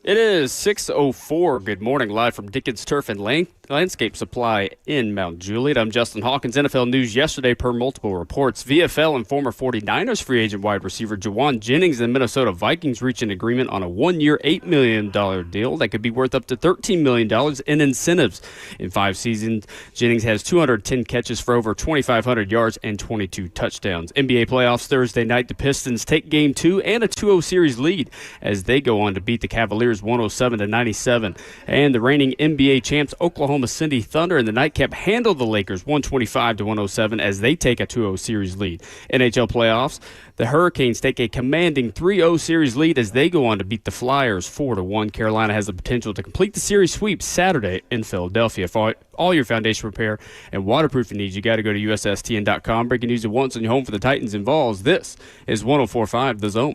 It is 6:04. Good morning, live from Dickens Turf and Landscape Supply in Mount Juliet. I'm Justin Hawkins. NFL news yesterday per multiple reports. VFL and former 49ers free agent wide receiver Jauan Jennings and Minnesota Vikings reach an agreement on a one-year, $8 million deal that could be worth up to $13 million in incentives. In 5 seasons, Jennings has 210 catches for over 2,500 yards and 22 touchdowns. NBA playoffs Thursday night. The Pistons take Game 2 and a 2-0 series lead as they go on to beat the Cavaliers 107-97. And the reigning NBA champs Oklahoma City Thunder in the nightcap handle the Lakers 125-107 as they take a 2-0 series lead. NHL playoffs, the Hurricanes take a commanding 3-0 series lead as they go on to beat the Flyers 4-1. Carolina has the potential to complete the series sweep Saturday in Philadelphia. For all your foundation repair and waterproofing needs, you got to go to USSTN.com. Breaking news at once on your home for the Titans and Vols. This is 104.5 The Zone.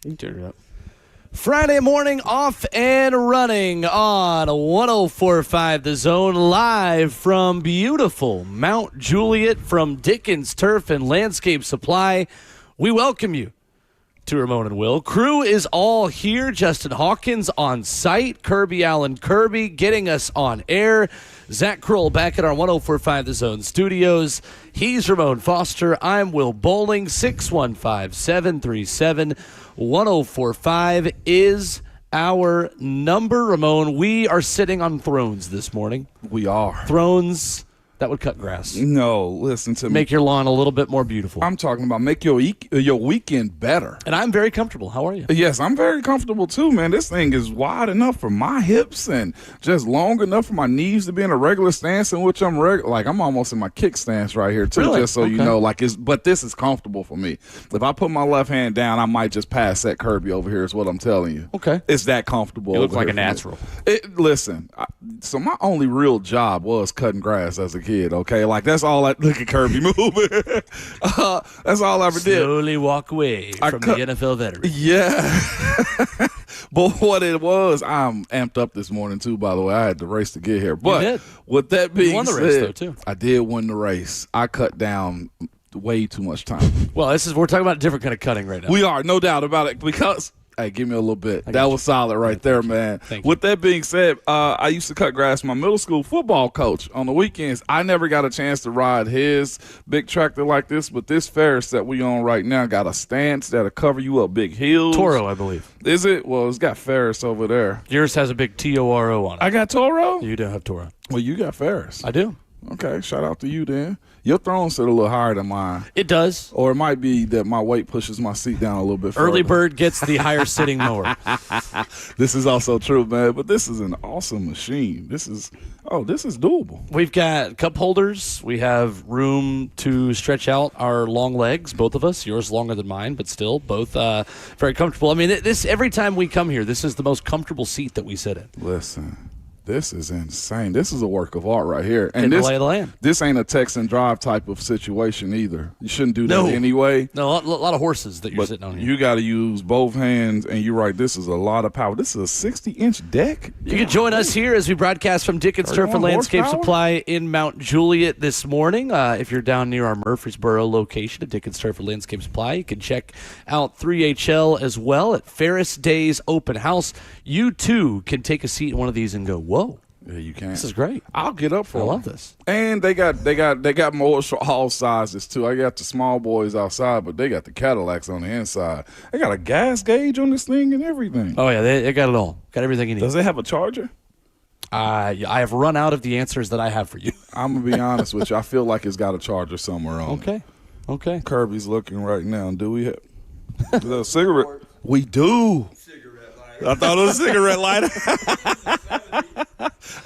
You can turn it up. Friday morning, off and running on 104.5 The Zone, live from beautiful Mount Juliet from Dickens Turf and Landscape Supply. We welcome you to Ramon and Will. Crew is all here. Justin Hawkins on site. Kirby Allen Kirby getting us on air. Zach Kroll back at our 104.5 The Zone studios. He's Ramon Foster. I'm Will Bowling. 615-737-1045 is our number. Ramon, we are sitting on thrones this morning. We are. Thrones that would cut grass. No, listen to me. Make your lawn a little bit more beautiful. I'm talking about make your weekend better. And I'm very comfortable. How are you? Yes, I'm very comfortable too, man. This thing is wide enough for my hips and just long enough for my knees to be in a regular stance, in which I'm I'm almost in my kick stance right here too. Really? Just so you know, but this is comfortable for me. If I put my left hand down, I might just pass that Kirby over here. Is what I'm telling you. Okay, it's that comfortable. You look over like here a natural. So my only real job was cutting grass as a kid. Okay, that's all. Look at Kirby moving. That's all I ever did. Slowly walk away from the NFL veteran. Yeah. But what it was, I'm amped up this morning too. By the way, I had the race to get here. But with that being you won the said, race though too. I did win the race. I cut down way too much time. Well, we're talking about a different kind of cutting right now. We are, no doubt about it, because. Hey, give me a little bit. That was solid right there, man. With that being said, I used to cut grass. My middle school football coach on the weekends, I never got a chance to ride his big tractor like this, but this Ferris that we on right now got a stance that'll cover you up big hills. Toro, I believe. Is it? Well, it's got Ferris over there. Yours has a big Toro on it. I got Toro? You don't have Toro. Well, you got Ferris. I do. Okay, shout out to you then. Your throne sit a little higher than mine. It does. Or it might be that my weight pushes my seat down a little bit further. Early bird gets the higher sitting mower. This is also true, man, but this is an awesome machine. This is doable. We've got cup holders. We have room to stretch out our long legs, both of us. Yours longer than mine, but still both very comfortable. I mean, this every time we come here, this is the most comfortable seat that we sit in. Listen. This is insane. This is a work of art right here. And the lay of the land. This ain't a text and drive type of situation either. You shouldn't do that anyway. No, a lot of horses that you're sitting on here. You got to use both hands, and you're right. This is a lot of power. This is a 60-inch deck. You can join us here as we broadcast from Dickens Turf and Landscape Supply in Mount Juliet this morning. If you're down near our Murfreesboro location at Dickens Turf and Landscape Supply, you can check out 3HL as well at Ferris Days Open House. You, too, can take a seat in one of these and go, whoa. Yeah, you can. This is great. I'll get up for it. I love this. And they got more all sizes too. I got the small boys outside, but they got the Cadillacs on the inside. They got a gas gauge on this thing and everything. Oh yeah, they got it all. Got everything you need. Does it have a charger? I have run out of the answers that I have for you. I'm gonna be honest with you. I feel like it's got a charger somewhere on. Okay. Kirby's looking right now. Do we have a cigarette? We do. I thought it was a cigarette lighter.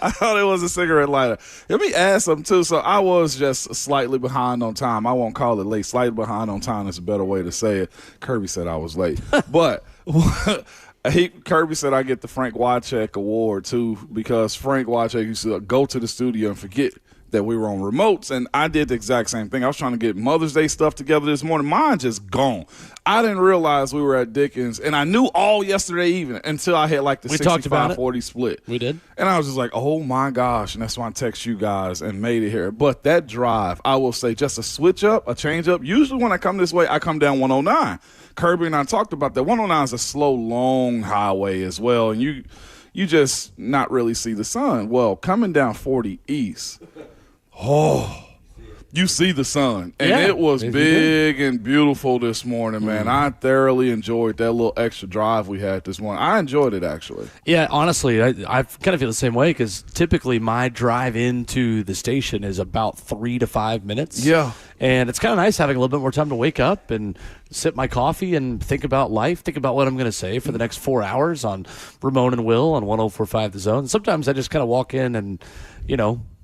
I thought it was a cigarette lighter. Let me add something, too. So I was just slightly behind on time. I won't call it late. Slightly behind on time is a better way to say it. Kirby said I was late. But Kirby said I get the Frank Wycheck award, too, because Frank Wycheck used to go to the studio and forget that we were on remotes, and I did the exact same thing. I was trying to get Mother's Day stuff together this morning. Mine just gone. I didn't realize we were at Dickens, and I knew all yesterday evening until I had like the 65-40 split. We did. And I was just like, oh, my gosh, and that's why I text you guys and made it here. But that drive, I will say, just a switch up, a change up. Usually when I come this way, I come down 109. Kirby and I talked about that. 109 is a slow, long highway as well, and you just not really see the sun. Well, coming down 40 East, you see the sun. And it was big and beautiful this morning, man. I thoroughly enjoyed that little extra drive we had this morning. I enjoyed it, actually. Yeah, honestly, I kind of feel the same way because typically my drive into the station is about 3 to 5 minutes. Yeah. And it's kind of nice having a little bit more time to wake up and sip my coffee and think about life, think about what I'm going to say for the next 4 hours on Ramon and Will on 104.5 The Zone. Sometimes I just kind of walk in and,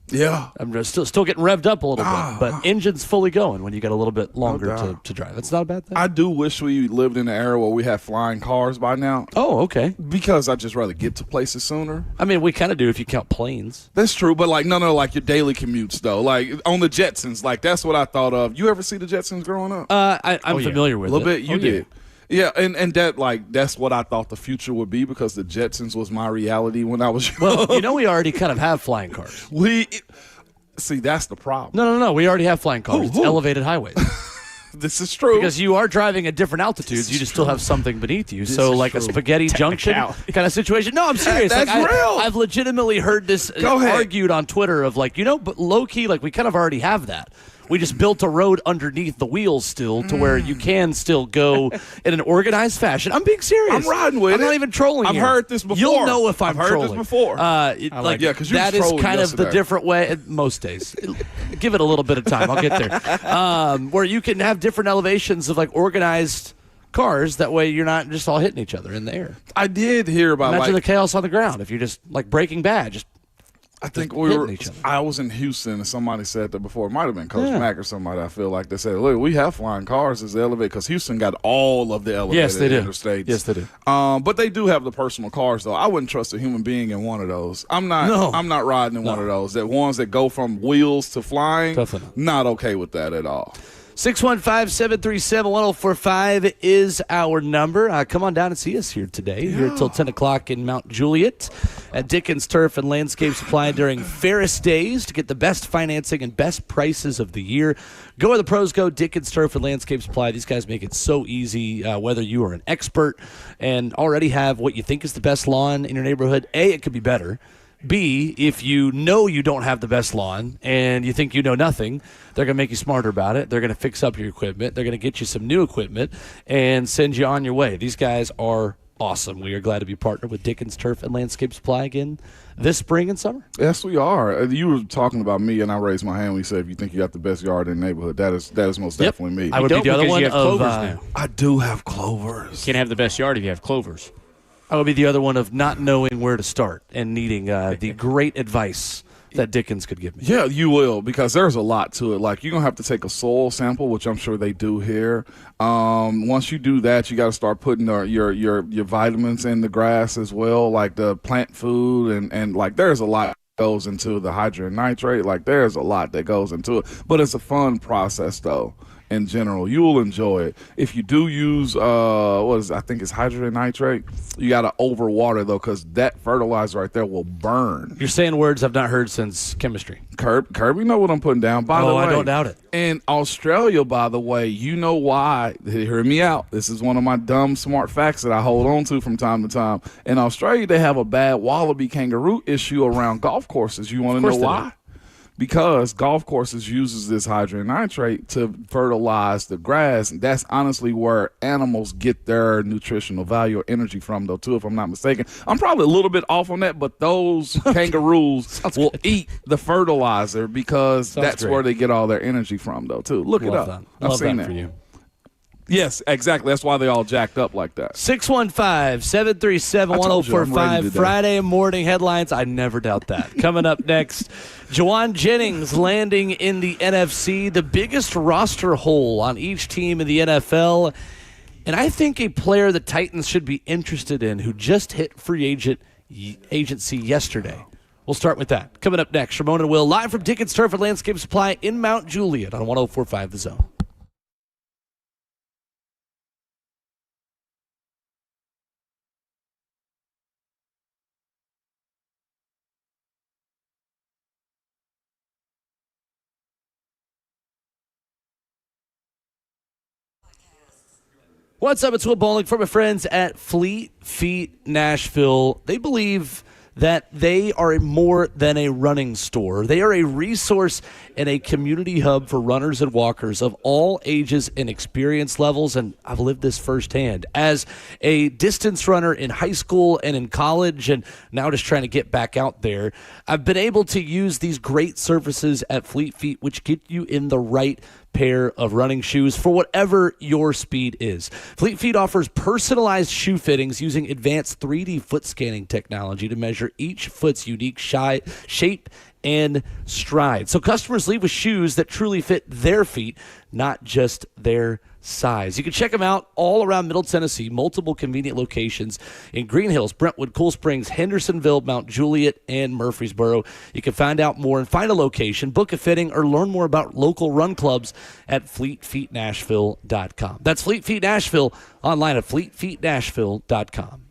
yeah, I'm just still getting revved up a little bit, but engine's fully going when you got a little bit longer to drive. That's not a bad thing. I do wish we lived in an era where we had flying cars by now. Oh, okay. Because I'd just rather get to places sooner. I mean, we kind of do if you count planes. That's true, but like like your daily commutes though, like on the Jetsons, like that's what I thought of. You ever see the Jetsons growing up? I'm familiar with it. A little bit. You did. Yeah, and that that's what I thought the future would be because the Jetsons was my reality when I was young. Well, we already kind of have flying cars. See, that's the problem. No. We already have flying cars. It's elevated highways. This is true. Because you are driving at different altitudes. You just still have something beneath you. So like a spaghetti junction kind of situation. No, I'm serious. That's real. I've legitimately heard this argued on Twitter of but low-key, we kind of already have that. We just built a road underneath the wheels still to where you can still go in an organized fashion. I'm being serious. I'm riding with it. I'm not even trolling I've heard this before. You'll know if I'm trolling. I've heard this before. Because that is kind of the different way. Most days. Give it a little bit of time. I'll get there. Where you can have different elevations of organized cars. That way you're not just all hitting each other in the air. I did hear about Imagine the chaos on the ground if you're just Breaking Bad. I think I was in Houston and somebody said that before. It might have been Coach Mack or somebody. I feel like they said, look, we have flying cars as the elevator because Houston got all of the elevated interstates. Yes, they do. But they do have the personal cars, though. I wouldn't trust a human being in one of those. I'm not riding in one of those. That ones that go from wheels to flying, definitely not okay with that at all. 615-737-1045 is our number. Come on down and see us here today. Here until 10 o'clock in Mount Juliet at Dickens Turf and Landscape Supply during Ferris Days to get the best financing and best prices of the year. Go where the pros go, Dickens Turf and Landscape Supply. These guys make it so easy, whether you are an expert and already have what you think is the best lawn in your neighborhood. A, it could be better. B, if you know you don't have the best lawn and you think you know nothing, they're going to make you smarter about it. They're going to fix up your equipment. They're going to get you some new equipment and send you on your way. These guys are awesome. We are glad to be partnered with Dickens Turf and Landscape Supply again this spring and summer. Yes, we are. You were talking about me, and I raised my hand when you said if you think you got the best yard in the neighborhood. That is most definitely me. I would be the other one. You have clovers now. I do have clovers. You can't have the best yard if you have clovers. I would be the other one of not knowing where to start and needing the great advice that Dickens could give me. Yeah, you will, because there's a lot to it. Like, you're going to have to take a soil sample, which I'm sure they do here. Once you do that, you got to start putting your vitamins in the grass as well, like the plant food. And there's a lot that goes into the hydrogen nitrate. There's a lot that goes into it. But it's a fun process, though. In general, you will enjoy it. If you do use I think it's hydrogen nitrate, you got to overwater though, because that fertilizer right there will burn. You're saying words I've not heard since chemistry. Kirby know what I'm putting down. By the way, I don't doubt it. In Australia, by the way, you know why? Hear me out. This is one of my dumb smart facts that I hold on to from time to time. In Australia, they have a bad wallaby kangaroo issue around golf courses. You want to know why? Because golf courses uses this hydrogen nitrate to fertilize the grass. And that's honestly where animals get their nutritional value or energy from, though, too, if I'm not mistaken. I'm probably a little bit off on that, but those kangaroos will eat the fertilizer because that's where they get all their energy from, though, too. Look it up. I've seen that for you. Yes, exactly. That's why they all jacked up like that. 615-737-1045. Friday morning headlines. I never doubt that. Coming up next, Jauan Jennings landing in the NFC, the biggest roster hole on each team in the NFL. And I think a player the Titans should be interested in who just hit free agency yesterday. We'll start with that. Coming up next, Ramon and Will, live from Dickens Turf and Landscape Supply in Mount Juliet on 104.5 The Zone. What's up? It's Will Bowling from my friends at Fleet Feet Nashville. They believe that they are more than a running store. They are a resource and a community hub for runners and walkers of all ages and experience levels, and I've lived this firsthand. As a distance runner in high school and in college, and now just trying to get back out there, I've been able to use these great services at Fleet Feet, which get you in the right pair of running shoes for whatever your speed is. Fleet Feet offers personalized shoe fittings using advanced 3D foot scanning technology to measure each foot's unique shape and stride. So customers leave with shoes that truly fit their feet, not just their size. You can check them out all around Middle Tennessee, multiple convenient locations in Green Hills, Brentwood, Cool Springs, Hendersonville, Mount Juliet, and Murfreesboro. You can find out more and find a location, book a fitting, or learn more about local run clubs at fleetfeetnashville.com. That's Fleet Feet Nashville, online at fleetfeetnashville.com.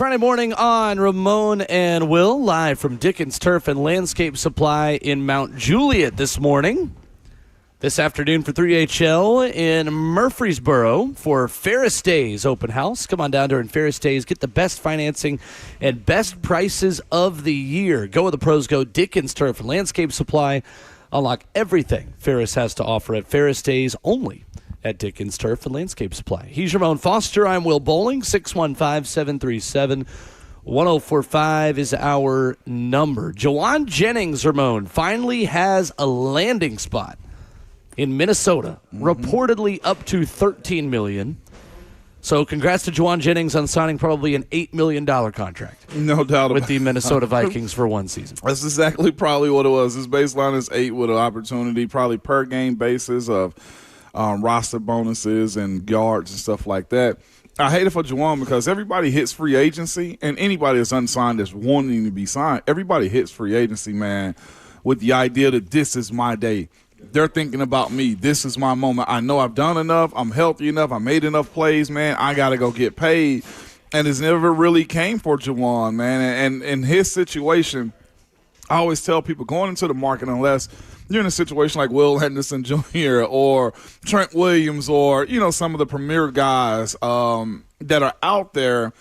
Friday morning on Ramon and Will, live from Dickens Turf and Landscape Supply in Mount Juliet this morning. This afternoon for 3HL in Murfreesboro for Ferris Days open house. Come on down during Ferris Days. Get the best financing and best prices of the year. Go where the pros go. Dickens Turf and Landscape Supply. Unlock everything Ferris has to offer at Ferris Days only at Dickens Turf and Landscape Supply. He's Ramon Foster. I'm Will Bowling. 615-737-1045 is our number. Jauan Jennings, Ramon, finally has a landing spot in Minnesota, reportedly up to $13 million. So congrats to Jauan Jennings on signing probably an $8 million contract. No doubt with the Minnesota Vikings for one season. That's exactly probably what it was. His baseline is 8 with an opportunity, probably per game basis of roster bonuses and yards and stuff like that. I hate it for Jauan because everybody hits free agency, and anybody that's unsigned that's wanting to be signed, everybody hits free agency, man, with the idea that this is my day. They're thinking about me. This is my moment. I know I've done enough. I'm healthy enough. I made enough plays, man. I got to go get paid. And it's never really came for Jauan, man. And in his situation, I always tell people going into the market, unless you're in a situation like Will Henderson Jr. or Trent Williams or, some of the premier guys that are out there,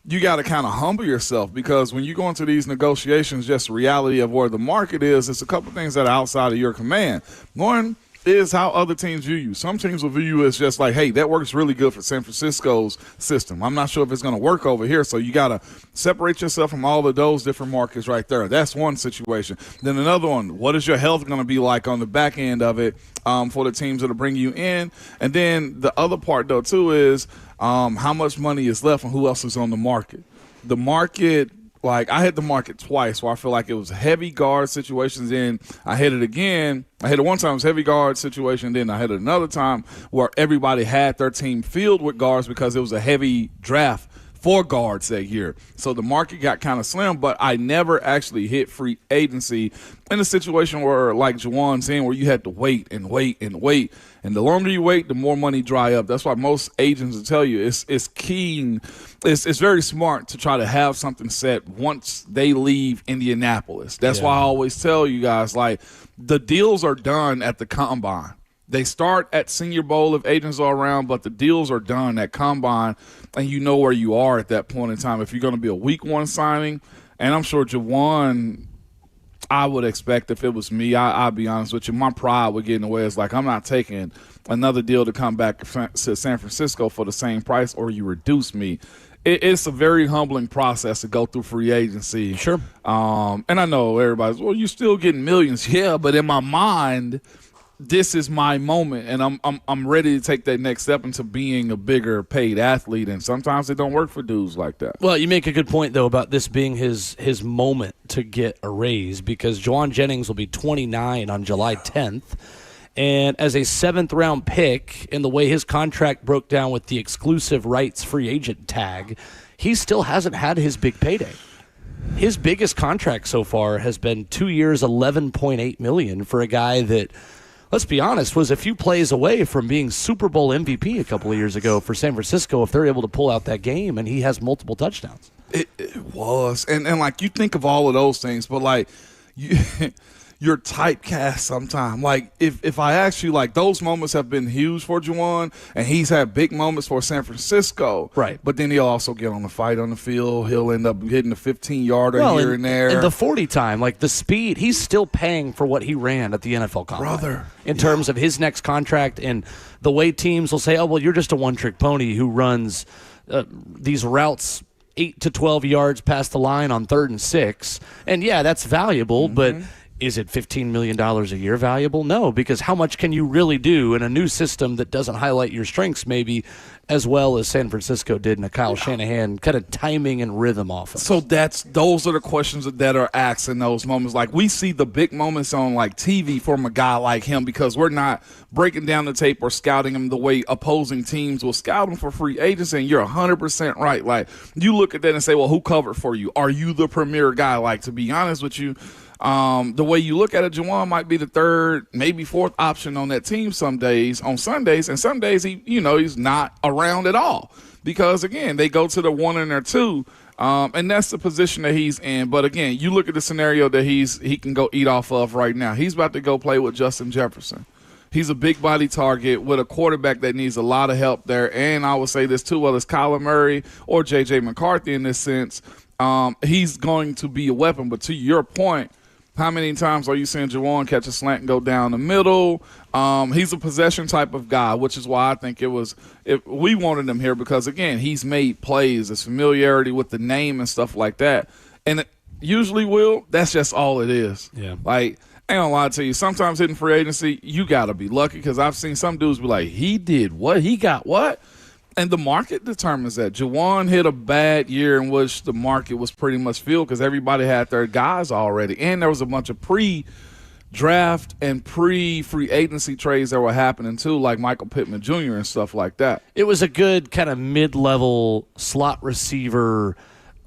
you got to kind of humble yourself because when you go into these negotiations, just the reality of where the market is, it's a couple things that are outside of your command. One is how other teams view you. Some teams will view you as just like, hey, that works really good for San Francisco's system. I'm not sure if it's going to work over here, so you got to separate yourself from all of those different markets right there. That's one situation. Then another one, what is your health going to be like on the back end of it for the teams that will bring you in? And then the other part, though, too, is how much money is left and who else is on the market. The market, like I hit the market twice where I feel like it was heavy guard situations. Then I hit it again. I hit it one time, it was heavy guard situation. Then I hit it another time where everybody had their team filled with guards because it was a heavy draft for guards that year. So the market got kind of slim, but I never actually hit free agency in a situation where, like Jauan's in, where you had to wait and wait and wait. And the longer you wait, the more money dry up. That's why most agents will tell you it's keen. It's very smart to try to have something set once they leave Indianapolis. That's why I always tell you guys, like, the deals are done at the combine. They start at Senior Bowl if agents are around, but the deals are done at Combine, and you know where you are at that point in time. If you're going to be a week one signing, and I'm sure Jauan, I would expect if it was me, I'll be honest with you, my pride would get in the way. It's like I'm not taking another deal to come back to San Francisco for the same price or you reduce me. It's a very humbling process to go through free agency. Sure. And I know everybody's, well, you're still getting millions. Yeah, but in my mind – this is my moment, and I'm ready to take that next step into being a bigger paid athlete, and sometimes it don't work for dudes like that. Well, you make a good point, though, about this being his moment to get a raise because Jauan Jennings will be 29 on July 10th, and as a seventh-round pick, in the way his contract broke down with the exclusive rights free agent tag, he still hasn't had his big payday. His biggest contract so far has been 2 years, $11.8 million for a guy that, let's be honest, was a few plays away from being Super Bowl MVP a couple of years ago for San Francisco if they're able to pull out that game, and he has multiple touchdowns. It was. And like, you think of all of those things, but, like, you're typecast sometimes. Like, if I ask you, like, those moments have been huge for Jauan, and he's had big moments for San Francisco. Right. But then he'll also get on the fight on the field. He'll end up hitting a 15-yarder here and there. And the 40 time, like the speed, he's still paying for what he ran at the NFL Combine. Brother. In terms of his next contract and the way teams will say, oh, well, you're just a one-trick pony who runs these routes 8 to 12 yards past the line on 3rd and 6. And, yeah, that's valuable, but is it $15 million a year valuable? No, because how much can you really do in a new system that doesn't highlight your strengths maybe as well as San Francisco did in a Kyle Shanahan kind of timing and rhythm offense? So those are the questions that are asked in those moments. Like, we see the big moments on, like, TV from a guy like him because we're not breaking down the tape or scouting him the way opposing teams will scout him for free agency, and you're 100% right. Like, you look at that and say, well, who covered for you? Are you the premier guy? Like, to be honest with you, the way you look at it, Jauan might be the third, maybe fourth option on that team some days, on Sundays, and some days he's not around at all because, again, they go to the 1 and their 2 And that's the position that he's in. But again, you look at the scenario that he can go eat off of right now. He's about to go play with Justin Jefferson. He's a big body target with a quarterback that needs a lot of help there. And I would say this too, whether it's Kyler Murray or J.J. McCarthy in this sense, he's going to be a weapon. But to your point, how many times are you seeing Jauan catch a slant and go down the middle? He's a possession type of guy, which is why I think we wanted him here because, again, he's made plays. His familiarity with the name and stuff like that. And usually, Will, that's just all it is. Yeah. Like, I ain't gonna lie to you. Sometimes hitting free agency, you got to be lucky because I've seen some dudes be like, he did what? He got what? And the market determines that. Jauan hit a bad year in which the market was pretty much filled because everybody had their guys already. And there was a bunch of pre-draft and pre-free agency trades that were happening too, like Michael Pittman Jr. and stuff like that. It was a good kind of mid-level slot receiver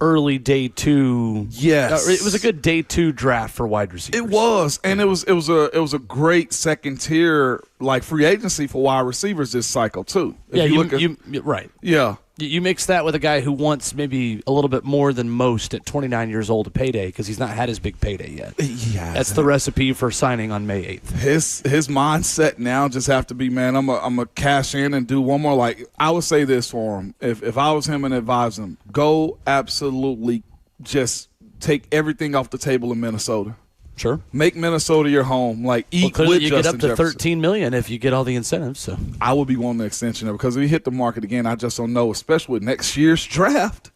early day two. Yes. It was a good day two draft for wide receivers. It was. And it was a great second tier like free agency for wide receivers this cycle too. Right. Yeah. You mix that with a guy who wants maybe a little bit more than most at 29 years old a payday because he's not had his big payday yet. Yeah, that's the recipe for signing on May 8th. His mindset now just have to be, man, I'm a cash in and do one more. Like I would say this for him, if I was him and advise him, go absolutely just take everything off the table in Minnesota. Sure. Make Minnesota your home. Like eat with you Justin get up to Jefferson. $13 million if you get all the incentives. So I would be wanting the extension of it because if we hit the market again, I just don't know, especially with next year's draft,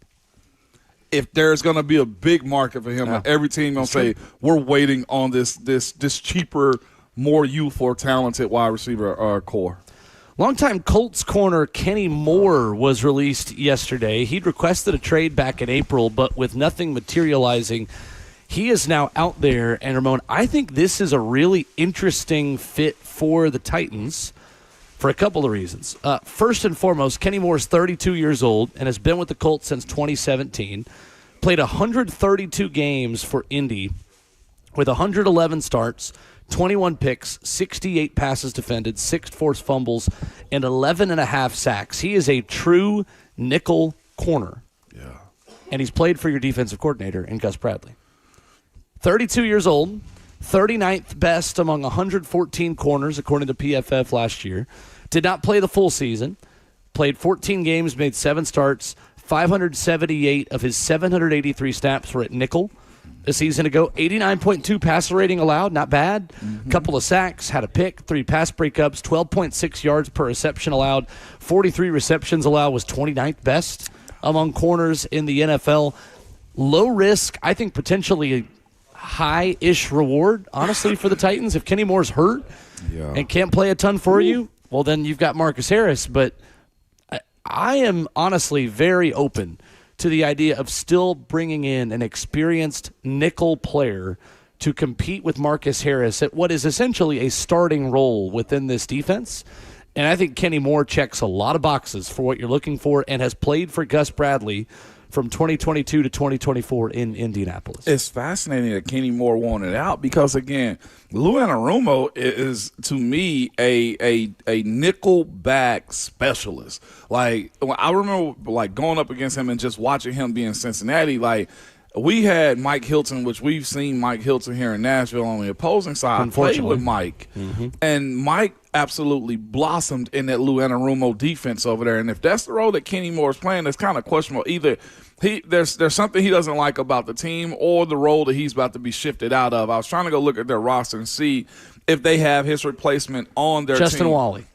if there's going to be a big market for him. Yeah. And every team going to say, we're waiting on this cheaper, more youthful, talented wide receiver core. Longtime Colts corner Kenny Moore was released yesterday. He'd requested a trade back in April, but with nothing materializing, he is now out there, and Ramon, I think this is a really interesting fit for the Titans for a couple of reasons. First and foremost, Kenny Moore is 32 years old and has been with the Colts since 2017. Played 132 games for Indy with 111 starts, 21 picks, 68 passes defended, 6 forced fumbles, and 11.5 sacks. He is a true nickel corner. Yeah. And he's played for your defensive coordinator in Gus Bradley. 32 years old, 39th best among 114 corners, according to PFF last year. Did not play the full season. Played 14 games, made 7 starts. 578 of his 783 snaps were at nickel a season ago. 89.2 passer rating allowed, not bad. Couple of sacks, had a pick, 3 pass breakups, 12.6 yards per reception allowed. 43 receptions allowed, was 29th best among corners in the NFL. Low risk, I think potentially high-ish reward, honestly, for the Titans. If Kenny Moore's hurt and can't play a ton for you, well, then you've got Marcus Harris. But I am honestly very open to the idea of still bringing in an experienced nickel player to compete with Marcus Harris at what is essentially a starting role within this defense. And I think Kenny Moore checks a lot of boxes for what you're looking for and has played for Gus Bradley from 2022 to 2024 in Indianapolis. It's fascinating that Kenny Moore wanted out because, again, Lou Anarumo is, to me, a nickel back specialist. Like, I remember, like, going up against him and just watching him be in Cincinnati. Like, we had Mike Hilton, which we've seen Mike Hilton here in Nashville on the opposing side. Played with Mike. And Mike absolutely blossomed in that Lou Anarumo defense over there. And if that's the role that Kenny Moore is playing, it's kind of questionable. Either there's something he doesn't like about the team or the role that he's about to be shifted out of. I was trying to go look at their roster and see if they have his replacement on their Justin team. Wally.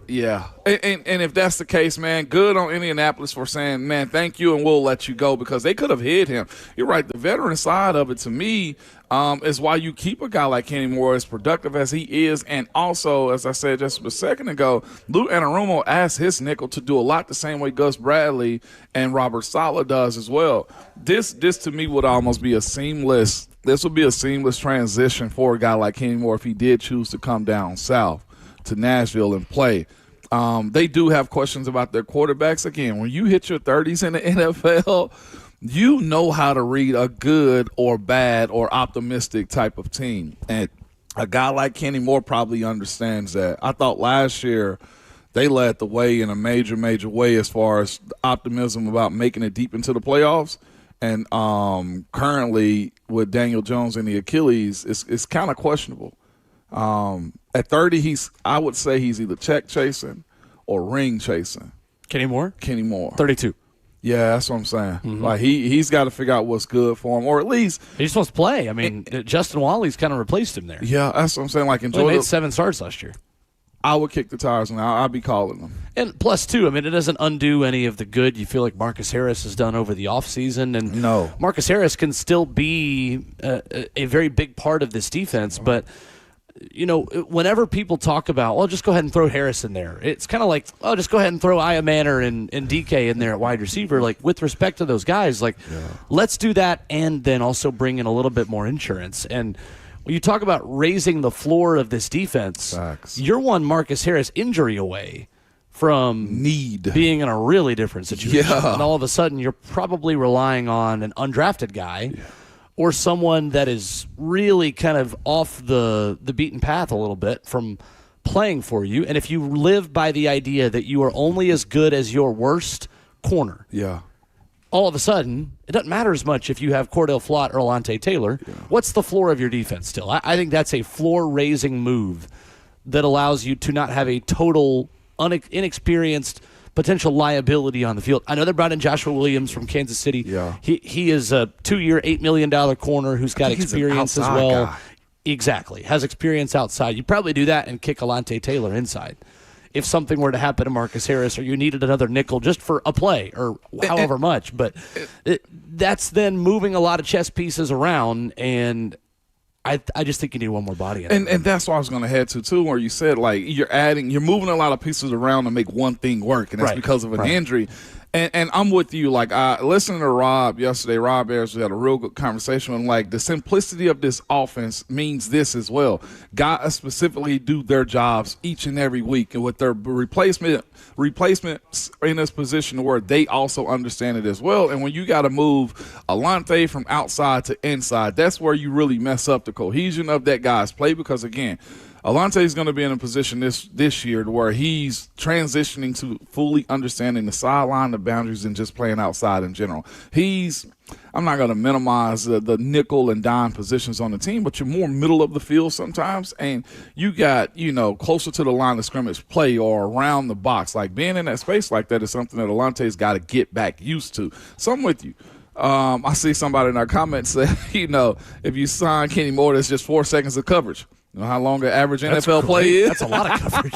Yeah. And if that's the case, man, good on Indianapolis for saying, man, thank you and we'll let you go because they could have hid him. You're right. The veteran side of it, to me, is why you keep a guy like Kenny Moore as productive as he is. And also, as I said just a second ago, Lou Anarumo asked his nickel to do a lot the same way Gus Bradley and Robert Saleh does as well. This to me would almost be a seamless – this would be a seamless transition for a guy like Kenny Moore if he did choose to come down south to Nashville and play. They do have questions about their quarterbacks. Again, when you hit your 30s in the NFL – you know how to read a good or bad or optimistic type of team. And a guy like Kenny Moore probably understands that. I thought last year they led the way in a major, major way as far as optimism about making it deep into the playoffs. And currently with Daniel Jones and the Achilles, it's kind of questionable. At 30, I would say he's either check chasing or ring chasing. Kenny Moore? 32. Yeah, that's what I'm saying. Mm-hmm. Like he's got to figure out what's good for him, or at least he just wants to play. I mean, Justin Wally's kind of replaced him there. Yeah, that's what I'm saying. Like enjoy. He made 7 starts last year. I would kick the tires, and I'll be calling them. And plus, too, I mean, it doesn't undo any of the good you feel like Marcus Harris has done over the offseason. And no, Marcus Harris can still be a very big part of this defense, but. You know, whenever people talk about, well, just go ahead and throw Harris in there, it's kind of like, oh, just go ahead and throw Aya Manor and DK in there at wide receiver. Like, with respect to those guys, like, let's do that and then also bring in a little bit more insurance. And when you talk about raising the floor of this defense, you're one Marcus Harris injury away from being in a really different situation. Yeah. And all of a sudden, you're probably relying on an undrafted guy. Yeah. Or someone that is really kind of off the beaten path a little bit from playing for you. And if you live by the idea that you are only as good as your worst corner, all of a sudden, it doesn't matter as much if you have Cordell Flott or Alontae Taylor. Yeah. What's the floor of your defense still? I think that's a floor-raising move that allows you to not have a total inexperienced potential liability on the field. I know they brought in Joshua Williams from Kansas City. Yeah. He is a 2-year, $8 million corner who's got experience as well. Guy. Exactly. Has experience outside. You probably do that and kick Alontae Taylor inside. If something were to happen to Marcus Harris or you needed another nickel just for a play or however much. But that's then moving a lot of chess pieces around, and I just think you need one more body in it. And that's what I was going to head to, too, where you said, like, you're moving a lot of pieces around to make one thing work, and that's because of an injury. And I'm with you. Like, listening to Rob yesterday, Rob Ayers, we had a real good conversation on, like, the simplicity of this offense means this as well. Guys specifically do their jobs each and every week, and with their replacements in this position where they also understand it as well. And when you got to move Alontae from outside to inside, that's where you really mess up the cohesion of that guy's play because, again, Alontae is going to be in a position this year to where he's transitioning to fully understanding the sideline, the boundaries, and just playing outside in general. I'm not going to minimize the nickel and dime positions on the team, but you're more middle of the field sometimes, and you got, closer to the line of scrimmage play or around the box. Like, being in that space like that is something that Alontae's got to get back used to. So I'm with you. I see somebody in our comments say, if you sign Kenny Moore, that's just 4 seconds of coverage. You know how long an average NFL play is? That's a lot of coverage.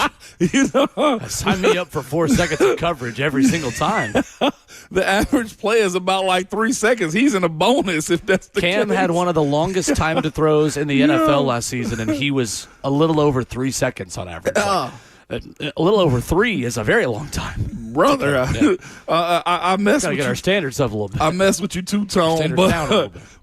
Sign me up for 4 seconds of coverage every single time. The average play is about like 3 seconds. He's in a bonus if that's the Cam case. had one of the longest time to throws in the NFL last season, and he was a little over 3 seconds on average. A little over 3 is a very long time. Brother, I mess with you. Got to get our standards up a little bit. I mess with you two-tone,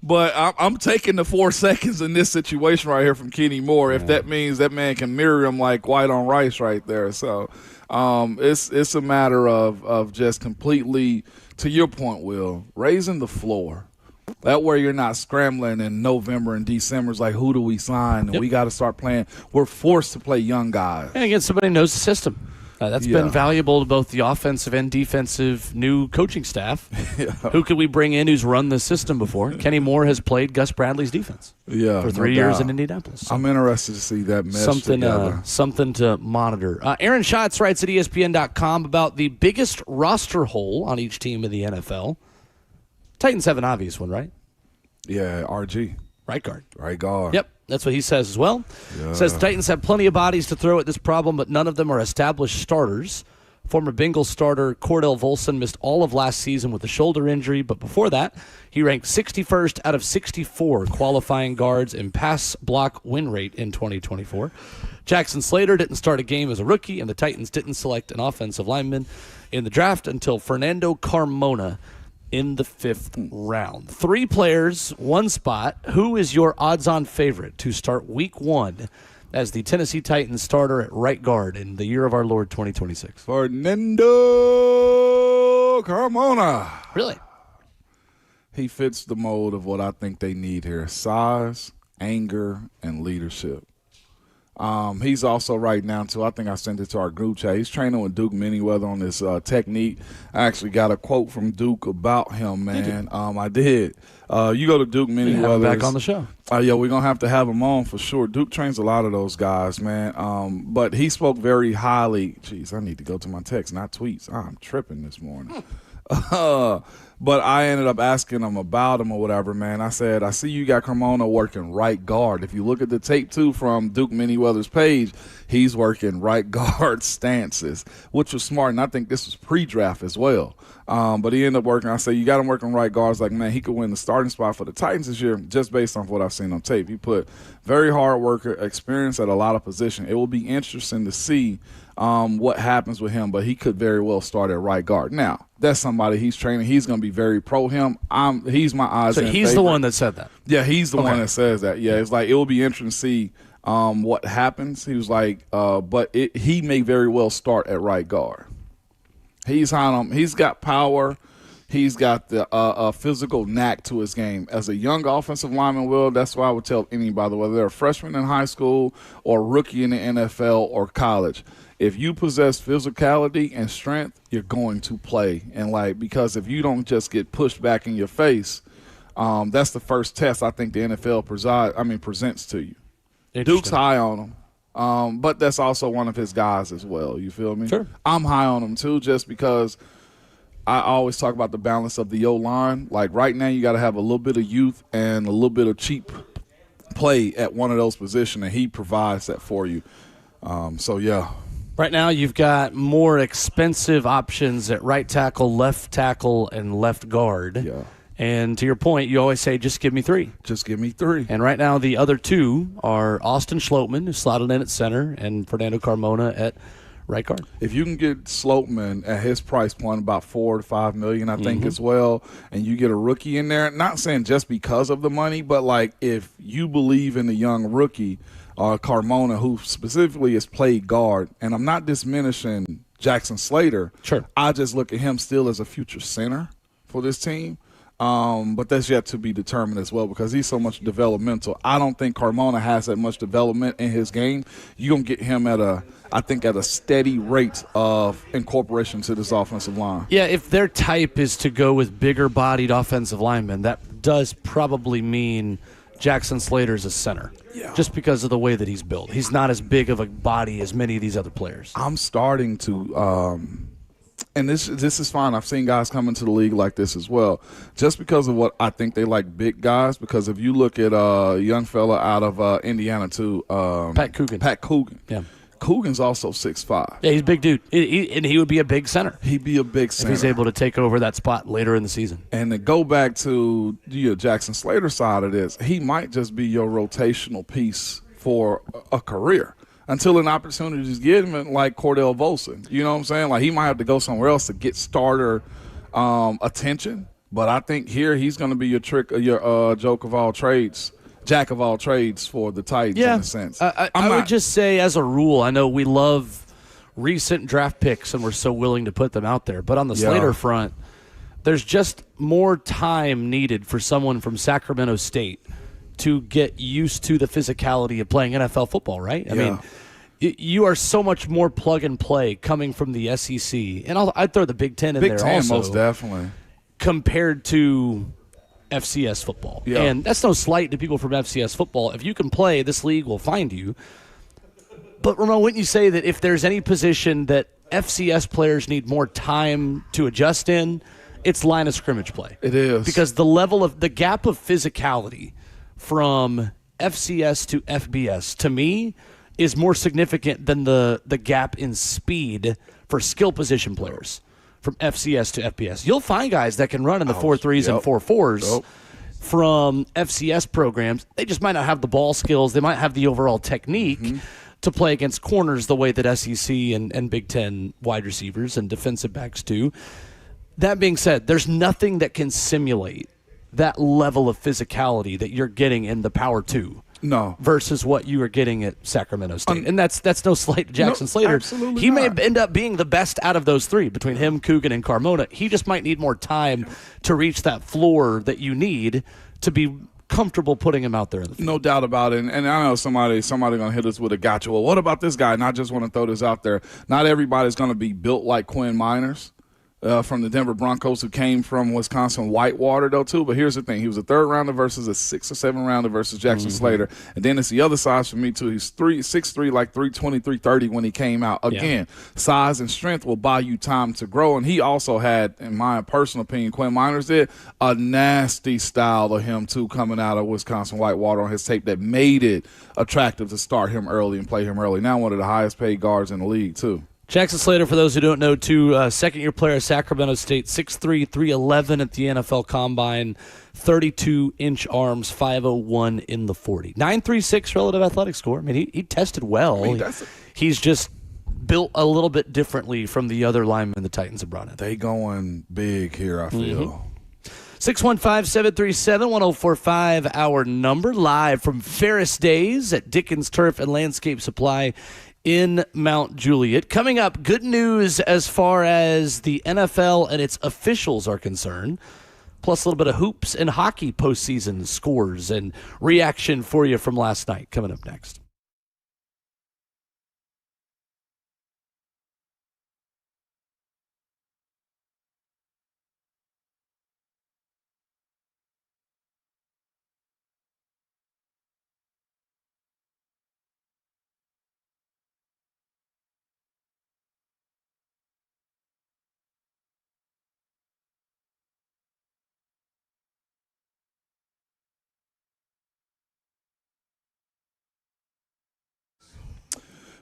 but I'm taking the 4 seconds in this situation right here from Kenny Moore. If that means that man can mirror him like white on rice right there. So it's a matter of just completely, to your point, Will, raising the floor. That way you're not scrambling in November and December. It's like, who do we sign? And we got to start playing. We're forced to play young guys. And again, somebody knows the system. That's been valuable to both the offensive and defensive new coaching staff. Who could we bring in who's run the system before? Kenny Moore has played Gus Bradley's defense for 3 years in Indianapolis. So I'm interested to see that mesh together. Something to monitor. Aaron Schatz writes at ESPN.com about the biggest roster hole on each team in the NFL. Titans have an obvious one, right? Yeah, RG. Right guard. Right guard. Yep, that's what he says as well. Yeah. Says the Titans have plenty of bodies to throw at this problem, but none of them are established starters. Former Bengals starter Cordell Volson missed all of last season with a shoulder injury, but before that, he ranked 61st out of 64 qualifying guards in pass block win rate in 2024. Jackson Slater didn't start a game as a rookie, and the Titans didn't select an offensive lineman in the draft until Fernando Carmona in the 5th round. 3 players, 1 spot. Who is your odds-on favorite to start week 1 as the Tennessee Titans starter at right guard in the year of our Lord 2026? Fernando Carmona. Really? He fits the mold of what I think they need here. Size, anger, and leadership. He's also right now, too. I think I sent it to our group chat. He's training with Duke Manyweather on this technique. I actually got a quote from Duke about him, man. I did. You go to Duke Manyweather. Have him back on the show. Yeah, we're going to have to have him on for sure. Duke trains a lot of those guys, man. But he spoke very highly. Jeez, I need to go to my text, not tweets. I'm tripping this morning. But I ended up asking him about him or whatever, man. I said, I see you got Carmona working right guard. If you look at the tape, too, from Duke Manyweather's page, he's working right guard stances, which was smart, and I think this was pre-draft as well. But he ended up working. I said, you got him working right guard. I was like, man, he could win the starting spot for the Titans this year just based on what I've seen on tape. He put very hard worker, experience at a lot of position. It will be interesting to see what happens with him, but he could very well start at right guard. Now, that's somebody he's training. He's going to be very pro him. He's my eyes. So he's the one that said that? Yeah, he's the one that says that. Yeah, it's like it will be interesting to see what happens. He was like, but he may very well start at right guard. He's on him. He's got power. He's got the physical knack to his game. As a young offensive lineman, Will, that's why I would tell anybody, whether they're a freshman in high school or rookie in the NFL or college, if you possess physicality and strength, you're going to play. And because if you don't just get pushed back in your face, that's the first test I think the NFL presents to you. Duke's high on him, but that's also one of his guys as well. You feel me? Sure. I'm high on him too, just because I always talk about the balance of the O-line. Like right now, you got to have a little bit of youth and a little bit of cheap play at one of those positions, and he provides that for you. So yeah. Right now, you've got more expensive options at right tackle, and left guard. Yeah. And to your point, you always say, just give me three. Just give me three. And right now, the other two are Austin Schlottman, who's slotted in at center, and Fernando Carmona at right guard. If you can get Schlottman at his price point, about $4 to $5 million, I think as well, and you get a rookie in there, not saying just because of the money, but like if you believe in the young rookie, Carmona, who specifically has played guard, and I'm not diminishing Jackson Slater. Sure. I just look at him still as a future center for this team. But that's yet to be determined as well because he's so much developmental. I don't think Carmona has that much development in his game. You're going to get him at a steady rate of incorporation to this offensive line. Yeah, if their type is to go with bigger-bodied offensive linemen, that does probably mean Jackson Slater's a center. Yeah. Just because of the way that he's built. He's not as big of a body as many of these other players. I'm starting to and this is fine. I've seen guys come into the league like this as well. Just because of what I think they like big guys, because if you look at a young fella out of Indiana too. Pat Coogan. Yeah. Coogan's also 6'5". Yeah, he's a big dude. And he would be a big center. He'd be a big center. If he's able to take over that spot later in the season. And to go back to the Jackson Slater side of this, he might just be your rotational piece for a career until an opportunity is given, like Cordell Volson. You know what I'm saying? Like he might have to go somewhere else to get starter attention. But I think here he's going to be your jack of all trades for the Titans in a sense. I would just say as a rule, I know we love recent draft picks and we're so willing to put them out there. But on the Slater front, there's just more time needed for someone from Sacramento State to get used to the physicality of playing NFL football, right? I mean, you are so much more plug and play coming from the SEC. And I'd throw the Big Ten in there also. Big Ten, most definitely. Compared to FCS football. Yeah. And that's no slight to people from FCS football. If you can play, this league will find you. But, Ramon, wouldn't you say that if there's any position that FCS players need more time to adjust in, it's line of scrimmage play? It is. Because the gap of physicality from FCS to FBS, to me, is more significant than the gap in speed for skill position players from FCS to FBS. You'll find guys that can run in the 4.3s and 4.4s from FCS programs. They just might not have the ball skills. They might have the overall technique to play against corners the way that SEC and Big Ten wide receivers and defensive backs do. That being said, there's nothing that can simulate that level of physicality that you're getting in the Power 2. No. Versus what you were getting at Sacramento State. And that's no slight to Jackson Slater. Absolutely he not. may end up being the best out of those three, between him, Coogan, and Carmona. He just might need more time to reach that floor that you need to be comfortable putting him out there in the field. No doubt about it. And I know somebody gonna hit us with a gotcha. Well, what about this guy? And I just want to throw this out there. Not everybody's gonna be built like Quinn Miners. From the Denver Broncos, who came from Wisconsin Whitewater, though, too. But here's the thing. He was a third rounder versus a 6th or 7th rounder versus Jackson Slater. And then it's the other side for me, too. He's 6'3", like 320, 330 when he came out. Again, size and strength will buy you time to grow. And he also had, in my personal opinion, Quinn Miners did, a nasty style of him, too, coming out of Wisconsin Whitewater on his tape that made it attractive to start him early and play him early. Now one of the highest paid guards in the league, too. Jackson Slater, for those who don't know, too, second-year player at Sacramento State, 6'3", 311 at the NFL Combine, 32-inch arms, 501 in the 40. 9.36 relative athletic score. I mean, he tested well. He's just built a little bit differently from the other linemen the Titans have brought in. They going big here, I feel. 615-737-1045, our number, live from Ferris Days at Dickens Turf and Landscape Supply in Mount Juliet. Coming up, good news as far as the NFL and its officials are concerned, plus a little bit of hoops and hockey postseason scores and reaction for you from last night. Coming up next.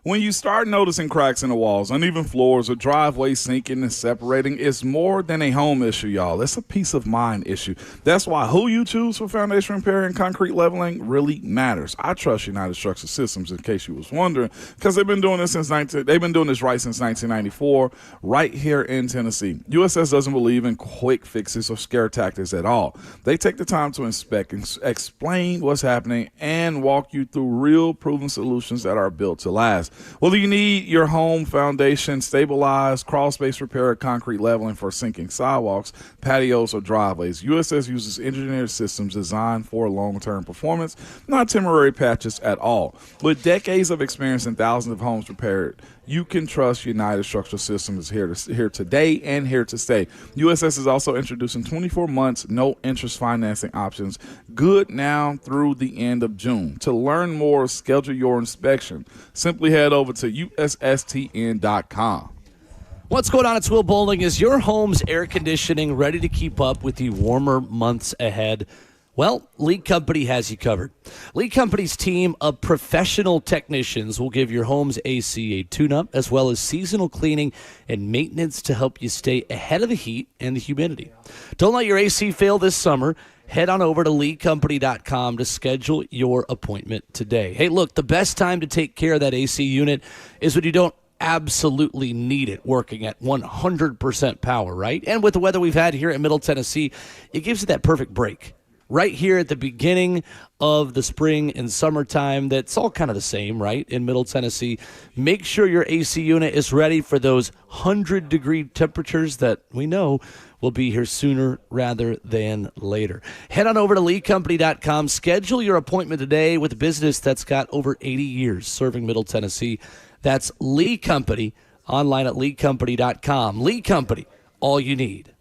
When you start noticing cracks in the walls, uneven floors, or driveways sinking and separating, it's more than a home issue, y'all. It's a peace of mind issue. That's why who you choose for foundation repair and concrete leveling really matters. I trust United Structural Systems, in case you was wondering, because they've been doing this right since 1994, right here in Tennessee. USS doesn't believe in quick fixes or scare tactics at all. They take the time to inspect and explain what's happening and walk you through real proven solutions that are built to last. Whether you need your home foundation stabilized, crawl space repair, or concrete leveling for sinking sidewalks, patios, or driveways, USS uses engineered systems designed for long-term performance, not temporary patches at all. With decades of experience and thousands of homes repaired, you can trust United Structural Systems is here today and here to stay. USS is also introducing 24 months no-interest financing options, good now through the end of June. To learn more, schedule your inspection. Simply head over to USSTN.com. What's going on? It's Will Bowling. Is your home's air conditioning ready to keep up with the warmer months ahead? Well, League Company has you covered. League Company's team of professional technicians will give your home's AC a tune-up, as well as seasonal cleaning and maintenance to help you stay ahead of the heat and the humidity. Don't let your AC fail this summer. Head on over to leaguecompany.com to schedule your appointment today. Hey, look, the best time to take care of that AC unit is when you don't absolutely need it working at 100% power, right? And with the weather we've had here in Middle Tennessee, it gives you that perfect break. Right here at the beginning of the spring and summertime, that's all kind of the same, right, in Middle Tennessee. Make sure your AC unit is ready for those 100-degree temperatures that we know will be here sooner rather than later. Head on over to leaguecompany.com. Schedule your appointment today with a business that's got over 80 years serving Middle Tennessee. That's Lee Company, online at leaguecompany.com. Lee Company, all you need.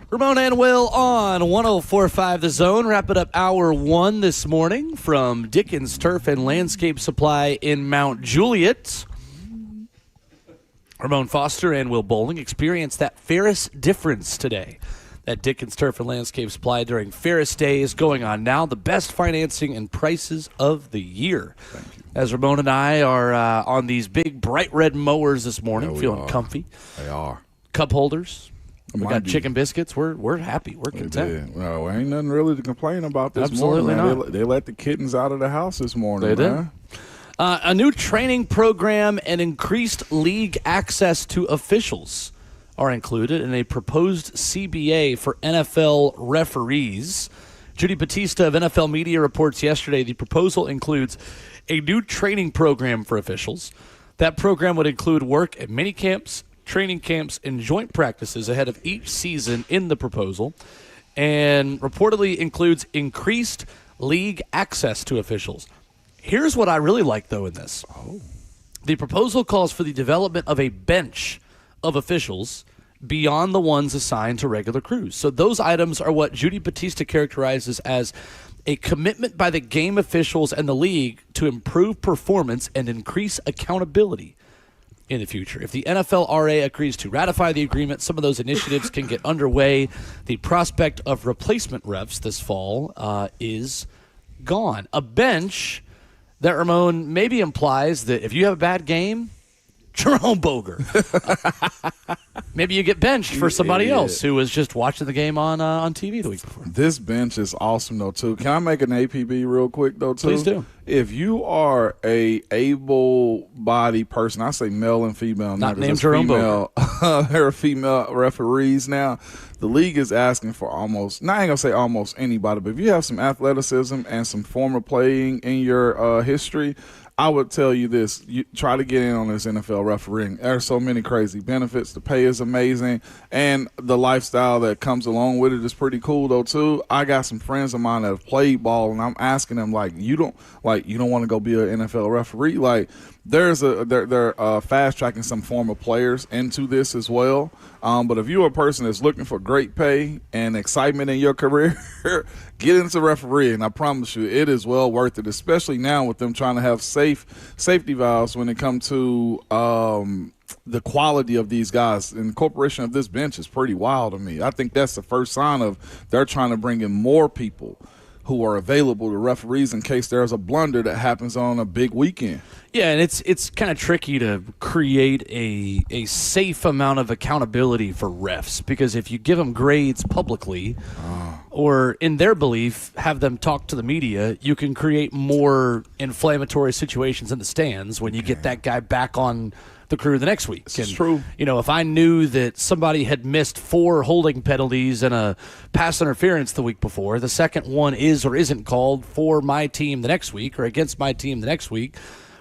Ramon and Will on 104.5 The Zone. Wrap it up hour one this morning from Dickens Turf and Landscape Supply in Mount Juliet. Ramon Foster and Will Bowling experienced that Ferris difference today at Dickens Turf and Landscape Supply during Ferris Day is going on now. The best financing and prices of the year. As Ramon and I are on these big bright red mowers this morning, feeling comfy. They are. Cup holders. We got chicken biscuits. We're happy. We're content. Well, ain't nothing really to complain about this Absolutely morning. not. They let the kittens out of the house this morning. They did. Man. A new training program and increased league access to officials are included in a proposed CBA for NFL referees. Judy Batista of NFL Media reports yesterday the proposal includes a new training program for officials. That program would include work at mini camps, training camps, and joint practices ahead of each season in the proposal, and reportedly includes increased league access to officials. Here's what I really like, though, in this. The proposal calls for the development of a bench of officials beyond the ones assigned to regular crews. So those items are what Judy Batista characterizes as a commitment by the game officials and the league to improve performance and increase accountability in the future. If the NFLRA agrees to ratify the agreement, some of those initiatives can get underway. The prospect of replacement refs this fall is gone. A bench that, Ramon, maybe implies that if you have a bad game, Jerome Boger. Maybe you get benched for somebody else who was just watching the game on TV the week before. This bench is awesome, though, too. Can I make an APB real quick, though, too? Please do. If you are a able-bodied person, I say male and female. Not named Jerome Boger. There are female referees now. The league is asking for almost, I ain't going to say almost anybody, but if you have some athleticism and some former playing in your history, I would tell you this. You try to get in on this NFL refereeing. There are so many crazy benefits. The pay is amazing, and the lifestyle that comes along with it is pretty cool, though, too. I got some friends of mine that have played ball, and I'm asking them, you don't want to go be an NFL referee? Like, they're fast-tracking some former players into this as well. But if you're a person that's looking for great pay and excitement in your career, get into refereeing. I promise you, it is well worth it, especially now with them trying to have safety valves when it comes to the quality of these guys. And the incorporation of this bench is pretty wild to me. I think that's the first sign of they're trying to bring in more people who are available to referees in case there's a blunder that happens on a big weekend. Yeah, and it's kind of tricky to create a safe amount of accountability for refs, because if you give them grades publicly or in their belief have them talk to the media, you can create more inflammatory situations in the stands when you get that guy back on the crew the next week. It's true. You know, if I knew that somebody had missed 4 holding penalties and a pass interference the week before, the second one is or isn't called for my team the next week or against my team the next week,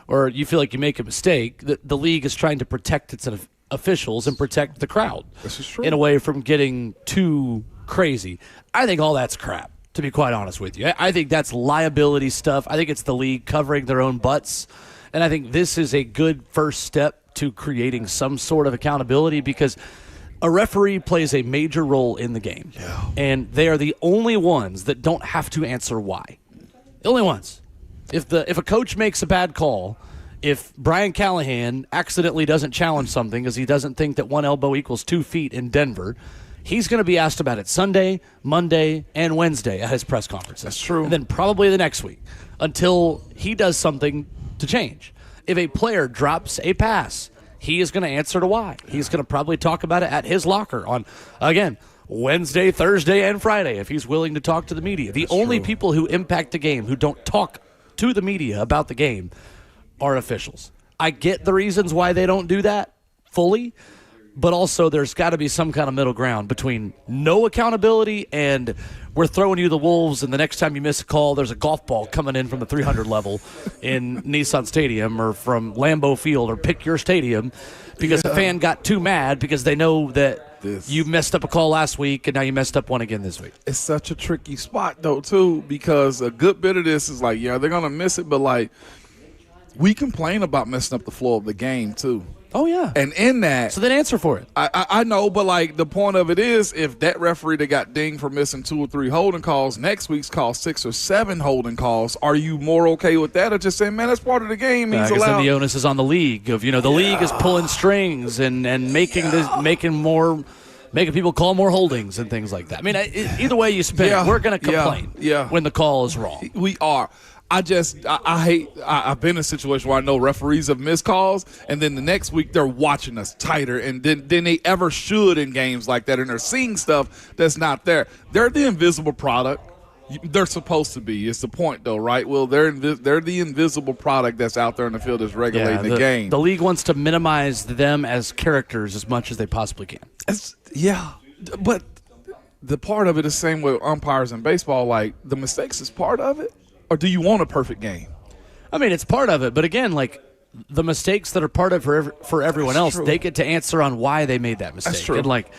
or you feel like you make a mistake, the league is trying to protect its officials and protect the crowd. This is true. In a way from getting too crazy. I think all that's crap, to be quite honest with you. I think that's liability stuff. I think it's the league covering their own butts. And I think this is a good first step to creating some sort of accountability, because a referee plays a major role in the game. Yeah. And they are the only ones that don't have to answer why. The only ones. If a coach makes a bad call, if Brian Callahan accidentally doesn't challenge something because he doesn't think that 1 elbow equals 2 feet in Denver, he's going to be asked about it Sunday, Monday, and Wednesday at his press conferences. That's true. And then probably the next week until he does something to change. If a player drops a pass, he is going to answer to why. He's going to probably talk about it at his locker on, again, Wednesday, Thursday, and Friday if he's willing to talk to the media. The only people who impact the game who don't talk to the media about the game are officials. I get the reasons why they don't do that fully, but also there's got to be some kind of middle ground between no accountability and we're throwing you the wolves, and the next time you miss a call, there's a golf ball coming in from the 300 level in Nissan Stadium or from Lambeau Field or pick your stadium because a fan got too mad because they know that you messed up a call last week and now you messed up one again this week. It's such a tricky spot, though, too, because a good bit of this is like, yeah, they're going to miss it, but, like, we complain about messing up the flow of the game, too. Oh, yeah. And in that, so then answer for it. I know, but like the point of it is, if that referee that got dinged for missing 2 or 3 holding calls, next week's call 6 or 7 holding calls, are you more okay with that, or just saying, man, that's part of the game? He's allowed. Then the onus is on the league. Of the league is pulling strings and making people call more holdings and things like that. I mean, either way you spin it, we're going to complain when the call is wrong. We are. I hate. I've been in a situation where I know referees have missed calls, and then the next week they're watching us tighter, and then they ever should in games like that, and they're seeing stuff that's not there. They're the invisible product. They're supposed to be. It's the point, though, right? Well, they're the invisible product that's out there in the field that's regulating the game. The league wants to minimize them as characters as much as they possibly can. But the part of it is the same with umpires in baseball. Like, the mistakes is part of it. Or do you want a perfect game? I mean, it's part of it, but again, like the mistakes that are part of for everyone else, they get to answer on why they made that mistake. That's true. And like,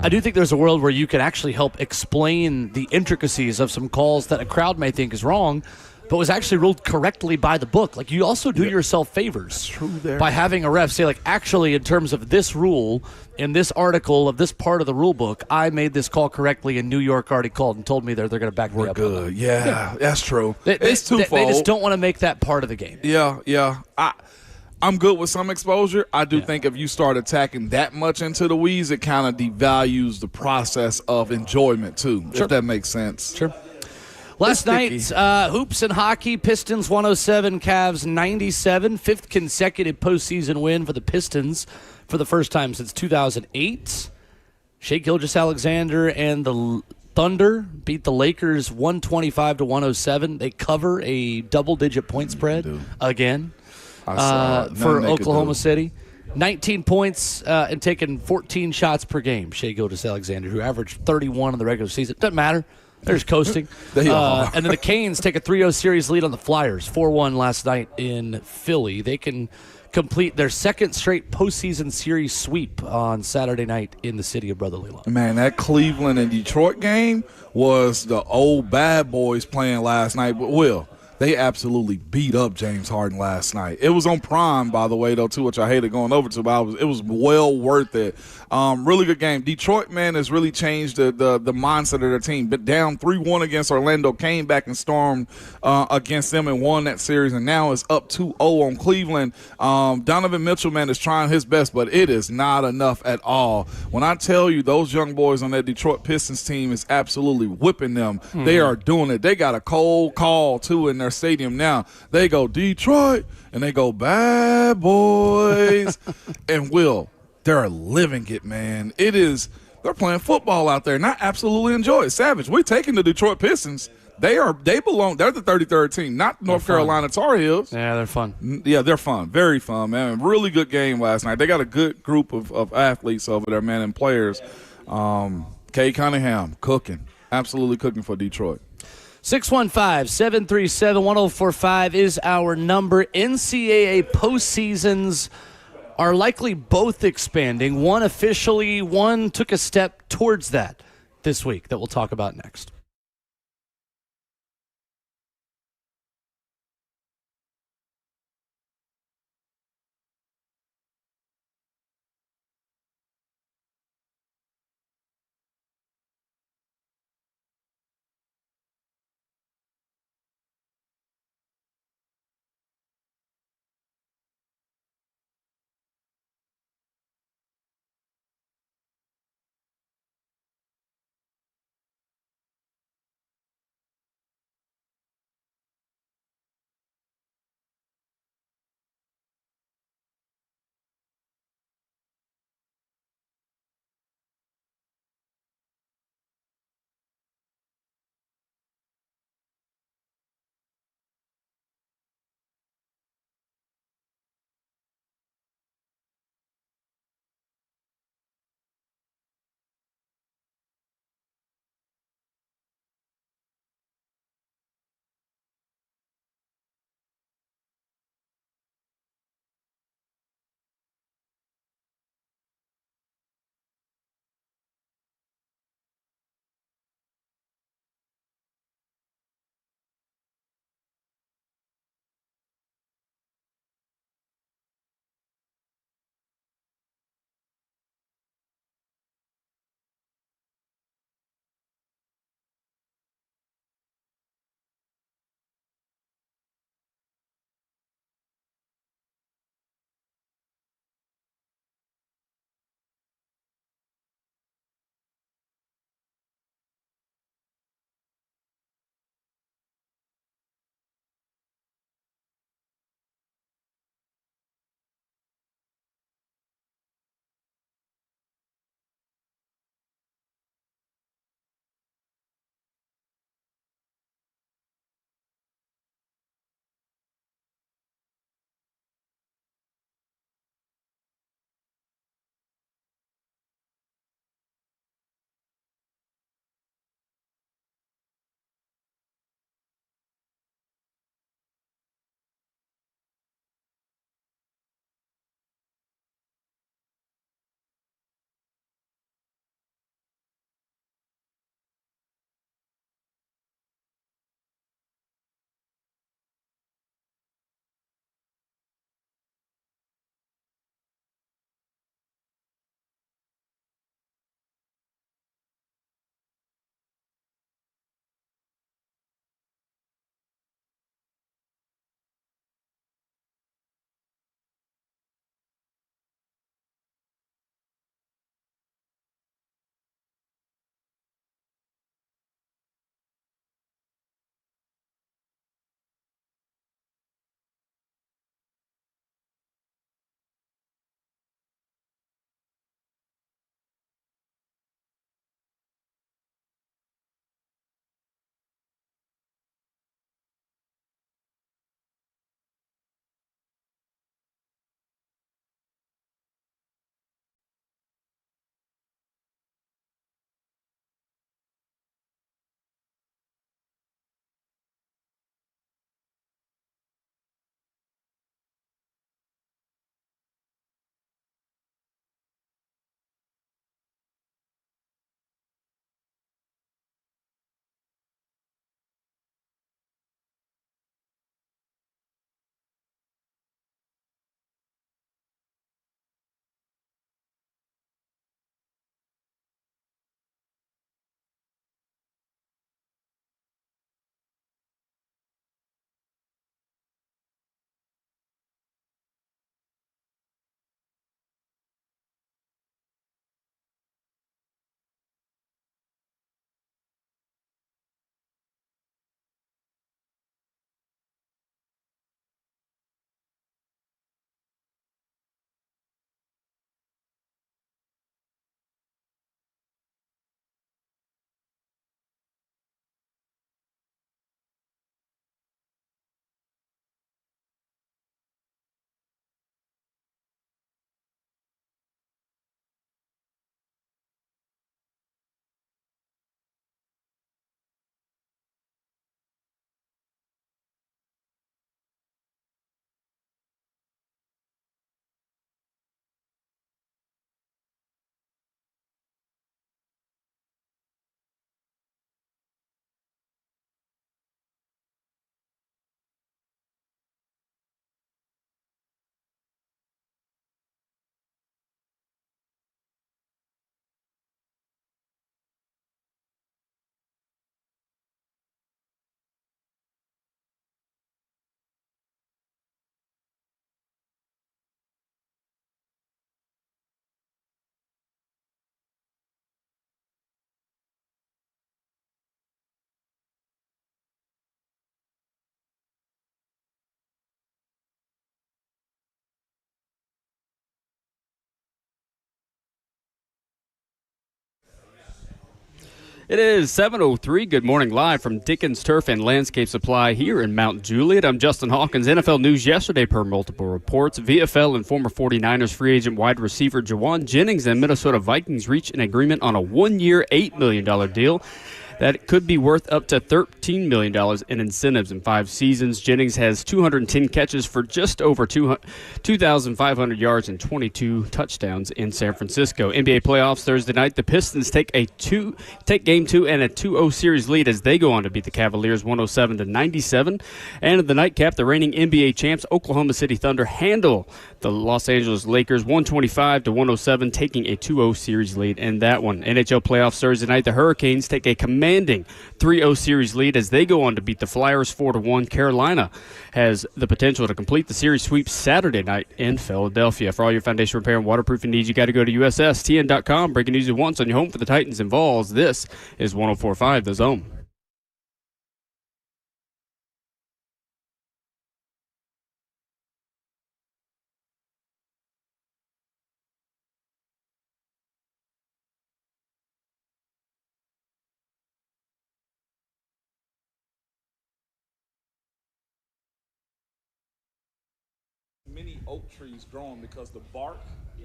I do think there's a world where you can actually help explain the intricacies of some calls that a crowd may think is wrong, but was actually ruled correctly by the book. Like, you also do yourself favors by having a ref say, like, actually, in terms of this rule, in this article of this part of the rule book, I made this call correctly, and New York already called and told me they're going to back me up. We're good. Yeah, that's true. It's twofold. They just don't want to make that part of the game. Yeah. I'm good with some exposure. I do think if you start attacking that much into the weeds, it kind of devalues the process of enjoyment, too, if that makes sense. Sure. Last night, hoops and hockey, Pistons 107, Cavs 97. 5th consecutive postseason win for the Pistons for the first time since 2008. Shai Gilgeous-Alexander and the Thunder beat the Lakers 125-107. They cover a double-digit point spread again for Oklahoma City. 19 points and taking 14 shots per game, Shai Gilgeous-Alexander, who averaged 31 in the regular season. Doesn't matter. They're just coasting. They are. And then the Canes take a 3-0 series lead on the Flyers, 4-1 last night in Philly. They can complete their second straight postseason series sweep on Saturday night in the city of brotherly love. Man, that Cleveland and Detroit game was the old bad boys playing last night. But, Will, they absolutely beat up James Harden last night. It was on Prime, by the way, though, too, which I hated going over to, but it was well worth it. Really good game. Detroit, man, has really changed the mindset of their team. But down 3-1 against Orlando, came back and stormed against them and won that series, and now is up 2-0 on Cleveland. Donovan Mitchell, man, is trying his best, but it is not enough at all. When I tell you those young boys on that Detroit Pistons team is absolutely whipping them, they are doing it. They got a cold call, too, in their stadium now. They go Detroit, and they go bad boys. And Will, they're living it, man. They're playing football out there, and I absolutely enjoy it. Savage, we're taking the Detroit Pistons. They're the 33rd team, not North Carolina Tar Heels. Yeah, they're fun. Yeah, they're fun. Very fun, man. Really good game last night. They got a good group of athletes over there, man, and players. Kay Cunningham cooking, absolutely cooking for Detroit. 615-737-1045 is our number. NCAA postseasons are likely both expanding. One officially, one took a step towards that this week that we'll talk about next. It is 7:03. Good morning, live from Dickens Turf and Landscape Supply here in Mount Juliet. I'm Justin Hawkins. NFL news yesterday per multiple reports. VFL and former 49ers free agent wide receiver Jauan Jennings and Minnesota Vikings reached an agreement on a one-year, $8 million deal that could be worth up to $13 million in incentives in 5 seasons. Jennings has 210 catches for just over 2,500 yards and 22 touchdowns in San Francisco. NBA playoffs Thursday night. The Pistons take game 2 and a 2-0 series lead as they go on to beat the Cavaliers 107-97. And in the nightcap, the reigning NBA champs Oklahoma City Thunder handle the Los Angeles Lakers 125-107, taking a 2-0 series lead in that one. NHL playoffs Thursday night. The Hurricanes take a commanding 3-0 series lead as they go on to beat the Flyers 4-1. Carolina has the potential to complete the series sweep Saturday night in Philadelphia. For all your foundation repair and waterproofing needs, you got to go to USSTN.com. Breaking news at once on your home for the Titans and Vols. This is 104.5 The Zone. Many oak trees growing because the bark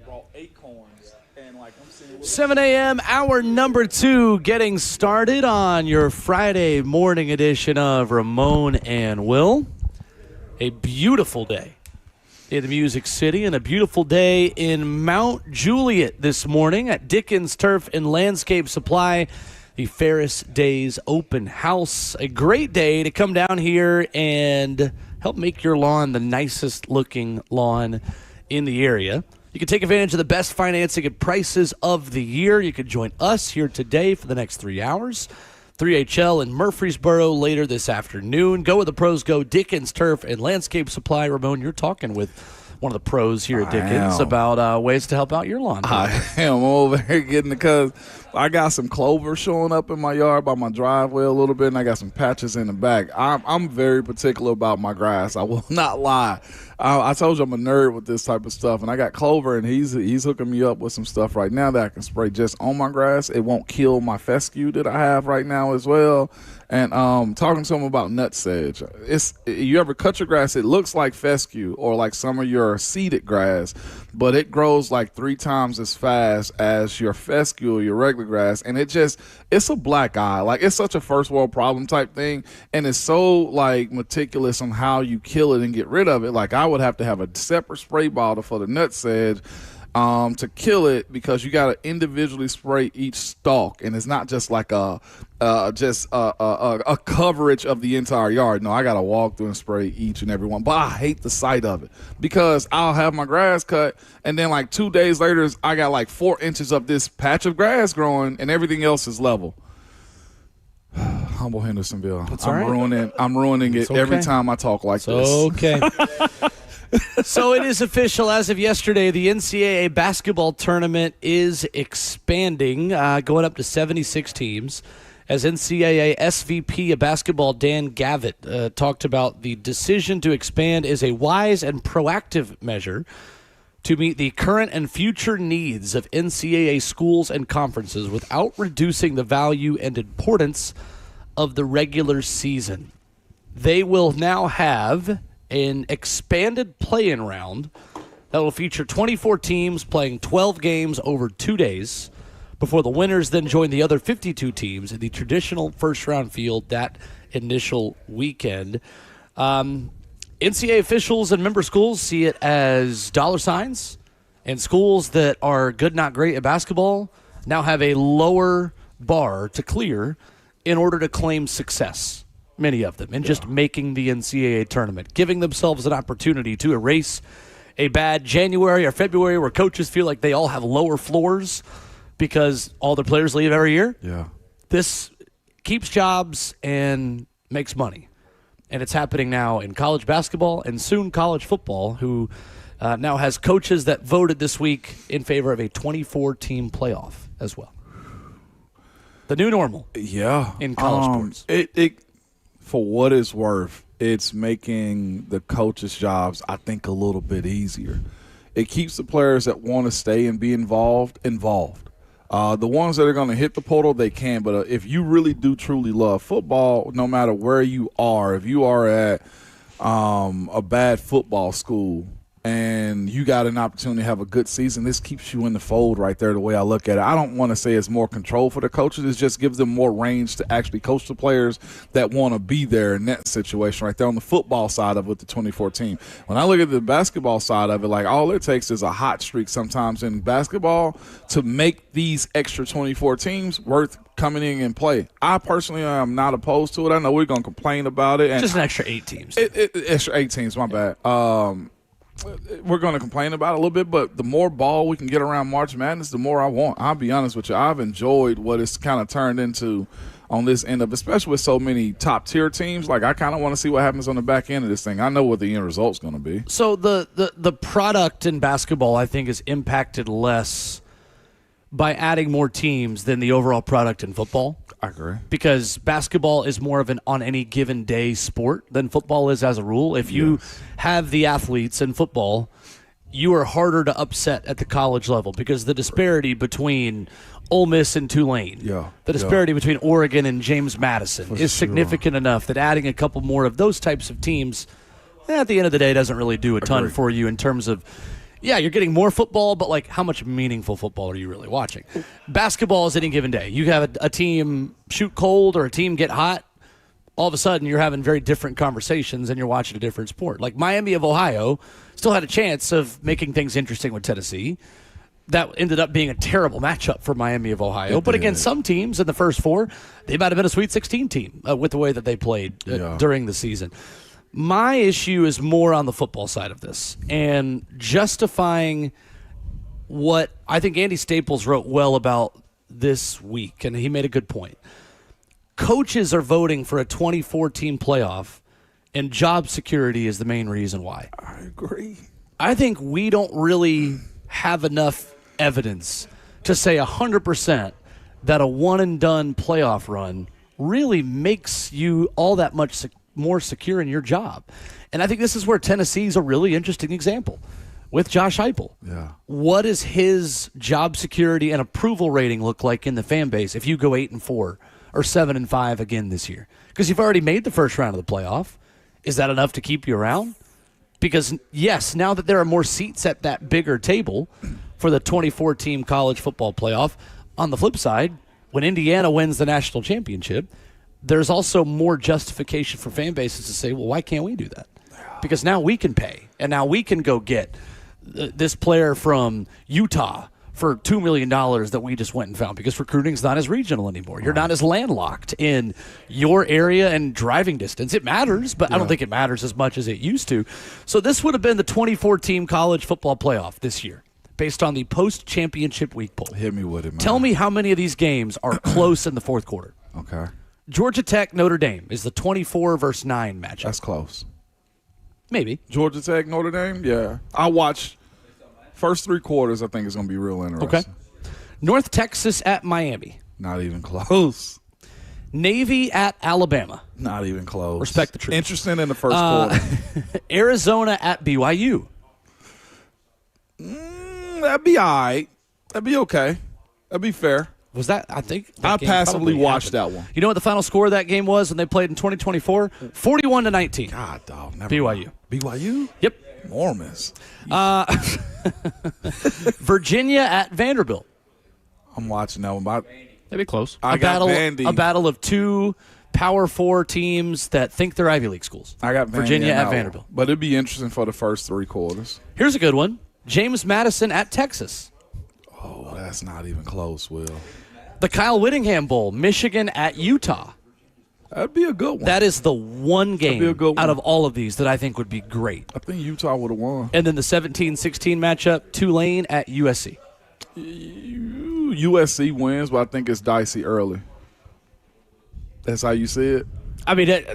brought acorns, and like I'm seeing 7 a.m. hour number 2 getting started on your Friday morning edition of Ramon and Will. A beautiful day in the Music City and a beautiful day in Mount Juliet this morning at Dickens Turf and Landscape Supply, the Ferris Days Open House. A great day to come down here and help make your lawn the nicest looking lawn in the area. You can take advantage of the best financing and prices of the year. You can join us here today for the next 3 hours. 3HL in Murfreesboro later this afternoon. Go with the pros, go Dickens Turf and Landscape Supply. Ramon, you're talking with one of the pros here at Dickens about ways to help out your lawn. I am over here getting the cuz I got some clover showing up in my yard by my driveway a little bit, and I got some patches in the back. I'm very particular about my grass. I will not lie. I told you I'm a nerd with this type of stuff, and I got clover, and he's hooking me up with some stuff right now that I can spray just on my grass. It won't kill my fescue that I have right now as well. And talking to him about nut sedge. You ever cut your grass, it looks like fescue or like some of your seeded grass, but it grows like 3 times as fast as your fescue or your regular grass, and it's a black eye. Like, it's such a first world problem type thing, and it's so like meticulous on how you kill it and get rid of it. Like, I would have to have a separate spray bottle for the nut sedge to kill it, because you got to individually spray each stalk, and it's not just like a coverage of the entire yard. No, I got to walk through and spray each and every one. But I hate the sight of it, because I'll have my grass cut, and then like 2 days later, I got like 4 inches of this patch of grass growing, and everything else is level. Humble Hendersonville. I'm ruining it every time I talk like this. Okay. So it is official as of yesterday. The NCAA basketball tournament is expanding, going up to 76 teams. As NCAA SVP of basketball Dan Gavitt talked about, the decision to expand is a wise and proactive measure to meet the current and future needs of NCAA schools and conferences without reducing the value and importance of the regular season. They will now have an expanded play-in round that will feature 24 teams playing 12 games over 2 days before the winners then join the other 52 teams in the traditional first-round field that initial weekend. NCAA officials and member schools see it as dollar signs, and schools that are good, not great at basketball now have a lower bar to clear in order to claim success. Many of them, and just making the NCAA tournament, giving themselves an opportunity to erase a bad January or February where coaches feel like they all have lower floors because all their players leave every year. Yeah. This keeps jobs and makes money. And it's happening now in college basketball and soon college football, who now has coaches that voted this week in favor of a 24-team playoff as well. The new normal. Yeah. In college sports. For what it's worth, it's making the coaches' jobs, I think, a little bit easier. It keeps the players that want to stay and be involved. The ones that are going to hit the portal, they can. But if you really do truly love football, no matter where you are, if you are at a bad football school and you got an opportunity to have a good season, this keeps you in the fold right there, the way I look at it. I don't want to say it's more control for the coaches. It just gives them more range to actually coach the players that want to be there in that situation right there on the football side of it with the 24 team. When I look at the basketball side of it, like all it takes is a hot streak sometimes in basketball to make these extra 24 teams worth coming in and play. I personally am not opposed to it. I know we're going to complain about it. And just an extra 8 teams. Extra 8 teams, my bad. We're going to complain about it a little bit, but the more ball we can get around March Madness, the more I want. I'll be honest with you. I've enjoyed what it's kind of turned into on this end of, especially with so many top-tier teams. Like, I kind of want to see what happens on the back end of this thing. I know what the end result's going to be. So the product in basketball, I think, is impacted less by adding more teams than the overall product in football. I agree. Because basketball is more of an on any given day sport than football is as a rule. If you have the athletes in football, you are harder to upset at the college level because the disparity between Ole Miss and Tulane, the disparity between Oregon and James Madison is significant enough that adding a couple more of those types of teams, at the end of the day, doesn't really do a ton for you in terms of, you're getting more football, but, like, how much meaningful football are you really watching? Basketball is any given day. You have a team shoot cold or a team get hot, all of a sudden you're having very different conversations and you're watching a different sport. Like, Miami of Ohio still had a chance of making things interesting with Tennessee. That ended up being a terrible matchup for Miami of Ohio. But against some teams in the first 4, they might have been a Sweet 16 team with the way that they played during the season. My issue is more on the football side of this and justifying what I think Andy Staples wrote well about this week, and he made a good point. Coaches are voting for a 24-team playoff, and job security is the main reason why. I agree. I think we don't really have enough evidence to say 100% that a one-and-done playoff run really makes you all that much more secure in your job. And I think this is where Tennessee's a really interesting example with Josh Heupel. Yeah. What does his job security and approval rating look like in the fan base if you go 8-4 or 7-5 again this year? Because you've already made the first round of the playoff. Is that enough to keep you around? Because, yes, now that there are more seats at that bigger table for the 24-team college football playoff, on the flip side, when Indiana wins the national championship, there's also more justification for fan bases to say, well, why can't we do that? Because now we can pay, and now we can go get this player from Utah for $2 million that we just went and found, because recruiting's not as regional anymore. You're not as landlocked in your area and driving distance. It matters, but I don't think it matters as much as it used to. So this would have been the 24-team college football playoff this year, based on the post-championship week poll. Hit me with it, man. Tell me how many of these games are close in the fourth quarter. Okay. Georgia Tech, Notre Dame is the 24-9 matchup. That's close. Maybe. Georgia Tech, Notre Dame, yeah. I'll watch first 3 quarters. I think it's going to be real interesting. Okay. North Texas at Miami. Not even close. Navy at Alabama. Not even close. Respect the truth. Interesting in the first quarter. Arizona at BYU. That'd be all right. That'd be okay. That'd be fair. Was that, I think, I passively watched that one. You know what the final score of that game was when they played in 2024? 41-19. God, dog. Never BYU. Mind. BYU? Yep. Mormons. Virginia at Vanderbilt. I'm watching that one. That'd be close. I got Vandy. A battle of 2 Power 4 teams that think they're Ivy League schools. I got Virginia at Vanderbilt. But it'd be interesting for the first 3 quarters. Here's a good one. James Madison at Texas. Oh, that's not even close, Will. The Kyle Whittingham Bowl, Michigan at Utah. That'd be a good one. That is the one game out of all of these that I think would be great. I think Utah would have won. And then the 17-16 matchup, Tulane at USC. USC wins, but I think it's dicey early. That's how you see it? I mean, I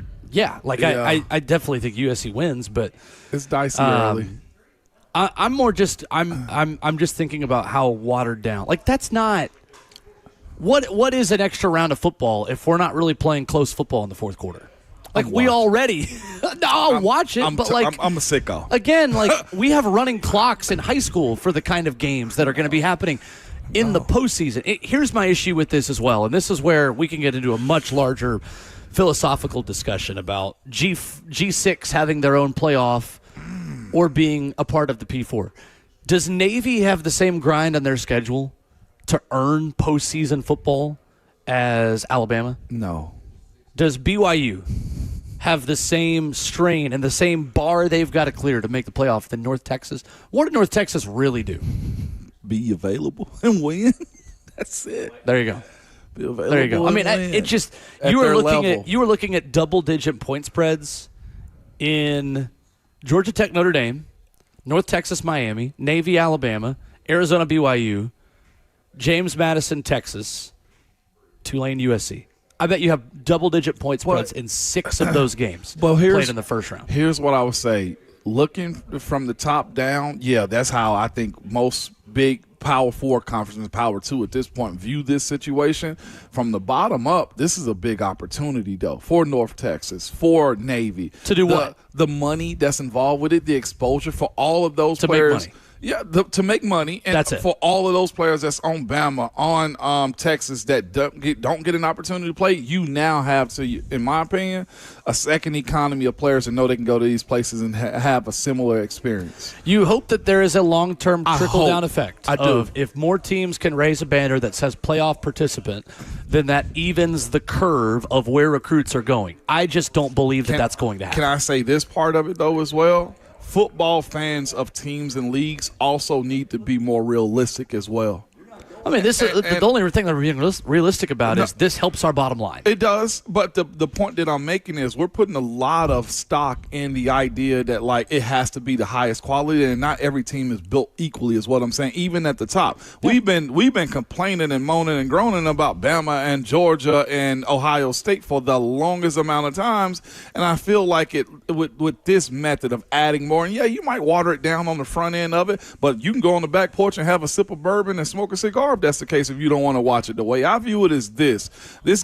definitely think USC wins, but it's dicey early. I'm more just I'm just thinking about how watered down. Like, that's not what is an extra round of football if we're not really playing close football in the fourth quarter? Like, we already I'll watch it, but like I'm a sicko. Again, like, we have running clocks in high school for the kind of games that are going to be happening. in the postseason. Here's my issue with this as well, and this is where we can get into a much larger philosophical discussion about G6 having their own playoff or being a part of the P4. Does Navy have the same grind on their schedule to earn postseason football as Alabama? No. Does BYU have the same strain and the same bar they've got to clear to make the playoff than North Texas? What did North Texas really do? Be available and win. That's it. There you go. Be available. There you go. I mean, it just you were looking at double-digit point spreads in Georgia Tech, Notre Dame, North Texas, Miami, Navy, Alabama, Arizona, BYU, James Madison, Texas, Tulane, USC. I bet you have double-digit point spreads in 6 of those games played in the first round. Here's what I would say. Looking from the top down, yeah, that's how I think most big Power 4 conferences, Power 2 at this point, view this situation. From the bottom up, this is a big opportunity, though, for North Texas, for Navy. To do what? The money that's involved with it, the exposure for all of those players. Make money. Yeah, to make money, and that's it. For all of those players that's on Bama, on Texas that don't get an opportunity to play, you now have to, in my opinion, a second economy of players that know they can go to these places and have a similar experience. You hope that there is a long-term trickle-down effect. I do. If more teams can raise a banner that says playoff participant, then that evens the curve of where recruits are going. I just don't believe that's going to happen. Can I say this part of it, though, as well? Football fans of teams and leagues also need to be more realistic as well. I mean, this is the only thing that we're being realistic about is this helps our bottom line. It does, but the point that I'm making is we're putting a lot of stock in the idea that, like, it has to be the highest quality, and not every team is built equally is what I'm saying, even at the top. Yeah. We've been complaining and moaning and groaning about Bama and Georgia and Ohio State for the longest amount of times, and I feel like it with this method of adding more, and yeah, you might water it down on the front end of it, but you can go on the back porch and have a sip of bourbon and smoke a cigar if that's the case, if you don't want to watch it. The way I view it is this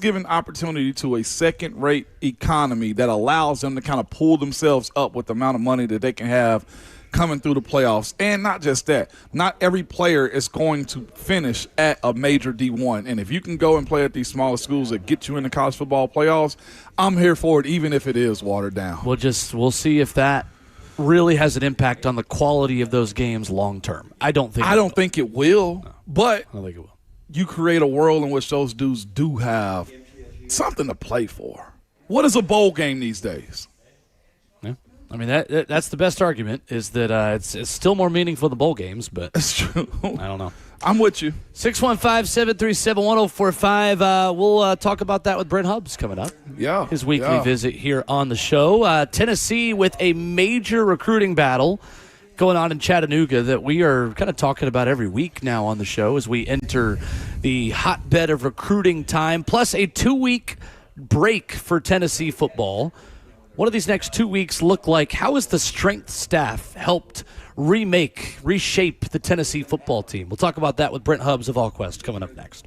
giving opportunity to a second-rate economy that allows them to kind of pull themselves up with the amount of money that they can have coming through the playoffs. And not just that, not every player is going to finish at a major D1. And if you can go and play at these smaller schools that get you in the college football playoffs, I'm here for it, even if it is watered down. We'll see if that really has an impact on the quality of those games long term. I don't think it will. No. But I don't think it will. You create a world in which those dudes do have something to play for. What is a bowl game these days? Yeah, I mean that's the best argument is that it's still more meaningful than bowl games, but that's true. I don't know. I'm with you. 615-737-1045. We'll talk about that with Brent Hubs coming up. Yeah. His weekly visit here on the show. Tennessee with a major recruiting battle going on in Chattanooga that we are kind of talking about every week now on the show as we enter the hotbed of recruiting time, plus a 2-week break for Tennessee football. What do these next 2 weeks look like? How has the strength staff helped reshape the Tennessee football team? We'll talk about that with Brent Hubs of AllQuest coming up next.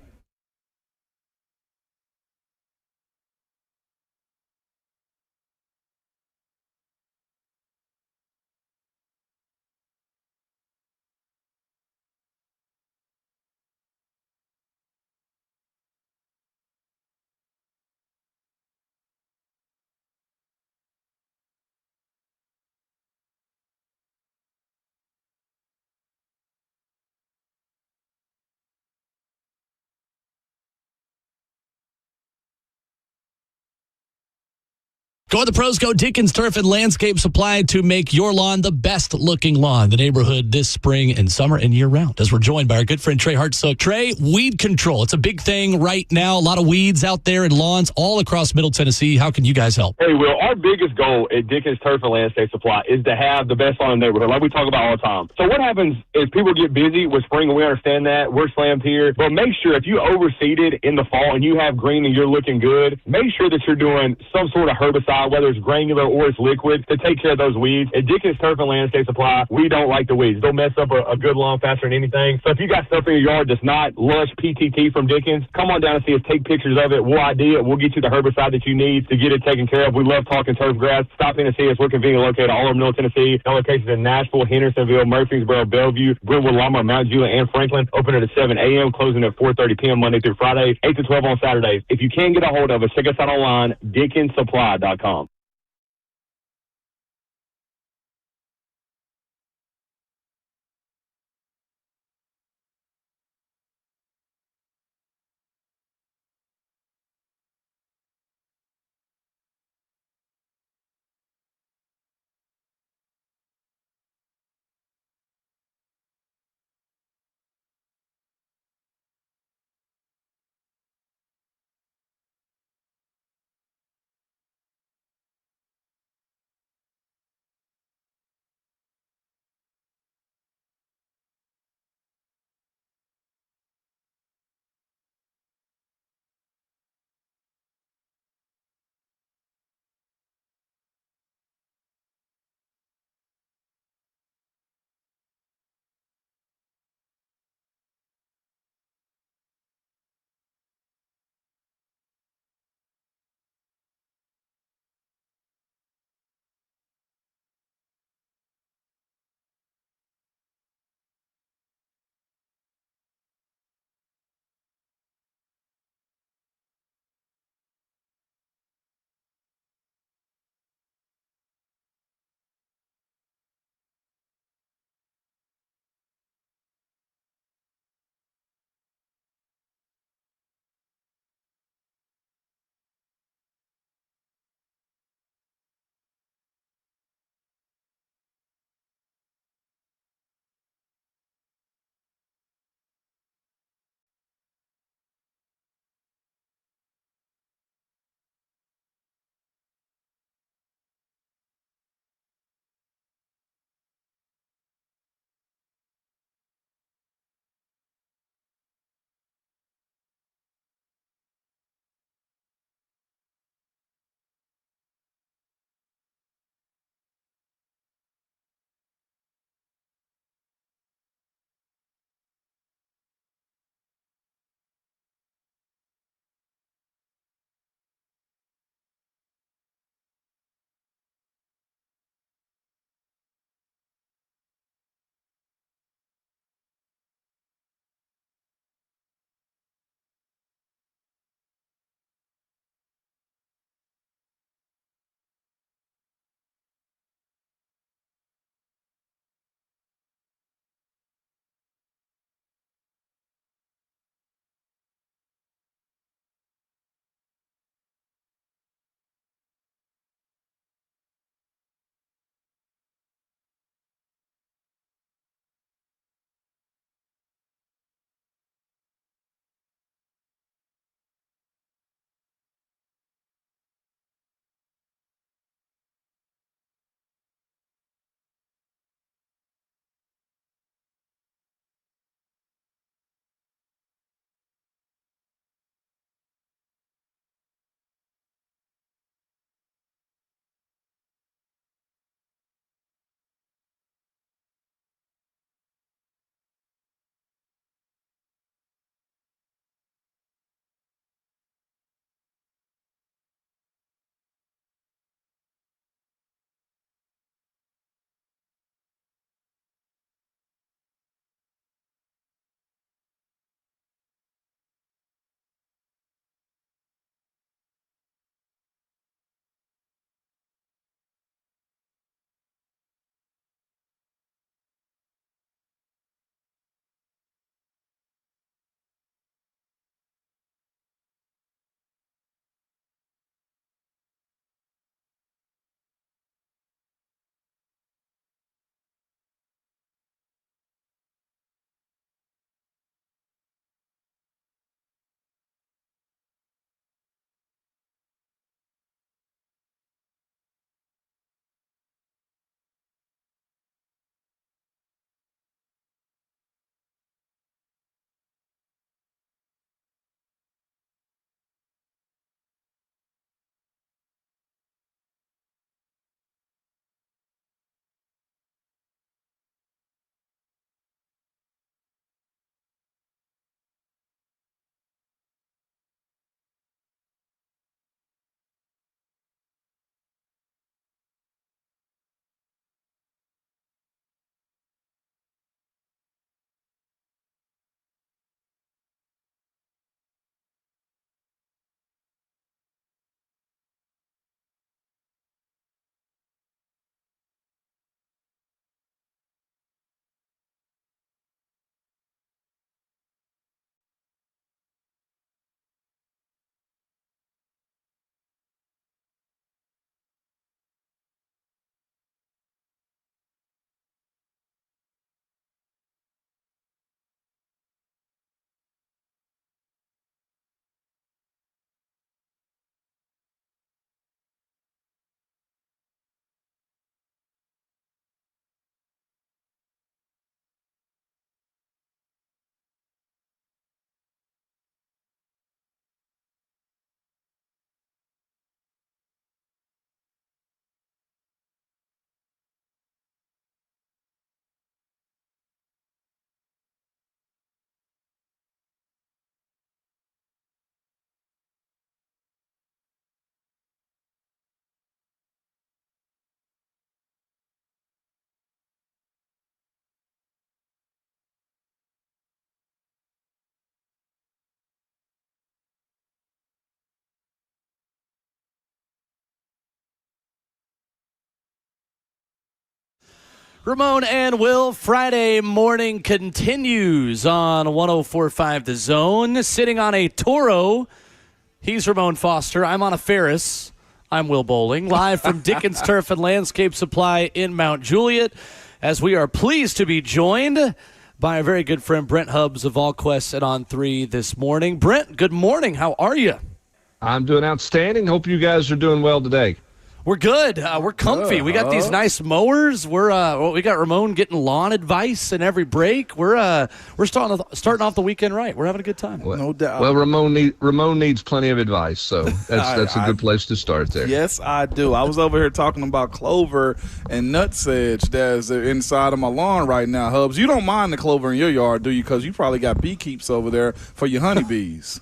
Go to the pros, go Dickens Turf and Landscape Supply to make your lawn the best-looking lawn in the neighborhood this spring and summer and year-round. As we're joined by our good friend Trey Hartsook. Trey, weed control. It's a big thing right now. A lot of weeds out there in lawns all across Middle Tennessee. How can you guys help? Hey, Will, our biggest goal at Dickens Turf and Landscape Supply is to have the best lawn in the neighborhood, like we talk about all the time. So what happens is people get busy with spring, and we understand that. We're slammed here. But make sure if you overseeded in the fall and you have green and you're looking good, make sure that you're doing some sort of herbicide Supply, whether it's granular or it's liquid, to take care of those weeds. At Dickens Turf and Landscape Supply, we don't like the weeds. They'll mess up a good lawn faster than anything. So if you got stuff in your yard that's not lush PTT from Dickens, come on down and see us, take pictures of it. We'll ID it. We'll get you the herbicide that you need to get it taken care of. We love talking turf grass. Stop in and see us. We're conveniently located all over Middle Tennessee. No locations in Nashville, Hendersonville, Murfreesboro, Bellevue, Brentwood, Lamar, Mount Juliet, and Franklin. Open at 7 a.m., closing at 4:30 p.m. Monday through Friday, 8 to 12 on Saturdays. If you can't get a hold of us, check us out online, DickensSupply.com. Ramon and Will, Friday morning continues on 104.5 The Zone. Sitting on a Toro, he's Ramon Foster. I'm on a Ferris. I'm Will Bowling, live from Dickens Turf and Landscape Supply in Mount Juliet, as we are pleased to be joined by our very good friend Brent Hubs of All Quests and On 3 this morning. Brent, good morning. How are you? I'm doing outstanding. Hope you guys are doing well today. We're good. We're comfy. We got these nice mowers. We got Ramon getting lawn advice in every break. We're starting off the weekend right. We're having a good time. No doubt. Well, Ramon needs plenty of advice, so that's a good place to start there. Yes, I do. I was over here talking about clover and nutsedge that's inside of my lawn right now. Hubs, you don't mind the clover in your yard, do you? Because you probably got beekeeps over there for your honeybees.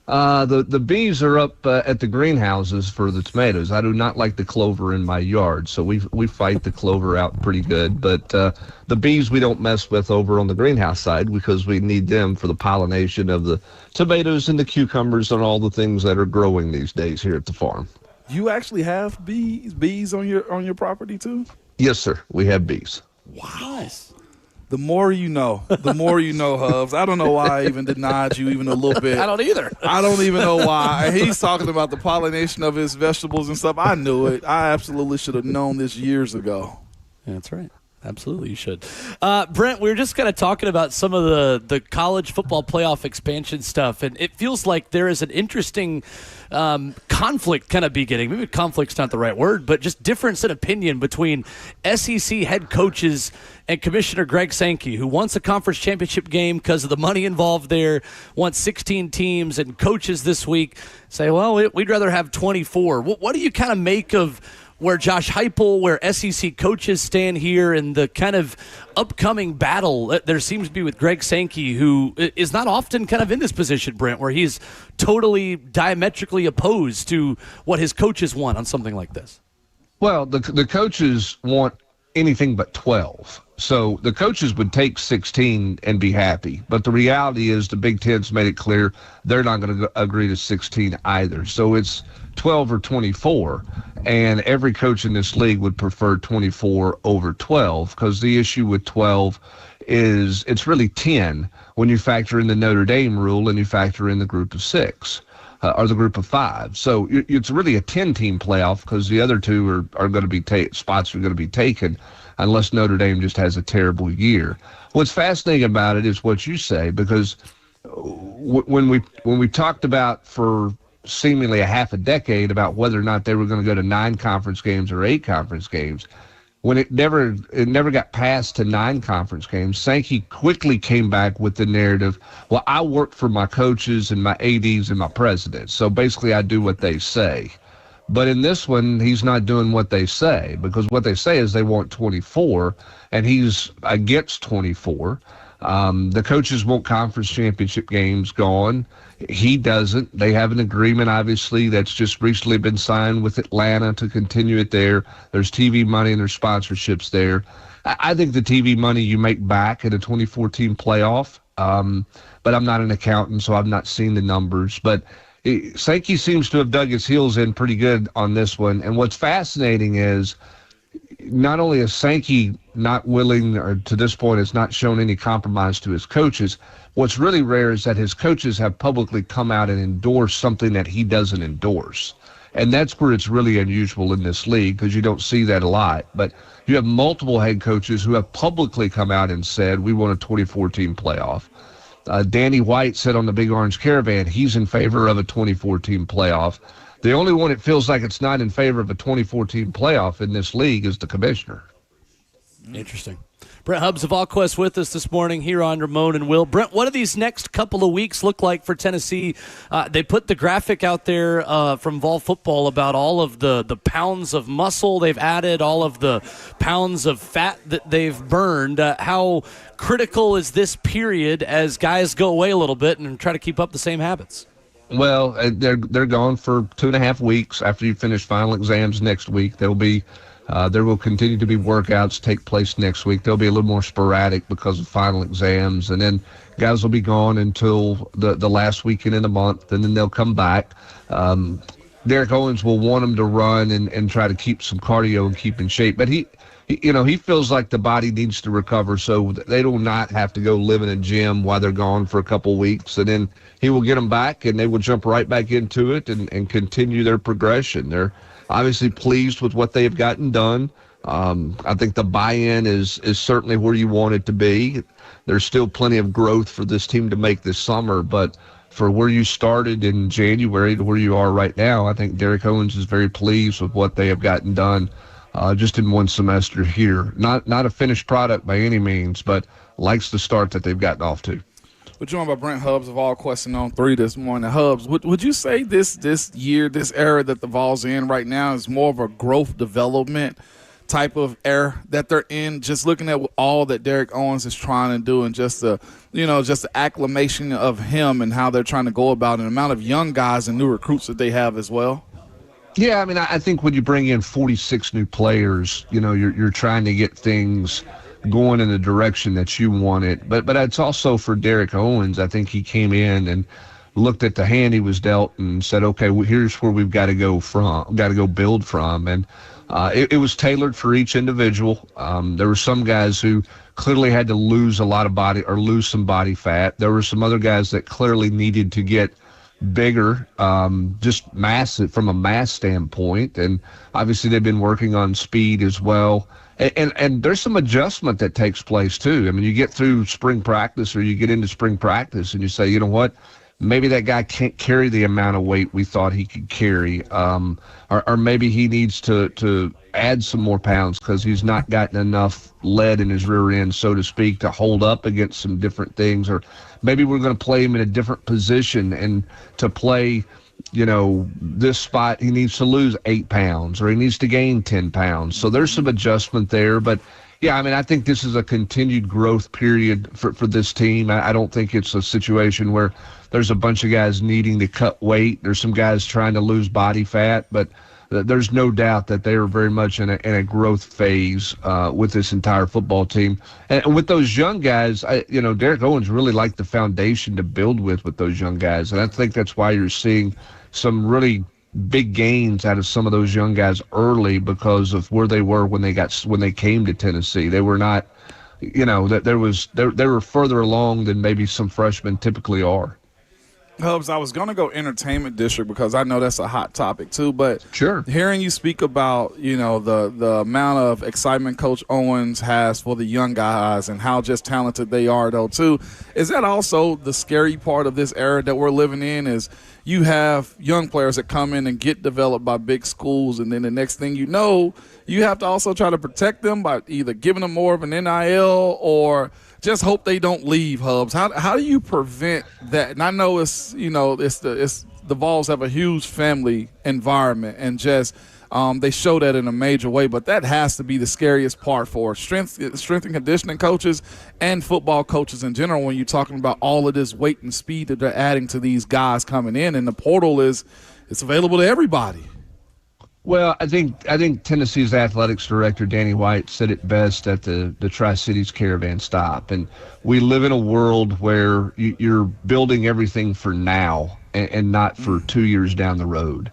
The bees are up at the greenhouses for the tomatoes. I do not like the clover in my yard, so we fight the clover out pretty good. But the bees we don't mess with over on the greenhouse side because we need them for the pollination of the tomatoes and the cucumbers and all the things that are growing these days here at the farm. You actually have bees on your property too? Yes, sir. We have bees. Wow. Nice. The more you know, Hubs. I don't know why I even denied you even a little bit. I don't either. I don't even know why. He's talking about the pollination of his vegetables and stuff. I knew it. I absolutely should have known this years ago. Yeah, that's right. Absolutely, you should. Brent, we were just kind of talking about some of the college football playoff expansion stuff, and it feels like there is an interesting conflict kind of beginning. Maybe conflict's not the right word, but just difference in opinion between SEC head coaches and Commissioner Greg Sankey, who wants a conference championship game because of the money involved there, wants 16 teams, and coaches this week say, well, we'd rather have 24. What do you kind of make of where Josh Heupel, where SEC coaches stand here, and the kind of upcoming battle there seems to be with Greg Sankey, who is not often kind of in this position, Brent, where he's totally diametrically opposed to what his coaches want on something like this? Well, the coaches want anything but 12. So the coaches would take 16 and be happy. But the reality is the Big Ten's made it clear they're not going to agree to 16 either. So it's 12 or 24. And every coach in this league would prefer 24 over 12 because the issue with 12 is it's really 10 when you factor in the Notre Dame rule and you factor in the group of 6. Or the group of 5. So it's really a 10-team playoff because the other two are going to be spots are going to be taken unless Notre Dame just has a terrible year. What's fascinating about it is what you say, because when we talked about for seemingly a half a decade about whether or not they were going to go to 9 conference games or 8 conference games, when it never got passed to 9 conference games, Sankey quickly came back with the narrative, well, I work for my coaches and my ADs and my presidents, so basically I do what they say. But in this one, he's not doing what they say, because what they say is they want 24, and he's against 24. The coaches want conference championship games gone. He doesn't. They have an agreement, obviously, that's just recently been signed with Atlanta to continue it there. There's TV money and there's sponsorships there. I think the TV money you make back in a 2014 playoff, but I'm not an accountant, so I've not seen the numbers. But Sankey seems to have dug his heels in pretty good on this one. And what's fascinating is not only is Sankey not willing, or to this point has not shown any compromise to his coaches, what's really rare is that his coaches have publicly come out and endorsed something that he doesn't endorse. And that's where it's really unusual in this league because you don't see that a lot. But you have multiple head coaches who have publicly come out and said, we want a 2014 playoff. Danny White said on the Big Orange Caravan he's in favor of a 2014 playoff. The only one it feels like it's not in favor of a 2014 playoff in this league is the commissioner. Interesting. Brent Hubs of All Quests with us this morning here on Ramon and Will. Brent, what do these next couple of weeks look like for Tennessee? They put the graphic out there from Vol Football about all of the pounds of muscle they've added, all of the pounds of fat that they've burned. How critical is this period as guys go away a little bit and try to keep up the same habits? Well, they're gone for 2.5 weeks. After you finish final exams next week, there will continue to be workouts take place next week. They'll be a little more sporadic because of final exams, and then guys will be gone until the last weekend in the month, and then they'll come back. Derek Owens will want them to run and try to keep some cardio and keep in shape, but he he feels like the body needs to recover so they do not have to go live in a gym while they're gone for a couple weeks. And then he will get them back, and they will jump right back into it and continue their progression. They're obviously pleased with what they've gotten done. I think the buy-in is certainly where you want it to be. There's still plenty of growth for this team to make this summer, but for where you started in January to where you are right now, I think Derek Owens is very pleased with what they have gotten done just in one semester here. Not a finished product by any means, but likes the start that they've gotten off to. We're joined by Brent Hubs of All Question on 3 this morning. Hubs, would you say this year, this era that the Vols are in right now is more of a growth development type of era that they're in, just looking at all that Derek Owens is trying to do and just the acclamation of him and how they're trying to go about it, and the amount of young guys and new recruits that they have as well? Yeah, I mean, I think when you bring in 46 new players, you're trying to get things going in the direction that you want it. But it's also for Derek Owens. I think he came in and looked at the hand he was dealt and said, okay, well, here's where we've got to go build from. And it was tailored for each individual. There were some guys who clearly had to lose a lot of body or lose some body fat. There were some other guys that clearly needed to get bigger, just massive from a mass standpoint. And obviously they've been working on speed as well. And there's some adjustment that takes place too. I mean, you get through spring practice or you get into spring practice and you say, you know what, maybe that guy can't carry the amount of weight we thought he could carry. Or maybe he needs to add some more pounds because he's not gotten enough lead in his rear end, so to speak, to hold up against some different things. Or maybe we're going to play him in a different position, and to play, this spot he needs to lose 8 pounds or he needs to gain 10 pounds. So there's some adjustment there. But, yeah, I mean, I think this is a continued growth period for this team. I don't think it's a situation where there's a bunch of guys needing to cut weight. There's some guys trying to lose body fat, but there's no doubt that they are very much in a growth phase with this entire football team. And with those young guys, Derek Owens really liked the foundation to build with those young guys. And I think that's why you're seeing some really big gains out of some of those young guys early because of where they were when they came to Tennessee. They were not, that they were further along than maybe some freshmen typically are. Hubs, I was going to go entertainment district because I know that's a hot topic too, but sure, hearing you speak about, the amount of excitement Coach Owens has for the young guys and how just talented they are though too, is that also the scary part of this era that we're living in is you have young players that come in and get developed by big schools, and then the next thing you know, you have to also try to protect them by either giving them more of an NIL or just hope they don't leave, Hubs. How do you prevent that? And I know it's the Vols have a huge family environment, and just they show that in a major way. But that has to be the scariest part for strength and conditioning coaches and football coaches in general when you're talking about all of this weight and speed that they're adding to these guys coming in, and the portal it's available to everybody. Well, I think Tennessee's athletics director, Danny White, said it best at the Tri-Cities Caravan Stop. And we live in a world where you're building everything for now and not for 2 years down the road.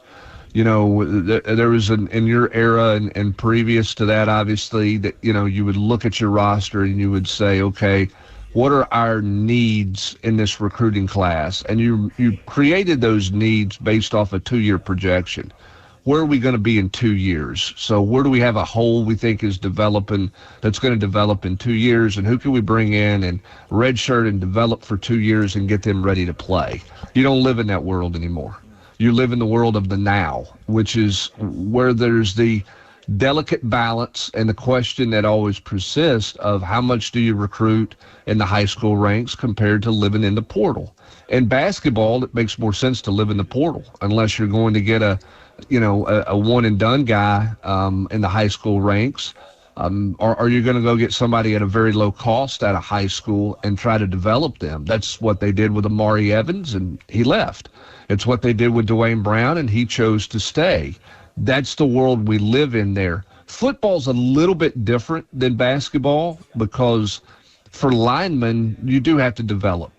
There was in your era and previous to that, obviously, that, you would look at your roster and you would say, okay, what are our needs in this recruiting class? And you created those needs based off a 2-year projection. Where are we going to be in 2 years? So where do we have a hole we think is developing that's going to develop in 2 years, and who can we bring in and redshirt and develop for 2 years and get them ready to play? You don't live in that world anymore. You live in the world of the now, which is where there's the delicate balance and the question that always persists of how much do you recruit in the high school ranks compared to living in the portal. In basketball, it makes more sense to live in the portal unless you're going to get a one-and-done guy in the high school ranks. Or are you going to go get somebody at a very low cost out of high school and try to develop them? That's what they did with Amari Evans, and he left. It's what they did with Dwayne Brown, and he chose to stay. That's the world we live in there. Football's a little bit different than basketball because for linemen, you do have to develop.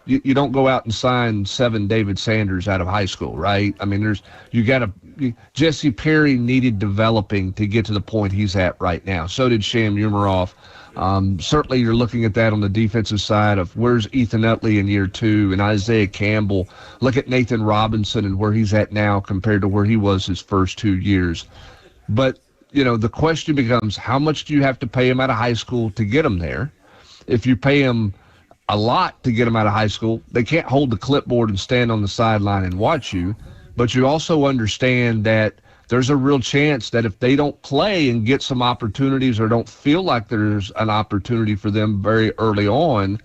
You don't go out and sign 7 David Sanders out of high school, right? I mean, Jesse Perry needed developing to get to the point he's at right now. So did Sham Umaroff. Certainly you're looking at that on the defensive side of where's Ethan Utley in year 2 and Isaiah Campbell. Look at Nathan Robinson and where he's at now compared to where he was his first 2 years. But, the question becomes, how much do you have to pay him out of high school to get him there? If you pay him a lot to get him out of high school, they can't hold the clipboard and stand on the sideline and watch you. But you also understand that there's a real chance that if they don't play and get some opportunities or don't feel like there's an opportunity for them very early on,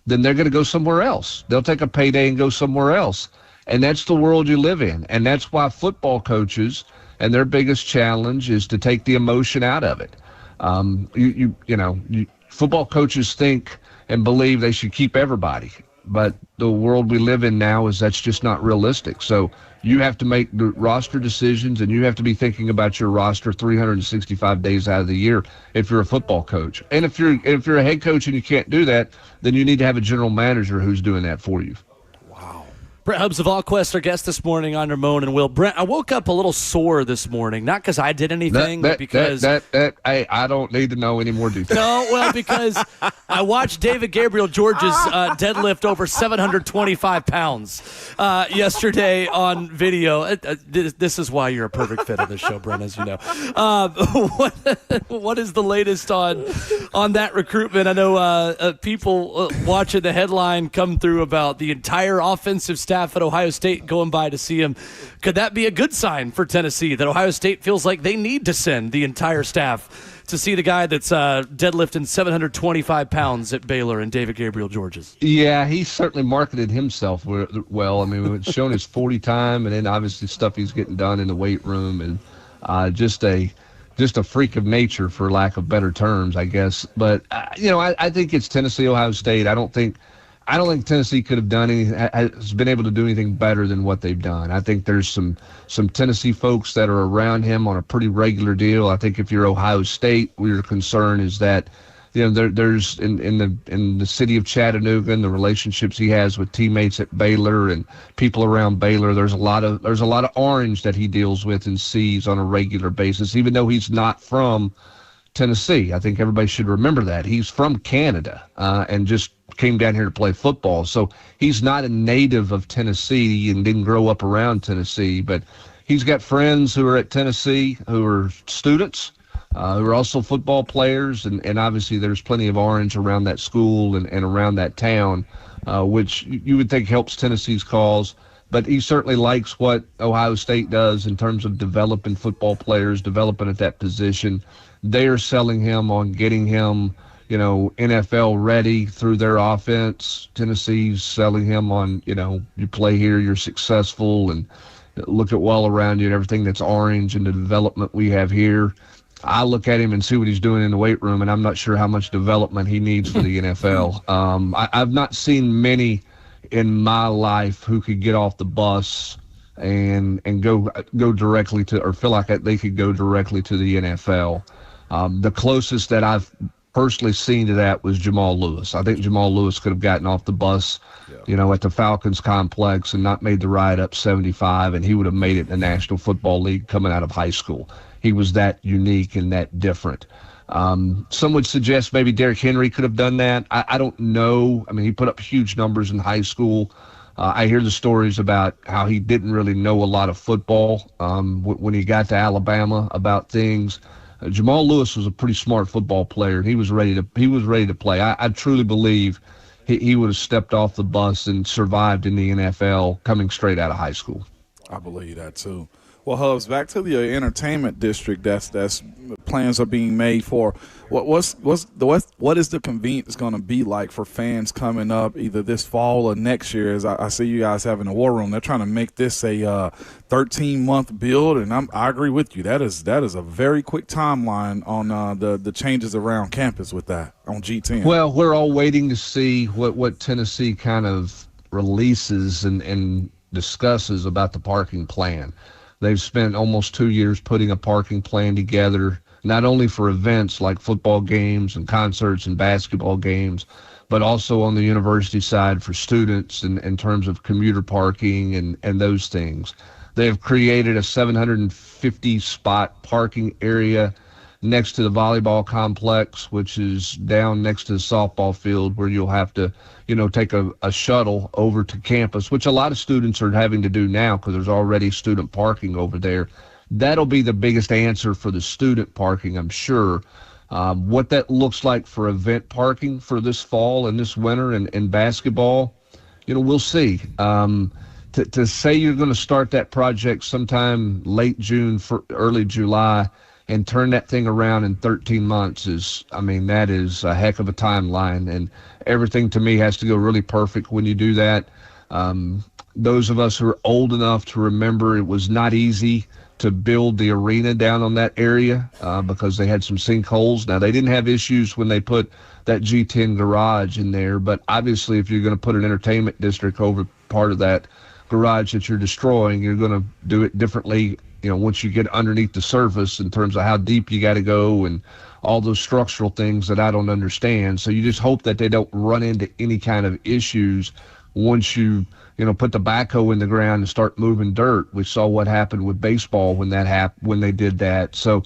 then they're going to go somewhere else. They'll take a payday and go somewhere else. And that's the world you live in. And that's why football coaches and their biggest challenge is to take the emotion out of it. Football coaches think and believe they should keep everybody. But the world we live in now is that's just not realistic. So you have to make the roster decisions, and you have to be thinking about your roster 365 days out of the year if you're a football coach. And if you're a head coach and you can't do that, then you need to have a general manager who's doing that for you. Brent Hubs of Allquest, our guest this morning on Ramon Will. Brent, I woke up a little sore this morning, not because I did anything, but because I don't need to know any more details. No, well, because I watched David Gabriel George's deadlift over 725 pounds yesterday on video. This is why you're a perfect fit on this show, Brent, as you know. What is the latest on that recruitment? I know people watching the headline come through about the entire offensive staff at Ohio State going by to see him. Could that be a good sign for Tennessee, that Ohio State feels like they need to send the entire staff to see the guy that's deadlifting 725 pounds at Baylor and David Gabriel George's? Yeah, he certainly marketed himself well. I mean, it's shown his 40 time, and then obviously stuff he's getting done in the weight room, and just a freak of nature, for lack of better terms, I guess. But I think it's Tennessee, Ohio State. I don't think Tennessee could have done has been able to do anything better than what they've done. I think there's some Tennessee folks that are around him on a pretty regular deal. I think if you're Ohio State, your concern is that there's in the city of Chattanooga and the relationships he has with teammates at Baylor and people around Baylor. There's a lot of orange that he deals with and sees on a regular basis, even though he's not from Tennessee. I think everybody should remember that. He's from Canada and just came down here to play football. So he's not a native of Tennessee and didn't grow up around Tennessee, but he's got friends who are at Tennessee who are students, who are also football players, and obviously there's plenty of orange around that school and around that town, which you would think helps Tennessee's cause. But he certainly likes what Ohio State does in terms of developing football players, developing at that position. They are selling him on getting him, NFL ready through their offense. Tennessee's selling him on, you play here, you're successful, and look at well around you and everything that's orange and the development we have here. I look at him and see what he's doing in the weight room, and I'm not sure how much development he needs for the NFL. I've not seen many in my life who could get off the bus and go directly to, or feel like they could go directly to the NFL. The closest that I've personally seen to that was Jamal Lewis. I think Jamal Lewis could have gotten off the bus, at the Falcons complex and not made the ride up 75, and he would have made it in the National Football League coming out of high school. He was that unique and that different. Some would suggest maybe Derrick Henry could have done that. I don't know. I mean, he put up huge numbers in high school. I hear the stories about how he didn't really know a lot of football when he got to Alabama about things. Jamal Lewis was a pretty smart football player. He was ready to play. I truly believe he would have stepped off the bus and survived in the NFL coming straight out of high school. I believe that too. Well, Hubs, back to the entertainment district that's plans are being made for. What is the convenience going to be like for fans coming up either this fall or next year? As I see you guys having a war room, they're trying to make this a 13-month build, and I agree with you. That is a very quick timeline on the changes around campus with that on G10. Well, we're all waiting to see what Tennessee kind of releases and discusses about the parking plan. They've spent almost 2 years putting a parking plan together. not only for events like football games and concerts and basketball games, but also on the university side for students in terms of commuter parking and those things. They have created a 750-spot parking area next to the volleyball complex, which is down next to the softball field, where you'll have to, take a shuttle over to campus, which a lot of students are having to do now because there's already student parking over there. That'll be the biggest answer for the student parking, I'm sure. What that looks like for event parking for this fall and this winter and basketball, we'll see. To say you're going to start that project sometime late June, early July, and turn that thing around in 13 months that is a heck of a timeline. And everything to me has to go really perfect when you do that. Those of us who are old enough to remember it was not easy to build the arena down on that area because they had some sinkholes. Now, they didn't have issues when they put that G10 garage in there, but obviously if you're going to put an entertainment district over part of that garage that you're destroying, you're going to do it differently, once you get underneath the surface in terms of how deep you got to go and all those structural things that I don't understand. So you just hope that they don't run into any kind of issues once you put the backhoe in the ground and start moving dirt. We saw what happened with baseball when they did that. So,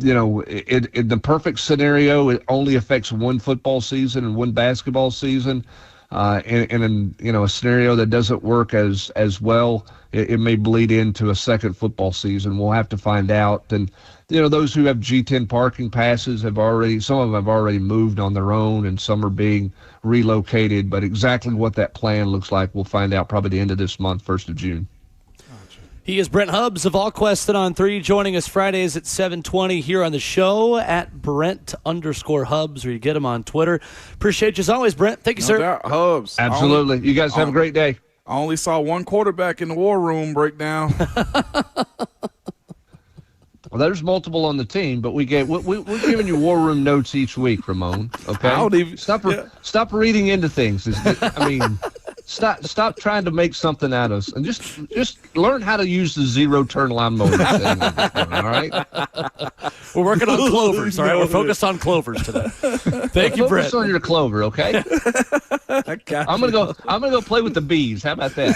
in the perfect scenario, it only affects one football season and one basketball season. In a scenario that doesn't work as well, it may bleed into a second football season. We'll have to find out. And those who have G10 parking passes some of them have already moved on their own, and some are being relocated. But exactly what that plan looks like, we'll find out probably the end of this month, 1st of June. He is Brent Hubs of All Quested on 3, joining us Fridays at 7:20 here on the show at Brent_Hubs, where you get him on Twitter. Appreciate you as always, Brent. Thank you, sir. Doubt. Hubs. Absolutely. You guys have a great day. I only saw one quarterback in the war room breakdown. Well, there's multiple on the team, but we're giving you war room notes each week, Ramon. Okay, stop reading into things. Stop trying to make something out of us, and just learn how to use the zero turn line motor. All right, we're working on clovers. All right, we're focused on clovers today. Thank you, Brent. Focus on your clover, okay? I'm gonna go play with the bees. How about that?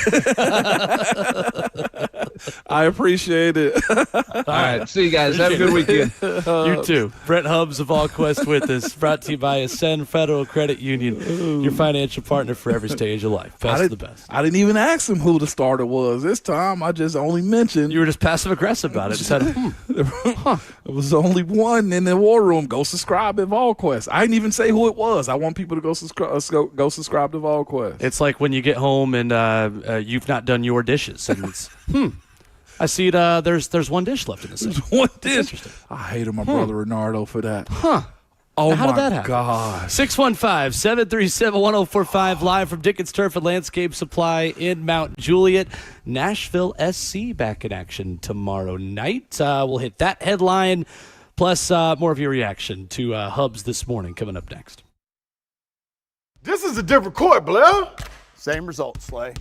I appreciate it. All right, see you guys. Have a good weekend. You too. Brent Hubs of All Quest with us, brought to you by Ascend Federal Credit Union, your financial partner for every stage of life. Best of the best. I didn't even ask him who the starter was this time. I just only mentioned. You were just passive aggressive about it. Said, There was only one in the war room. Go subscribe at VolQuest. I didn't even say who it was. I want people to go subscribe to VolQuest. It's like when you get home and you've not done your dishes, and it's I see it. There's one dish left in the sink. One dish. I hated my brother Renardo for that. Oh, now, how did that happen? God. 615-737-1045, live from Dickens Turf and Landscape Supply in Mount Juliet. Nashville SC back in action tomorrow night. We'll hit that headline, plus more of your reaction to Hubs this morning coming up next. This is a different court, Blair. Same result, Slay.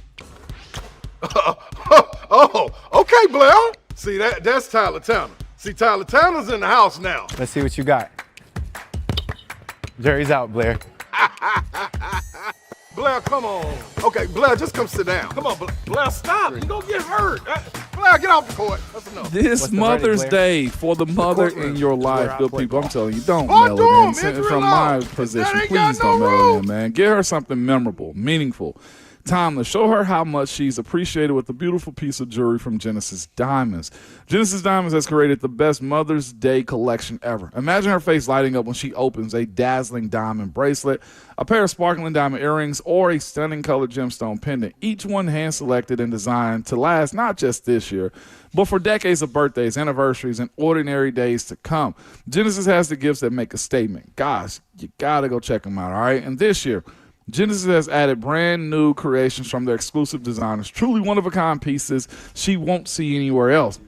Oh, okay, Blair. See, that's Tyler Tanner. See, Tyler Tanner's in the house now. Let's see what you got. Jerry's out, Blair. Blair, come on. Okay, Blair, just come sit down. Come on, Blair, stop. You're going to get hurt. Blair, get off the court. That's enough. This Mother's Day for the mother in your life, good people. I'm telling you, don't mail it in. From my position, please don't mail it in, man. Get her something memorable, meaningful. Time to show her how much she's appreciated with a beautiful piece of jewelry from Genesis Diamonds. Genesis Diamonds has created the best Mother's Day collection ever. Imagine her face lighting up when she opens a dazzling diamond bracelet, a pair of sparkling diamond earrings, or a stunning colored gemstone pendant, each one hand-selected and designed to last not just this year, but for decades of birthdays, anniversaries, and ordinary days to come. Genesis has the gifts that make a statement. Guys, you got to go check them out, all right? And this year, Genesis has added brand new creations from their exclusive designers, truly one-of-a-kind pieces she won't see anywhere else.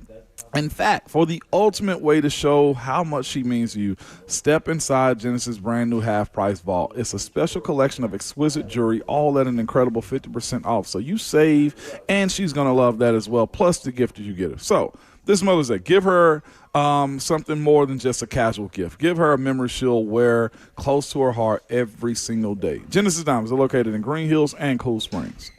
In fact, for the ultimate way to show how much she means to you, step inside Genesis' brand new half-price vault. It's a special collection of exquisite jewelry, all at an incredible 50% off. So you save, and she's going to love that as well, plus the gift that you get her. So this Mother's Day, give her something more than just a casual gift. Give her a memory she'll wear close to her heart every single day. Genesis Diamonds are located in Green Hills and Cool Springs.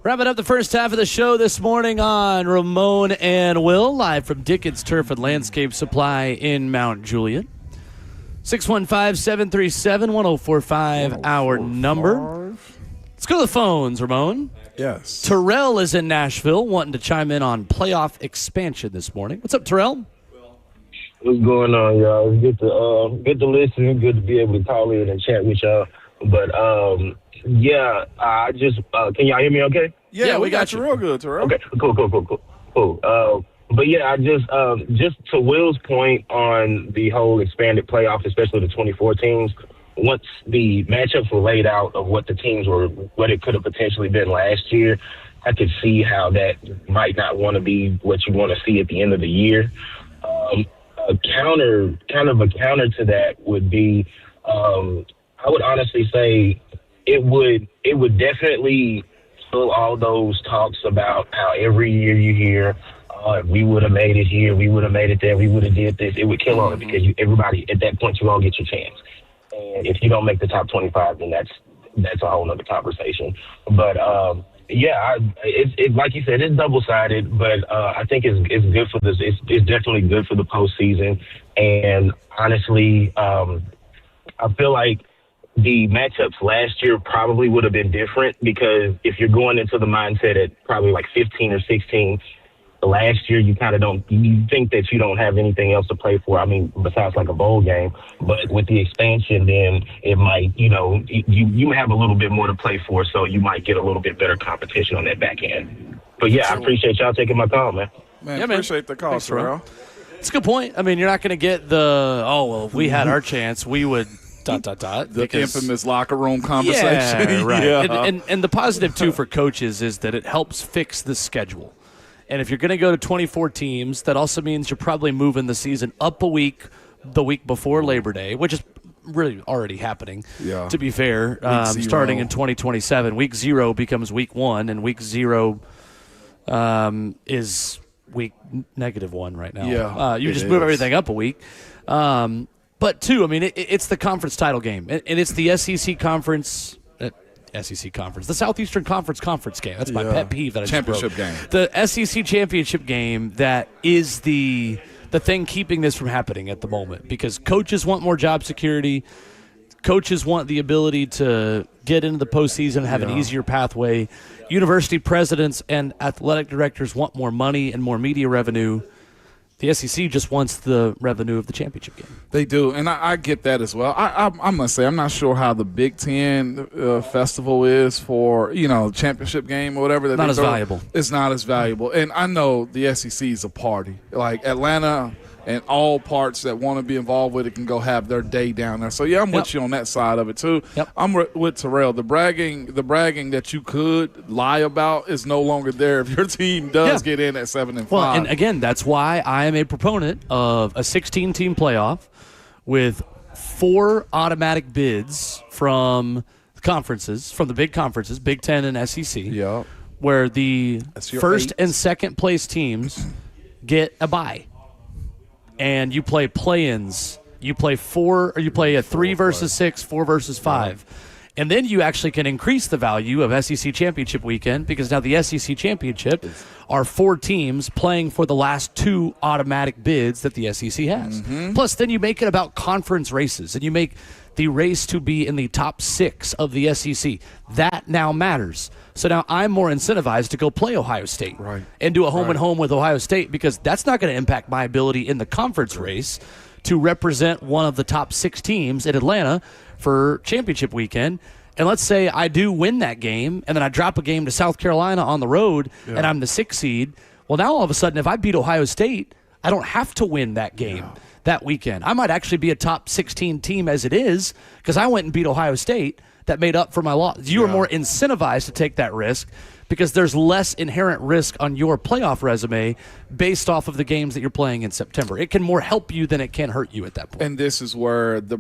Wrapping up the first half of the show this morning on Ramon and Will, live from Dickens Turf and Landscape Supply in Mount Juliet. 615-737-1045, our number. Let's go to the phones, Ramon. Yes. Terrell is in Nashville, wanting to chime in on playoff expansion this morning. What's up, Terrell? What's going on, y'all? It's good to listen. Good to be able to call in and chat with y'all. But yeah, I just can y'all hear me? Okay. Yeah, we got you real good, Terrell. Okay, cool. But yeah, I just to Will's point on the whole expanded playoff, especially the 24 teams. Once the matchups were laid out of what the teams were, what it could have potentially been last year, I could see how that might not want to be what you want to see at the end of the year. A counter to that would be, I would honestly say it would definitely fill all those talks about how every year you hear, if we would have made it here, we would have made it there, we would have did this. It would kill all it because everybody at that point you all get your chance. And if you don't make the top 25, then that's a whole nother conversation. But yeah, it's like you said, it's double-sided, but I think it's good for this. It's definitely good for the postseason. And honestly, I feel like the matchups last year probably would have been different because if you're going into the mindset at probably like 15 or 16, last year you kind of you think that you don't have anything else to play for. I mean, besides like a bowl game, but with the expansion, then it might, you have a little bit more to play for. So you might get a little bit better competition on that back end. But yeah, I appreciate y'all taking my call, man. Appreciate the call, Thanks, Terrell. It's a good point. I mean, you're not going to get if we had our chance, we would ... The infamous locker room conversation. Yeah, right. Yeah. And the positive, too, for coaches is that it helps fix the schedule. And if you're going to go to 24 teams, that also means you're probably moving the season up a week the week before Labor Day, which is really already happening, to be fair, starting in 2027. Week 0 becomes week 1, and week 0 is week -1 right now. Yeah, you just move everything up a week. But, too, I mean, it's the conference title game, and it's the SEC conference – the Southeastern Conference game. That's my pet peeve that I championship game. The SEC championship game that is the thing keeping this from happening at the moment because coaches want more job security. Coaches want the ability to get into the postseason and have an easier pathway. University presidents and athletic directors want more money and more media revenue. The SEC just wants the revenue of the championship game. They do, and I get that as well. I must say, I'm not sure how the Big Ten festival is for, championship game or whatever. Not as valuable. It's not as valuable. And I know the SEC is a party. Like Atlanta and all parts that want to be involved with it can go have their day down there. So, yeah, I'm with you on that side of it, too. Yep. I'm with Terrell. The bragging that you could lie about is no longer there if your team does get in at 7-5. Well, and again, that's why I am a proponent of a 16-team playoff with 4 automatic bids from the big conferences, Big Ten and SEC, where the first and second place teams get a bye. And you play play-ins. You play a 3 versus 6, 4 versus 5. And then you actually can increase the value of SEC Championship weekend because now the SEC Championship are 4 teams playing for the last 2 automatic bids that the SEC has. Plus, then you make it about conference races, and you make the race to be in the top 6 of the SEC. That now matters. So now I'm more incentivized to go play Ohio State and do a home-and-home with Ohio State because that's not going to impact my ability in the conference race to represent one of the top 6 teams in Atlanta for championship weekend. And let's say I do win that game, and then I drop a game to South Carolina on the road, and I'm the 6th seed. Well, now all of a sudden, if I beat Ohio State, I don't have to win that game that weekend. I might actually be a top 16 team as it is because I went and beat Ohio State. That made up for my loss. You are more incentivized to take that risk because there's less inherent risk on your playoff resume based off of the games that you're playing in September. It can more help you than it can hurt you at that point. And this is where the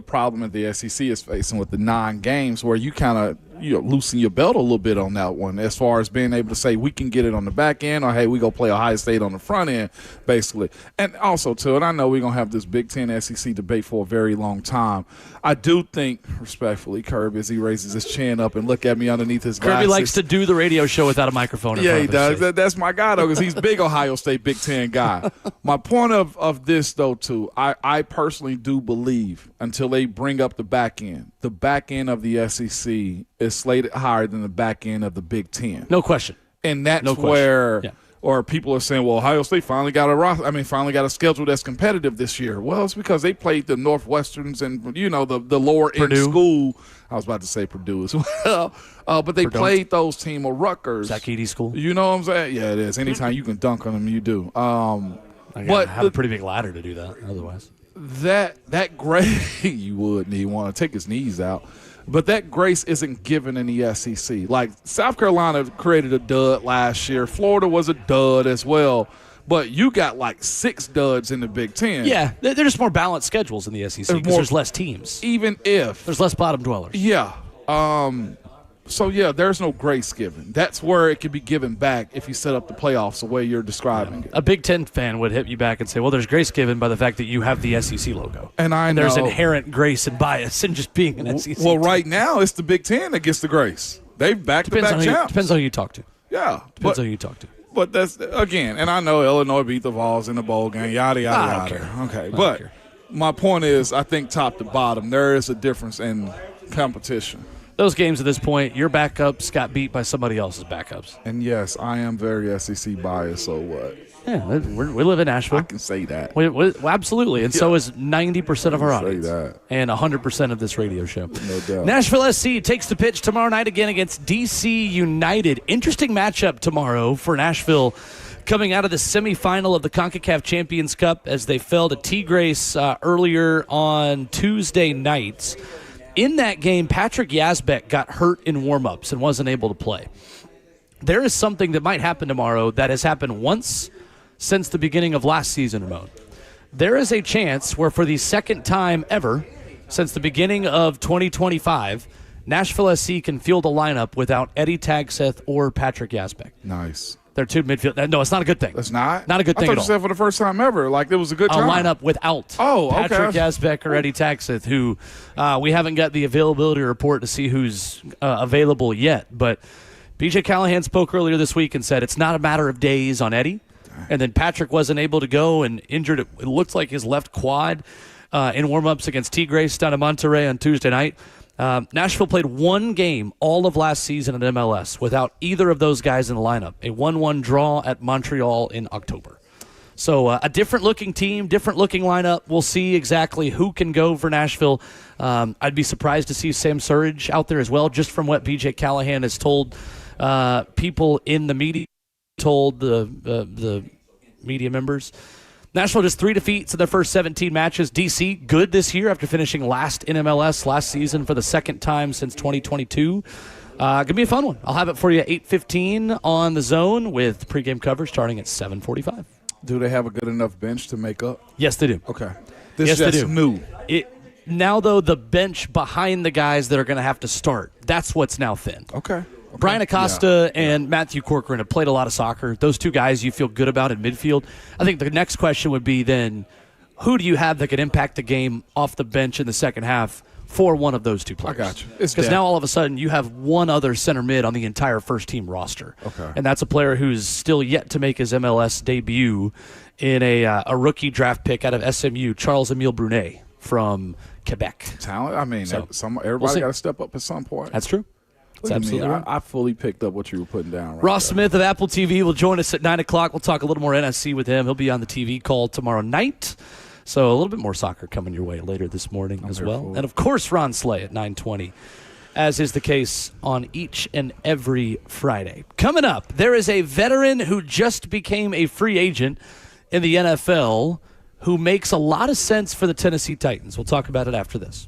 problem that the SEC is facing with the 9 games where you kind of loosen your belt a little bit on that one as far as being able to say we can get it on the back end or, hey, we go play Ohio State on the front end, basically. And also, too, and I know we're going to have this Big Ten SEC debate for a very long time. I do think, respectfully, Kirby, as he raises his chin up and look at me underneath his glasses. Kirby likes to do the radio radio show without a microphone in Yeah, front he of us, does. Chase. That's my guy, though, because he's big Ohio State Big Ten guy. My point of this, though, too, I personally do believe until they bring up the back end of the SEC is slated higher than the back end of the Big Ten. No question. And that's where yeah. or people are saying, well, Ohio State finally got a schedule that's competitive this year. Well, it's because they played the Northwesterns and, the lower-end school. I was about to say Purdue as well. But they played those team of Rutgers. Zach Edey school. You know what I'm saying? Yeah, it is. Anytime you can dunk on them, you do. But have a pretty big ladder to do that otherwise. That grace, you would need want to take his knees out. But that grace isn't given in the SEC. Like, South Carolina created a dud last year. Florida was a dud as well. But you got like 6 duds in the Big Ten. Yeah, they're just more balanced schedules in the SEC because there's less teams. Even if. There's less bottom dwellers. Yeah. So, there's no grace given. That's where it can be given back if you set up the playoffs the way you're describing it. A Big Ten fan would hit you back and say, well, there's grace given by the fact that you have the SEC logo. And I know. There's inherent grace and bias in just being an SEC Well, team. right now it's the Big Ten that gets the grace. They've back-to-back champs. Depends on who you talk to. Yeah. Depends on who you talk to. But that's, again, and I know Illinois beat the Vols in the bowl game, yada, yada, yada. Okay, but my point is I think top to bottom there is a difference in competition. Those games at this point, your backups got beat by somebody else's backups. And, yes, I am very SEC biased, so what? Yeah, we live in Nashville. I can say that. Absolutely, and so is 90% of our audience. Say that. And 100% of this radio show. No doubt. Nashville SC takes the pitch tomorrow night again against DC United. Interesting matchup tomorrow for Nashville coming out of the semifinal of the CONCACAF Champions Cup as they fell to Tigres earlier on Tuesday nights. In that game, Patrick Yazbek got hurt in warm-ups and wasn't able to play. There is something that might happen tomorrow that has happened once since the beginning of last season, Ramon. There is a chance where for the second time ever since the beginning of 2025, Nashville SC can field a lineup without Eddie Tagseth or Patrick Yazbek. Nice. They're two midfield. No, it's not a good thing. That's not? Not a good thing I at thought you all. said for the first time ever, like it was a good A time. lineup without Patrick Yazbek or Eddie Tagseth, who we haven't got the availability report to see who's available yet. But BJ Callahan spoke earlier this week and said it's not a matter of days on Eddie. And then Patrick wasn't able to go and injured. It looked like his left quad in warm-ups against Tigres down in Monterrey on Tuesday night. Nashville played one game all of last season at MLS without either of those guys in the lineup. A 1-1 draw at Montreal in October. So a different-looking team, different-looking lineup. We'll see exactly who can go for Nashville. I'd be surprised to see Sam Surridge out there as well, just from what BJ Callahan has told people in the media, told the media members. Nashville just 3 defeats in their first 17 matches. DC, good this year after finishing last in MLS last season for the second time since 2022. Going to be a fun one. I'll have it for you at 8:15 on The Zone with pregame coverage starting at 7:45. Do they have a good enough bench to make up? Yes, they do. Okay. This yes, is they do. new. Now, though, the bench behind the guys that are going to have to start, that's what's now thin. Okay. Brian Acosta and Matthew Corcoran have played a lot of soccer. Those two guys you feel good about in midfield. I think the next question would be then, who do you have that could impact the game off the bench in the second half for one of those two players? I got you. Because now all of a sudden you have one other center mid on the entire first-team roster. Okay. And that's a player who's still yet to make his MLS debut in a rookie draft pick out of SMU, Charles-Emile Brunet from Quebec. Talent? I mean, So, everybody got to step up at some point. That's true. Look at me. Absolutely right. I fully picked up what you were putting down. Right Ross there. Smith of Apple TV will join us at 9 o'clock. We'll talk a little more NSC with him. He'll be on the TV call tomorrow night. So a little bit more soccer coming your way later this morning as well. And, of course, Ron Slay at 9:20, as is the case on each and every Friday. Coming up, there is a veteran who just became a free agent in the NFL who makes a lot of sense for the Tennessee Titans. We'll talk about it after this.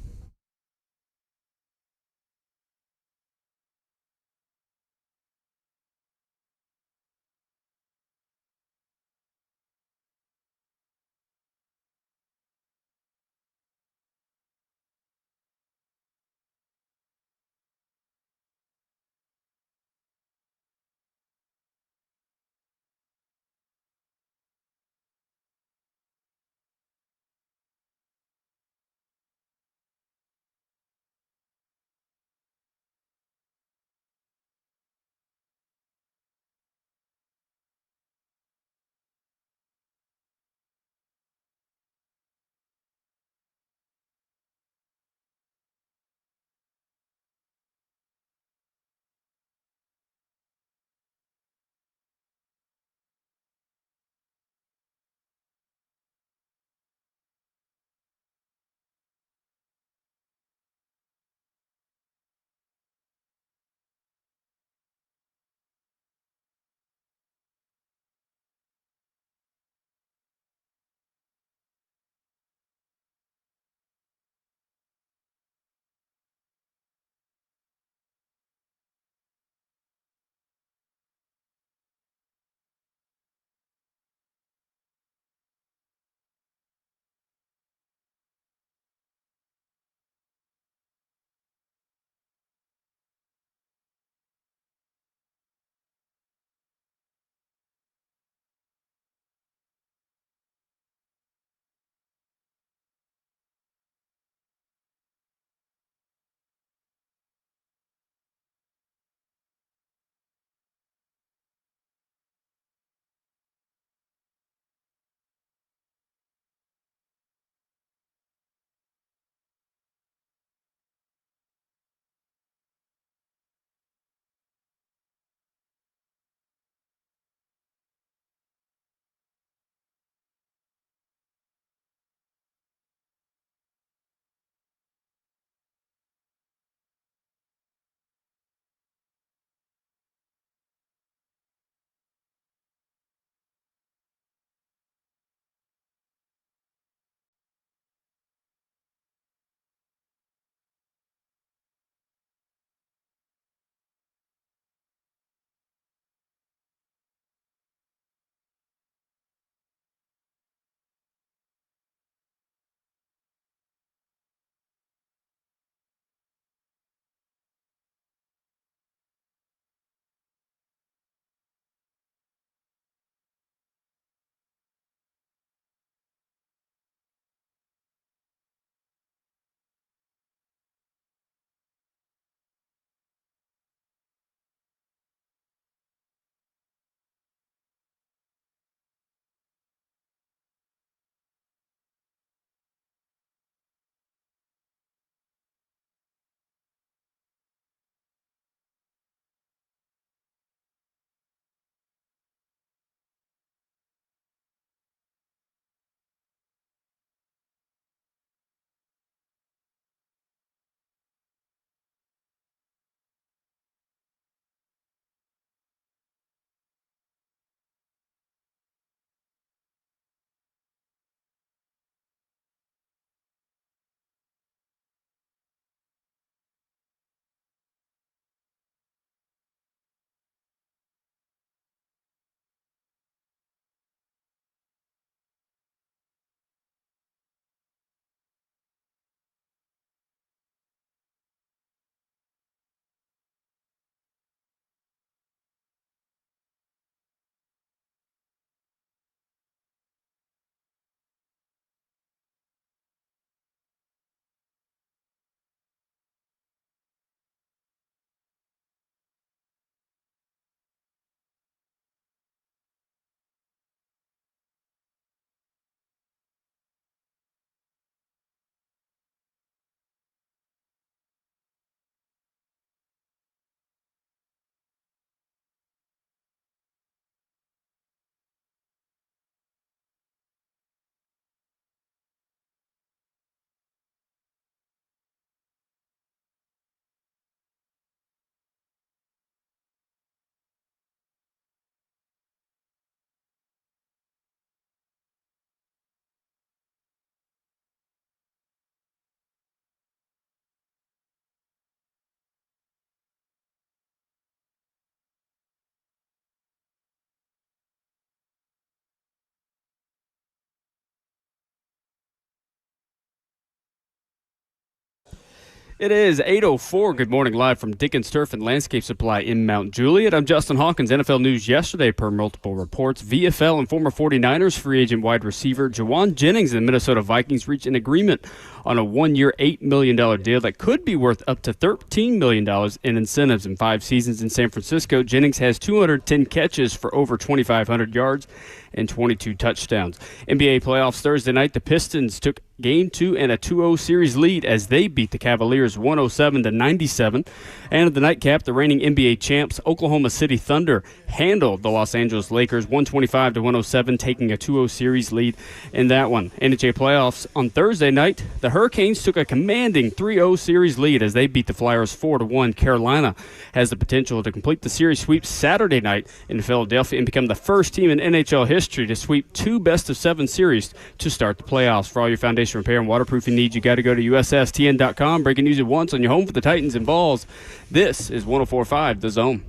It is 8:04. Good morning, live from Dickens Turf and Landscape Supply in Mount Juliet. I'm Justin Hawkins. NFL news yesterday per multiple reports. VFL and former 49ers free agent wide receiver Jauan Jennings and the Minnesota Vikings reached an agreement on a one-year, $8 million deal that could be worth up to $13 million in incentives in 5 seasons in San Francisco. Jennings has 210 catches for over 2,500 yards and 22 touchdowns. NBA playoffs Thursday night, the Pistons took Game 2 and a 2-0 series lead as they beat the Cavaliers 107-97. And at the nightcap, the reigning NBA champs Oklahoma City Thunder handled the Los Angeles Lakers 125-107, taking a 2-0 series lead in that one. NHL playoffs on Thursday night, the Hurricanes took a commanding 3-0 series lead as they beat the Flyers 4-1. Carolina has the potential to complete the series sweep Saturday night in Philadelphia and become the first team in NHL history to sweep 2 best-of-7 series to start the playoffs. For all your foundation repair and waterproofing needs, you got to go to USSTN.com. Breaking news at once on your home for the Titans and Vols. This is 104.5 The Zone.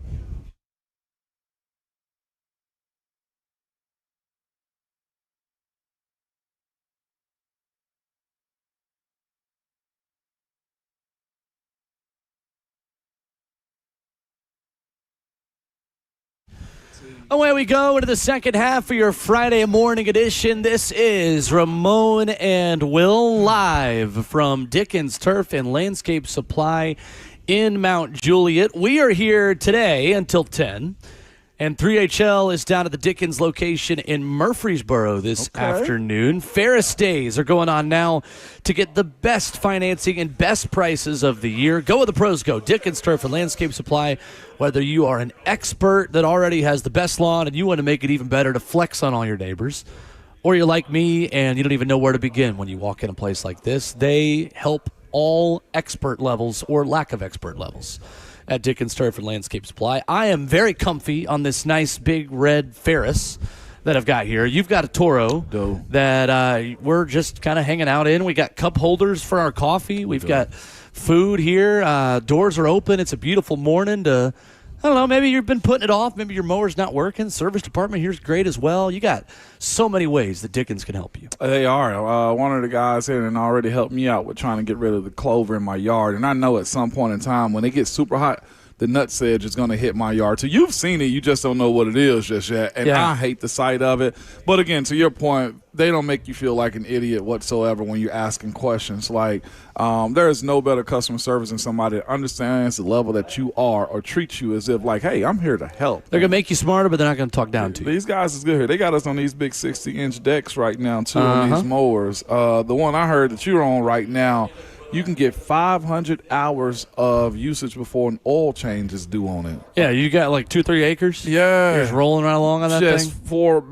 Away we go into the second half of your Friday morning edition. This is Ramon and Will live from Dickens Turf and Landscape Supply in Mount Juliet. We are here today until 10, and 3HL is down at the Dickens location in Murfreesboro this afternoon. Ferris days are going on now to get the best financing and best prices of the year. Go with the pros, go. Dickens Turf and Landscape Supply. Whether you are an expert that already has the best lawn and you want to make it even better to flex on all your neighbors, or you're like me and you don't even know where to begin when you walk in a place like this, they help all expert levels or lack of expert levels at Dickens Turf and Landscape Supply. I am very comfy on this nice big red Ferris that I've got here. You've got a Toro that we're just kind of hanging out in. We got cup holders for our coffee. We've got food here. Doors are open. It's a beautiful morning to, I don't know, maybe you've been putting it off. Maybe your mower's not working. Service department here's great as well. You got so many ways that Dickens can help you. They are. One of the guys here and already helped me out with trying to get rid of the clover in my yard. And I know at some point in time when it gets super hot, the nutsedge is going to hit my yard. So you've seen it. You just don't know what it is just yet. And I hate the sight of it. But, again, to your point, they don't make you feel like an idiot whatsoever when you're asking questions. Like, there is no better customer service than somebody that understands the level that you are or treats you as if, like, hey, I'm here to help. They're going to make you smarter, but they're not going to talk down to you. These guys is good here. They got us on these big 60-inch decks right now, too, on these mowers. The one I heard that you're on right now, you can get 500 hours of usage before an oil change is due on it. Yeah, you got like 2-3 acres? Yeah. You're just rolling right along on that just thing? For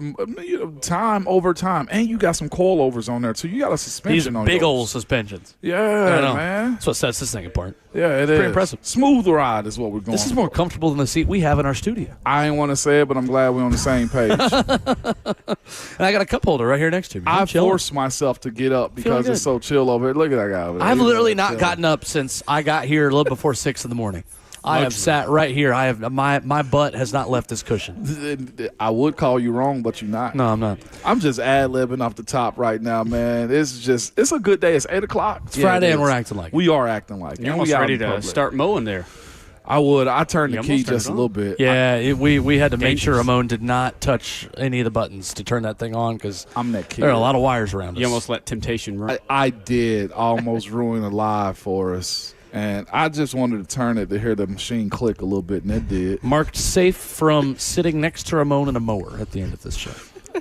time over time. And you got some coilovers on there, too. You got a suspension These on big yours. old suspensions. Yeah, man. That's what sets this thing apart. Yeah, it's pretty impressive. Smooth ride is what we're going This is more comfortable than the seat we have in our studio. I ain't want to say it, but I'm glad we're on the same page. And I got a cup holder right here next to me. I forced myself to get up because it's so chill over here. Look at that guy over there. I've literally not gotten up since I got here a little before 6 in the morning. I have sat right here. I have my butt has not left this cushion. I would call you wrong, but you're not. No, I'm not. I'm just ad-libbing off the top right now, man. It's a good day. It's 8 o'clock. It's Friday and we're acting like it. We are acting like it. You're almost ready to start mowing there. I would. I turned the key just a little bit. Yeah, we had to make sure Ramon did not touch any of the buttons to turn that thing on because I'm that kid. There are a lot of wires around us. You almost let temptation run. I did almost ruin a live for us. And I just wanted to turn it to hear the machine click a little bit, and it did. Marked safe from sitting next to Ramon and a mower at the end of this show.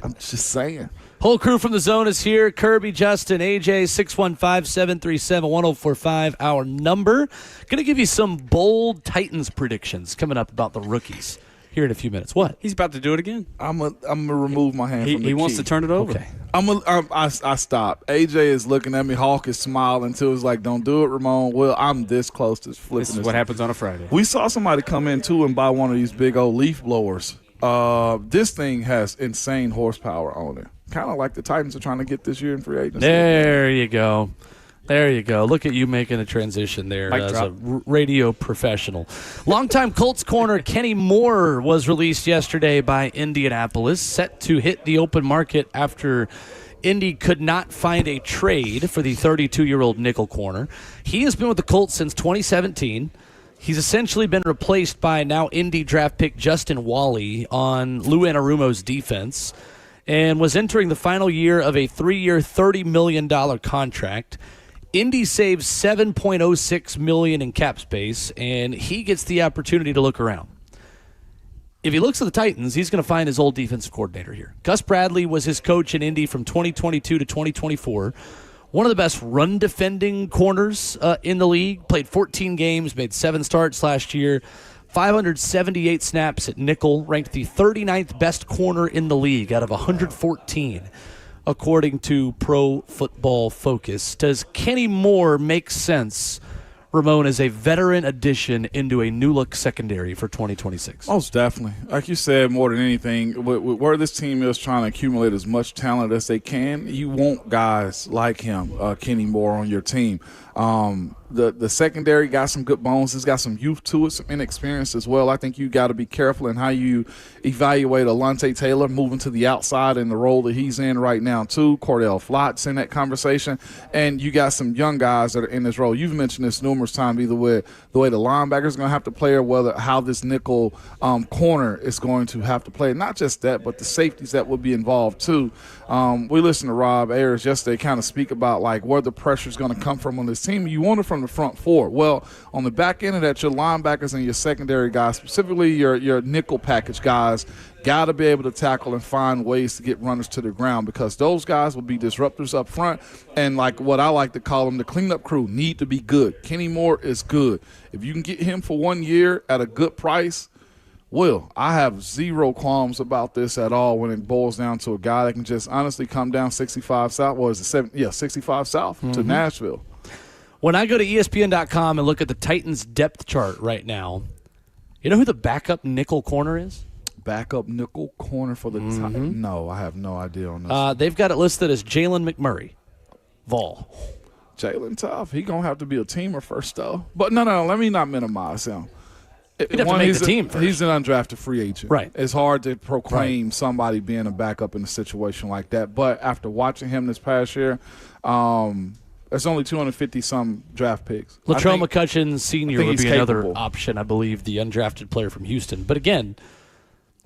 I'm just saying. Whole crew from the zone is here. Kirby, Justin, AJ, 615-737-1045, our number. Going to give you some bold Titans predictions coming up about the rookies here in a few minutes. What? He's about to do it again. I'm gonna remove my hand from the key. He wants to turn it over. Okay. I stopped. AJ is looking at me. Hawk is smiling until it's like, don't do it, Ramon. Well, I'm this close to flipping This is what happens on a Friday. We saw somebody come in, too, and buy one of these big old leaf blowers. This thing has insane horsepower on it. Kind of like the Titans are trying to get this year in free agency. There you go. There you go. Look at you making a transition there as a radio professional. Longtime Colts corner Kenny Moore was released yesterday by Indianapolis, set to hit the open market after Indy could not find a trade for the 32-year-old nickel corner. He has been with the Colts since 2017. He's essentially been replaced by now Indy draft pick Justin Wally on Lou Anarumo's defense and was entering the final year of a 3-year, $30 million contract. Indy saves $7.06 million in cap space, and he gets the opportunity to look around. If he looks at the Titans, he's going to find his old defensive coordinator here. Gus Bradley was his coach in Indy from 2022 to 2024. One of the best run-defending corners in the league. Played 14 games, made 7 starts last year. 578 snaps at nickel. Ranked the 39th best corner in the league out of 114, according to Pro Football Focus. Does Kenny Moore make sense, Ramon, as a veteran addition into a new-look secondary for 2026? Most definitely. Like you said, more than anything, where this team is trying to accumulate as much talent as they can, you want guys like him, Kenny Moore, on your team. The secondary got some good bones. It's got some youth to it, some inexperience as well. I think you got to be careful in how you evaluate Alontae Taylor moving to the outside in the role that he's in right now, too. Cordell Flott's in that conversation. And you got some young guys that are in this role. You've mentioned this numerous times, either with the way the linebackers are going to have to play or whether how this nickel corner is going to have to play. Not just that, but the safeties that will be involved, too. We listened to Rob Ayers yesterday kind of speak about, like, where the pressure is going to come from on this team. You want it from the front four. Well, on the back end of that, your linebackers and your secondary guys, specifically your nickel package guys, got to be able to tackle and find ways to get runners to the ground, because those guys will be disruptors up front. And like what I like to call them, the cleanup crew need to be good. Kenny Moore is good. If you can get him for 1 year at a good price, Will, I have zero qualms about this at all when it boils down to a guy that can just honestly come down 65 South. What is it, 65 South to Nashville. When I go to ESPN.com and look at the Titans depth chart right now, you know who the backup nickel corner is? Backup nickel corner for the Titans? No, I have no idea on this. They've got it listed as Jalen McMurray. Vol. Jalen tough. He going to have to be a teamer first, though. But no, let me not minimize him. He'd have to make the team first. He's an undrafted free agent. Right. It's hard to proclaim somebody being a backup in a situation like that. But after watching him this past year, there's only 250-some draft picks. Latrell McCutcheon Sr. would be another option, I believe, the undrafted player from Houston. But again,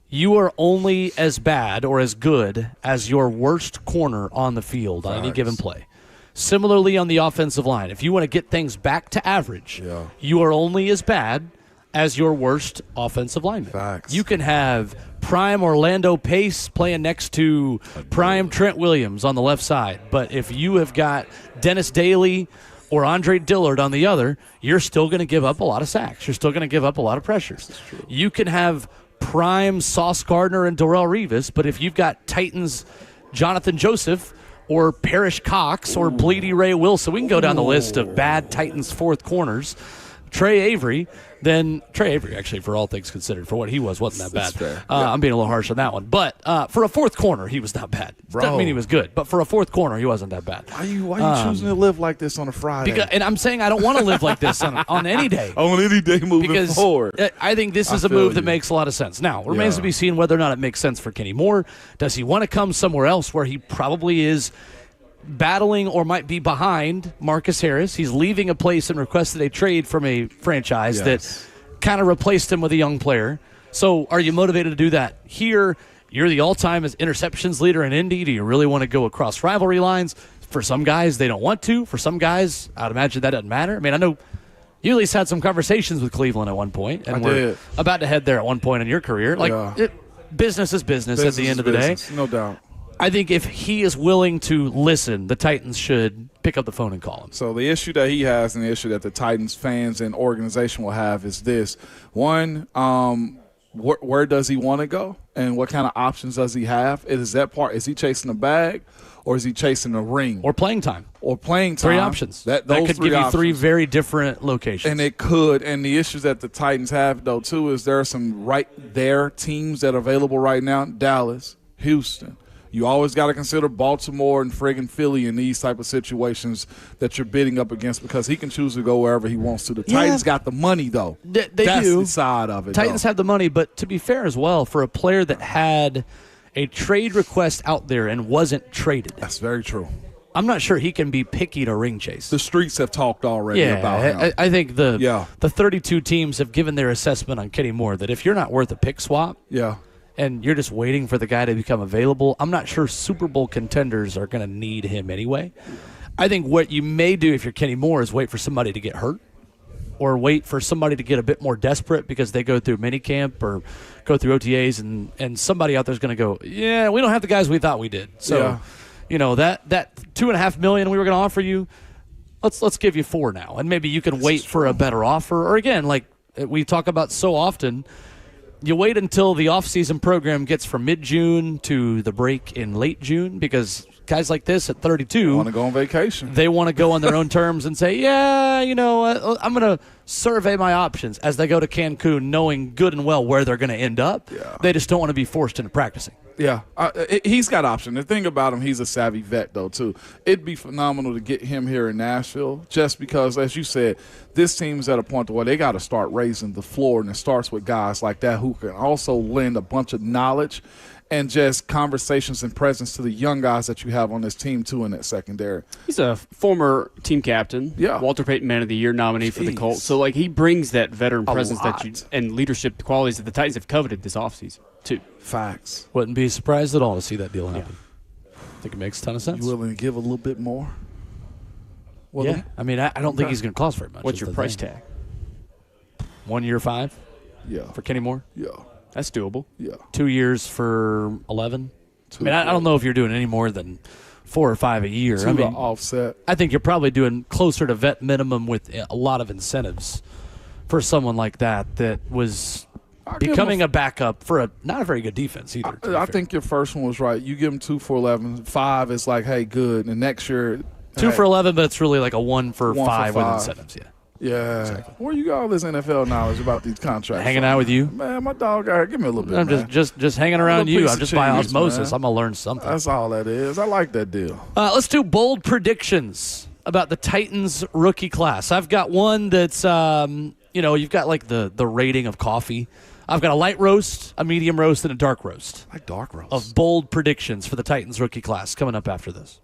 you are only as bad or as good as your worst corner on the field on any given play. Similarly, on the offensive line, if you want to get things back to average, you are only as bad as your worst offensive lineman. Facts. You can have prime Orlando Pace playing next to prime Trent Williams on the left side, but if you have got Dennis Daly or Andre Dillard on the other, you're still going to give up a lot of sacks. You're still going to give up a lot of pressures. You can have prime Sauce Gardner and Darrelle Revis, but if you've got Titans Jonathan Joseph or Parrish Cox or Bleedy Ray Wilson, we can go down the list of bad Titans fourth corners. Trey Avery, actually, for all things considered, for what he was, wasn't that bad. I'm being a little harsh on that one. But for a fourth corner, he was not bad. Doesn't mean he was good, but for a fourth corner, he wasn't that bad. Why are you choosing to live like this on a Friday? And I'm saying I don't want to live like this on any day. On any day moving forward. I think this is a move that makes a lot of sense. Now, it remains to be seen whether or not it makes sense for Kenny Moore. Does he want to come somewhere else where he probably is battling or might be behind Marcus Harris? He's leaving a place and requested a trade from a franchise that kind of replaced him with a young player. So are you motivated to do that here? You're the all-time interceptions leader in Indy. Do you really want to go across rivalry lines? For some guys, they don't want to. For some guys, I'd imagine that doesn't matter. I mean, I know you at least had some conversations with Cleveland at one point, and we're about to head there at one point in your career. Business is business at the end of the day. No doubt. I think if he is willing to listen, the Titans should pick up the phone and call him. So the issue that he has and the issue that the Titans fans and organization will have is this. One, where does he want to go and what kind of options does he have? Is that part? Is he chasing a bag or is he chasing a ring? Or playing time. Three options. That could give you three very different locations. And it could. And the issues that the Titans have, though, too, is there are some right there teams that are available right now. Dallas, Houston. You always got to consider Baltimore and friggin' Philly in these type of situations that you're bidding up against, because he can choose to go wherever he wants to. The Titans got the money, though. They That's do. the side of it. Titans have the money, but to be fair as well, for a player that had a trade request out there and wasn't traded, That's very true. I'm not sure he can be picky to ring chase. The streets have talked already about him. I think the 32 teams have given their assessment on Kenny Moore that if you're not worth a pick swap and you're just waiting for the guy to become available, I'm not sure Super Bowl contenders are going to need him anyway. I think what you may do if you're Kenny Moore is wait for somebody to get hurt or wait for somebody to get a bit more desperate because they go through minicamp or go through OTAs and somebody out there is going to go, yeah, we don't have the guys we thought we did. So, that $2.5 million we were going to offer you, let's give you $4 million now. And maybe you can wait for a better offer. Or again, like we talk about so often, you wait until the offseason program gets from mid-June to the break in late June because guys like this at 32 want to go on vacation. They want to go on their own terms and say, I'm going to survey my options as they go to Cancun knowing good and well where they're going to end up. Yeah. They just don't want to be forced into practicing. Yeah, he's got option. The thing about him, he's a savvy vet, though, too. It'd be phenomenal to get him here in Nashville just because, as you said, this team's at a point where they got to start raising the floor, and it starts with guys like that who can also lend a bunch of knowledge and just conversations and presence to the young guys that you have on this team, too, in that secondary. He's a former team captain, Walter Payton Man of the Year nominee for the Colts. So, he brings that veteran presence and leadership qualities that the Titans have coveted this offseason, too. Facts. Wouldn't be surprised at all to see that deal happen. I think it makes a ton of sense. You willing to give a little bit more? I mean, I don't think he's going to cost very much. What's your price tag? 1 year, 5? Yeah. For Kenny Moore? Yeah. That's doable. Yeah. 2 years for 11? I don't know if you're doing any more than 4 or 5 a year. To offset. I think you're probably doing closer to vet minimum with a lot of incentives for someone like that was becoming a backup for not a very good defense either. I think your first one was right. You give him 2 for 11. 5 is like, hey, good. And next year, 2 for 11, but it's really like a 1 for 5 with incentives. Yeah. Exactly. Where you got all this NFL knowledge about these contracts? Hanging out with you, man. My dog out here. Give me a little bit. I'm just hanging around you. I'm just by osmosis. I'm gonna learn something. That's all that is. I like that deal. Let's do bold predictions about the Titans rookie class. I've got one that's you've got like the rating of coffee. I've got a light roast, a medium roast, and a dark roast. I like dark roast. Of bold predictions for the Titans rookie class coming up after this.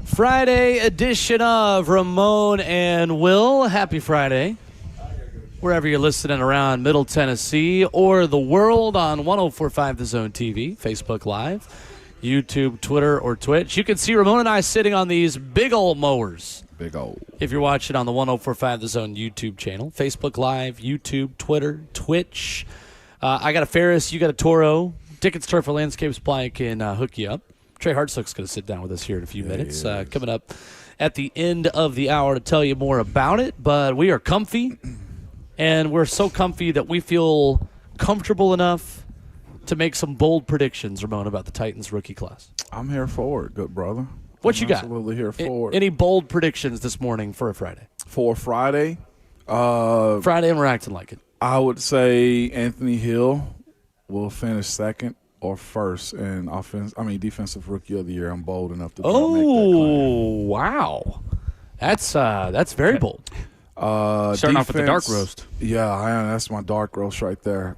Friday edition of Ramon and Will. Happy Friday. Wherever you're listening around Middle Tennessee or the world on 104.5 The Zone TV, Facebook Live, YouTube, Twitter, or Twitch. You can see Ramon and I sitting on these big old mowers. Big old. If you're watching on the 104.5 The Zone YouTube channel, Facebook Live, YouTube, Twitter, Twitch. I got a Ferris, you got a Toro. Dickens Turf and Landscape Supply can hook you up. Trey Hartsook's going to sit down with us here in a few minutes. Coming up at the end of the hour to tell you more about it. But we are comfy, and we're so comfy that we feel comfortable enough to make some bold predictions, Ramon, about the Titans rookie class. I'm here for it, good brother. What you got? Absolutely here for it. Any bold predictions this morning for a Friday? For Friday? Friday, and we're acting like it. I would say Anthony Hill will finish second or first in defensive rookie of the year. I'm bold enough to make that claim. Wow. That's very bold. Starting off with the dark roast. Yeah, that's my dark roast right there.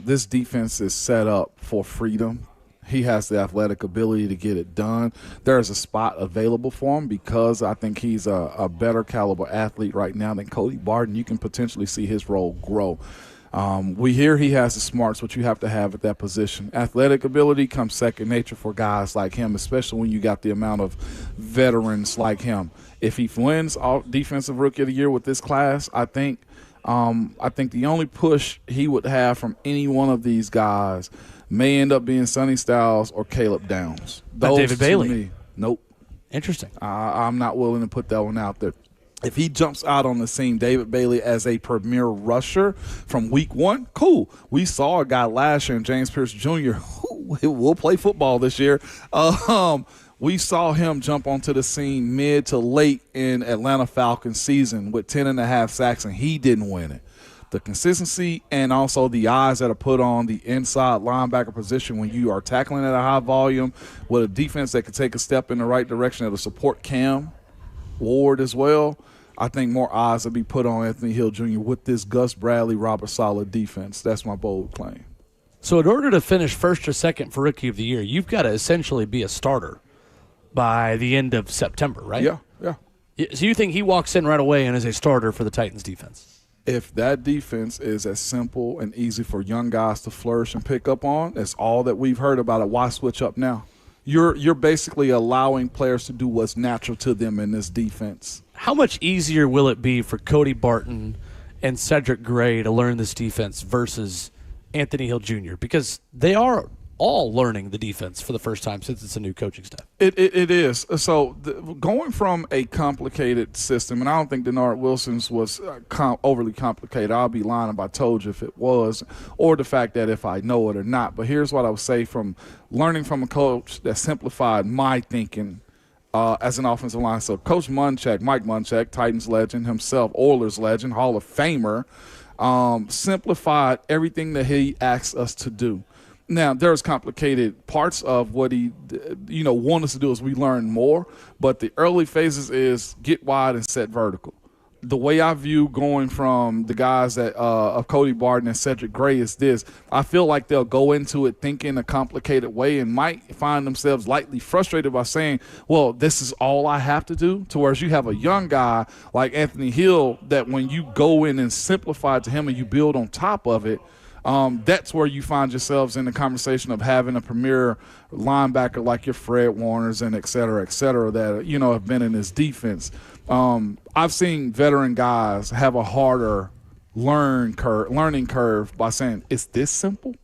This defense is set up for freedom. He has the athletic ability to get it done. There is a spot available for him because I think he's a better caliber athlete right now than Cody Barton. You can potentially see his role grow. We hear he has the smarts, which you have to have at that position. Athletic ability comes second nature for guys like him, especially when you got the amount of veterans like him. If he wins Defensive Rookie of the Year with this class, I think the only push he would have from any one of these guys may end up being Sonny Styles or Caleb Downs. Not David Bailey? Nope. Interesting. I'm not willing to put that one out there. If he jumps out on the scene, David Bailey as a premier rusher from week one, cool. We saw a guy last year in James Pierce Jr. who will play football this year. We saw him jump onto the scene mid to late in Atlanta Falcons season with 10.5 sacks, and he didn't win it. The consistency and also the eyes that are put on the inside linebacker position when you are tackling at a high volume with a defense that can take a step in the right direction that'll support Cam Ward as well. I think more eyes will be put on Anthony Hill Jr. with this Gus Bradley, Robert Saleh defense. That's my bold claim. So in order to finish first or second for Rookie of the Year, you've got to essentially be a starter by the end of September, right? Yeah. So you think he walks in right away and is a starter for the Titans defense? If that defense is as simple and easy for young guys to flourish and pick up on, that's all that we've heard about it. Why switch up now? You're basically allowing players to do what's natural to them in this defense. How much easier will it be for Cody Barton and Cedric Gray to learn this defense versus Anthony Hill Jr.? Because they are all learning the defense for the first time since it's a new coaching staff. It is. So going from a complicated system, and I don't think Denard Wilson's was overly complicated. I'll be lying if I told you if it was, or the fact that if I know it or not. But here's what I would say from learning from a coach that simplified my thinking as an offensive line. So Coach Munchak, Mike Munchak, Titans legend himself, Oilers legend, Hall of Famer, simplified everything that he asked us to do. Now, there's complicated parts of what he, want us to do as we learn more, but the early phases is get wide and set vertical. The way I view going from the guys that of Cody Barton and Cedric Gray is this. I feel like they'll go into it thinking a complicated way and might find themselves lightly frustrated by saying, well, this is all I have to do, to whereas you have a young guy like Anthony Hill that when you go in and simplify it to him and you build on top of it, that's where you find yourselves in the conversation of having a premier linebacker like your Fred Warners and et cetera, that, have been in this defense. I've seen veteran guys have a harder learning curve by saying, it's this simple?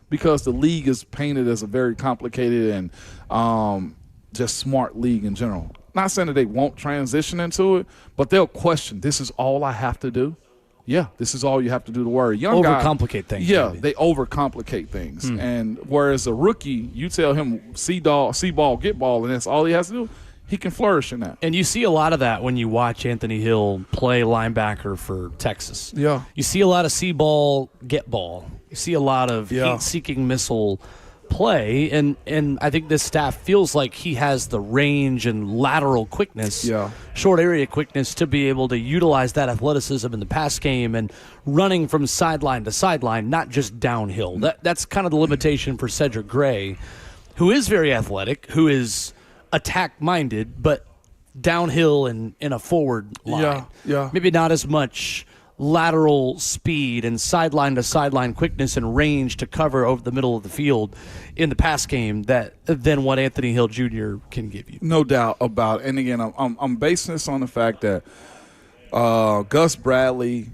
Because the league is painted as a very complicated and just smart league in general. Not saying that they won't transition into it, but they'll question, this is all I have to do? Yeah, this is all you have to do to worry. Overcomplicate things. Yeah, maybe. They overcomplicate things. And whereas a rookie, you tell him see ball, get ball, and that's all he has to do, he can flourish in that. And you see a lot of that when you watch Anthony Hill play linebacker for Texas. Yeah. You see a lot of see ball, get ball. You see a lot of heat-seeking missile play, and I think this staff feels like he has the range and lateral quickness, short area quickness to be able to utilize that athleticism in the pass game and running from sideline to sideline, not just downhill. That's kind of the limitation for Cedric Gray, who is very athletic, who is attack-minded, but downhill and in a forward line. Yeah. Maybe not as much lateral speed and sideline-to-sideline quickness and range to cover over the middle of the field in the pass game than what Anthony Hill Jr. can give you. No doubt about it. And again, I'm basing this on the fact that Gus Bradley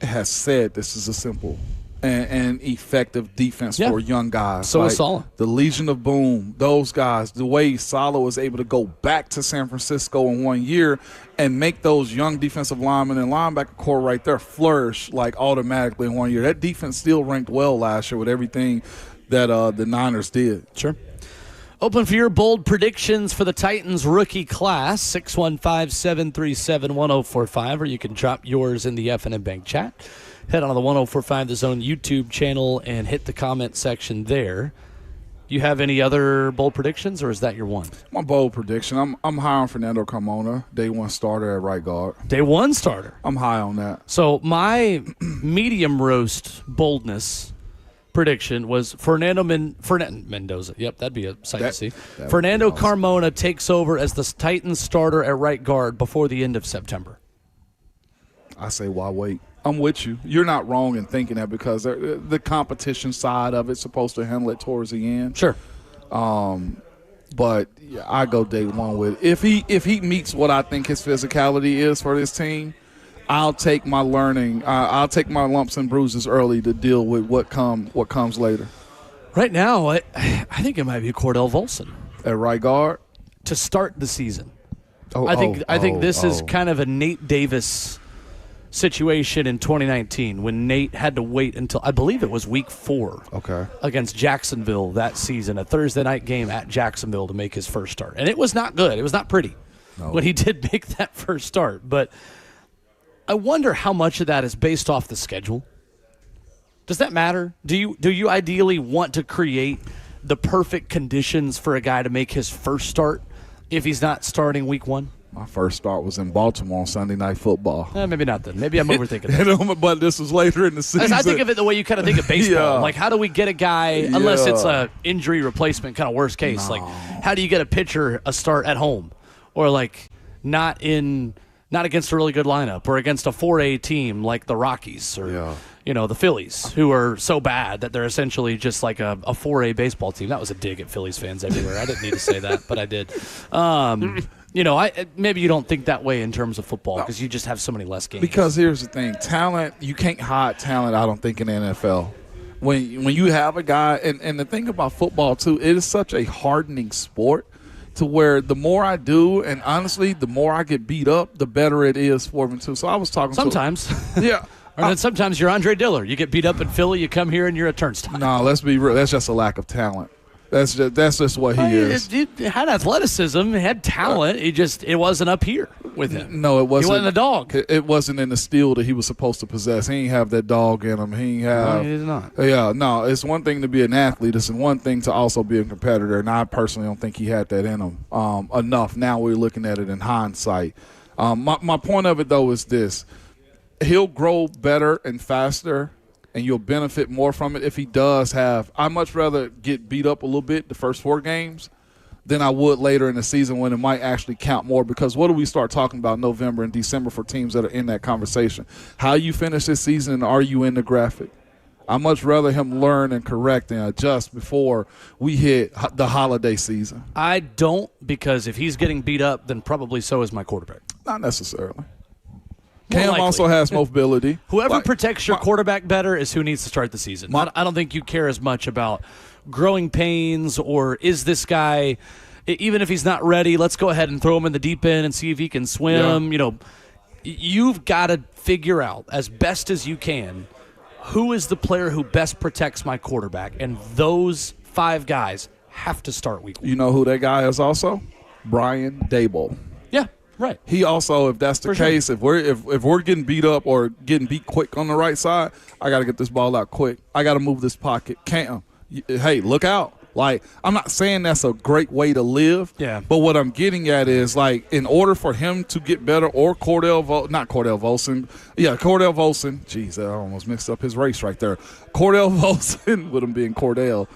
has said this is a simple and effective defense for young guys. So is Saleh. The Legion of Boom, those guys, the way Saleh was able to go back to San Francisco in 1 year and make those young defensive linemen and linebacker core right there flourish like automatically in 1 year. That defense still ranked well last year with everything that the Niners did. Sure. Open for your bold predictions for the Titans rookie class, 615-737-1045, or you can drop yours in the F&M Bank chat. Head on to the 1045 The Zone YouTube channel and hit the comment section there. Do you have any other bold predictions, or is that your one? My bold prediction, I'm high on Fernando Carmona, day one starter at right guard. Day one starter? I'm high on that. So my medium roast boldness prediction was Fernando Mendoza. Yep, that'd be a sight to see. Fernando Carmona takes over as the Titans starter at right guard before the end of September. I say, why wait? I'm with you. You're not wrong in thinking that because the competition side of it's supposed to handle it towards the end. Sure. But yeah, I go day one with it. If he meets what I think his physicality is for this team, I'll take my learning. I'll take my lumps and bruises early to deal with what comes later. Right now, I think it might be Cordell Volson at right guard to start the season. I think this is kind of a Nate Davis situation in 2019 when Nate had to wait until I believe it was week 4 against Jacksonville that season, a Thursday night game at Jacksonville to make his first start. And it was not good. It was not pretty when he did make that first start. But I wonder how much of that is based off the schedule. Does that matter? Do you ideally want to create the perfect conditions for a guy to make his first start if he's not starting week 1? My first start was in Baltimore on Sunday Night Football. Maybe not then. Maybe I'm overthinking that. But this was later in the season. I think of it the way you kind of think of baseball. Like, how do we get a guy, unless it's a injury replacement kind of worst case, like how do you get a pitcher a start at home? Or, like, not against a really good lineup or against a 4A team like the Rockies or the Phillies, who are so bad that they're essentially just like a 4A baseball team. That was a dig at Phillies fans everywhere. I didn't need to say that, but I did. Maybe you don't think that way in terms of football because you just have so many less games. Because here's the thing. Talent, you can't hide talent, I don't think, in the NFL. When you have a guy, and the thing about football, too, it is such a hardening sport to where the more I do, and honestly, the more I get beat up, the better it is for me, too. So I was talking sometimes. Yeah. Or then sometimes you're Andre Diller. You get beat up in Philly, you come here, and you're a turnstile. No, let's be real. That's just a lack of talent. That's just what he is. He had athleticism, he had talent. It wasn't up here with him. No, it wasn't. He wasn't a dog. It wasn't in the steel that he was supposed to possess. He ain't have that dog in him. He ain't have. No, he's not. Yeah, no. It's one thing to be an athlete. It's one thing to also be a competitor. And I personally don't think he had that in him enough. Now we're looking at it in hindsight. My point of it though is this: he'll grow better and faster, and you'll benefit more from it if he does have – I'd much rather get beat up a little bit the first 4 games than I would later in the season when it might actually count more, because what do we start talking about November and December for teams that are in that conversation? How you finish this season and are you in the graphic? I'd much rather him learn and correct and adjust before we hit the holiday season. I don't, because if he's getting beat up, then probably so is my quarterback. Not necessarily. Cam also has mobility. Whoever protects your quarterback better is who needs to start the season. I don't think you care as much about growing pains or is this guy, even if he's not ready, let's go ahead and throw him in the deep end and see if he can swim. Yeah. You've got to figure out as best as you can who is the player who best protects my quarterback, and those 5 guys have to start week 1. You know who that guy is also? Brian Daboll. Yeah. Right. He also, if that's the case, if we're getting beat up or getting beat quick on the right side, I got to get this ball out quick. I got to move this pocket. Cam, hey, look out. Like, I'm not saying that's a great way to live. Yeah. But what I'm getting at is, like, in order for him to get better, or Cordell Volson. Jeez, I almost mixed up his race right there. Cordell Volson, with him being Cordell,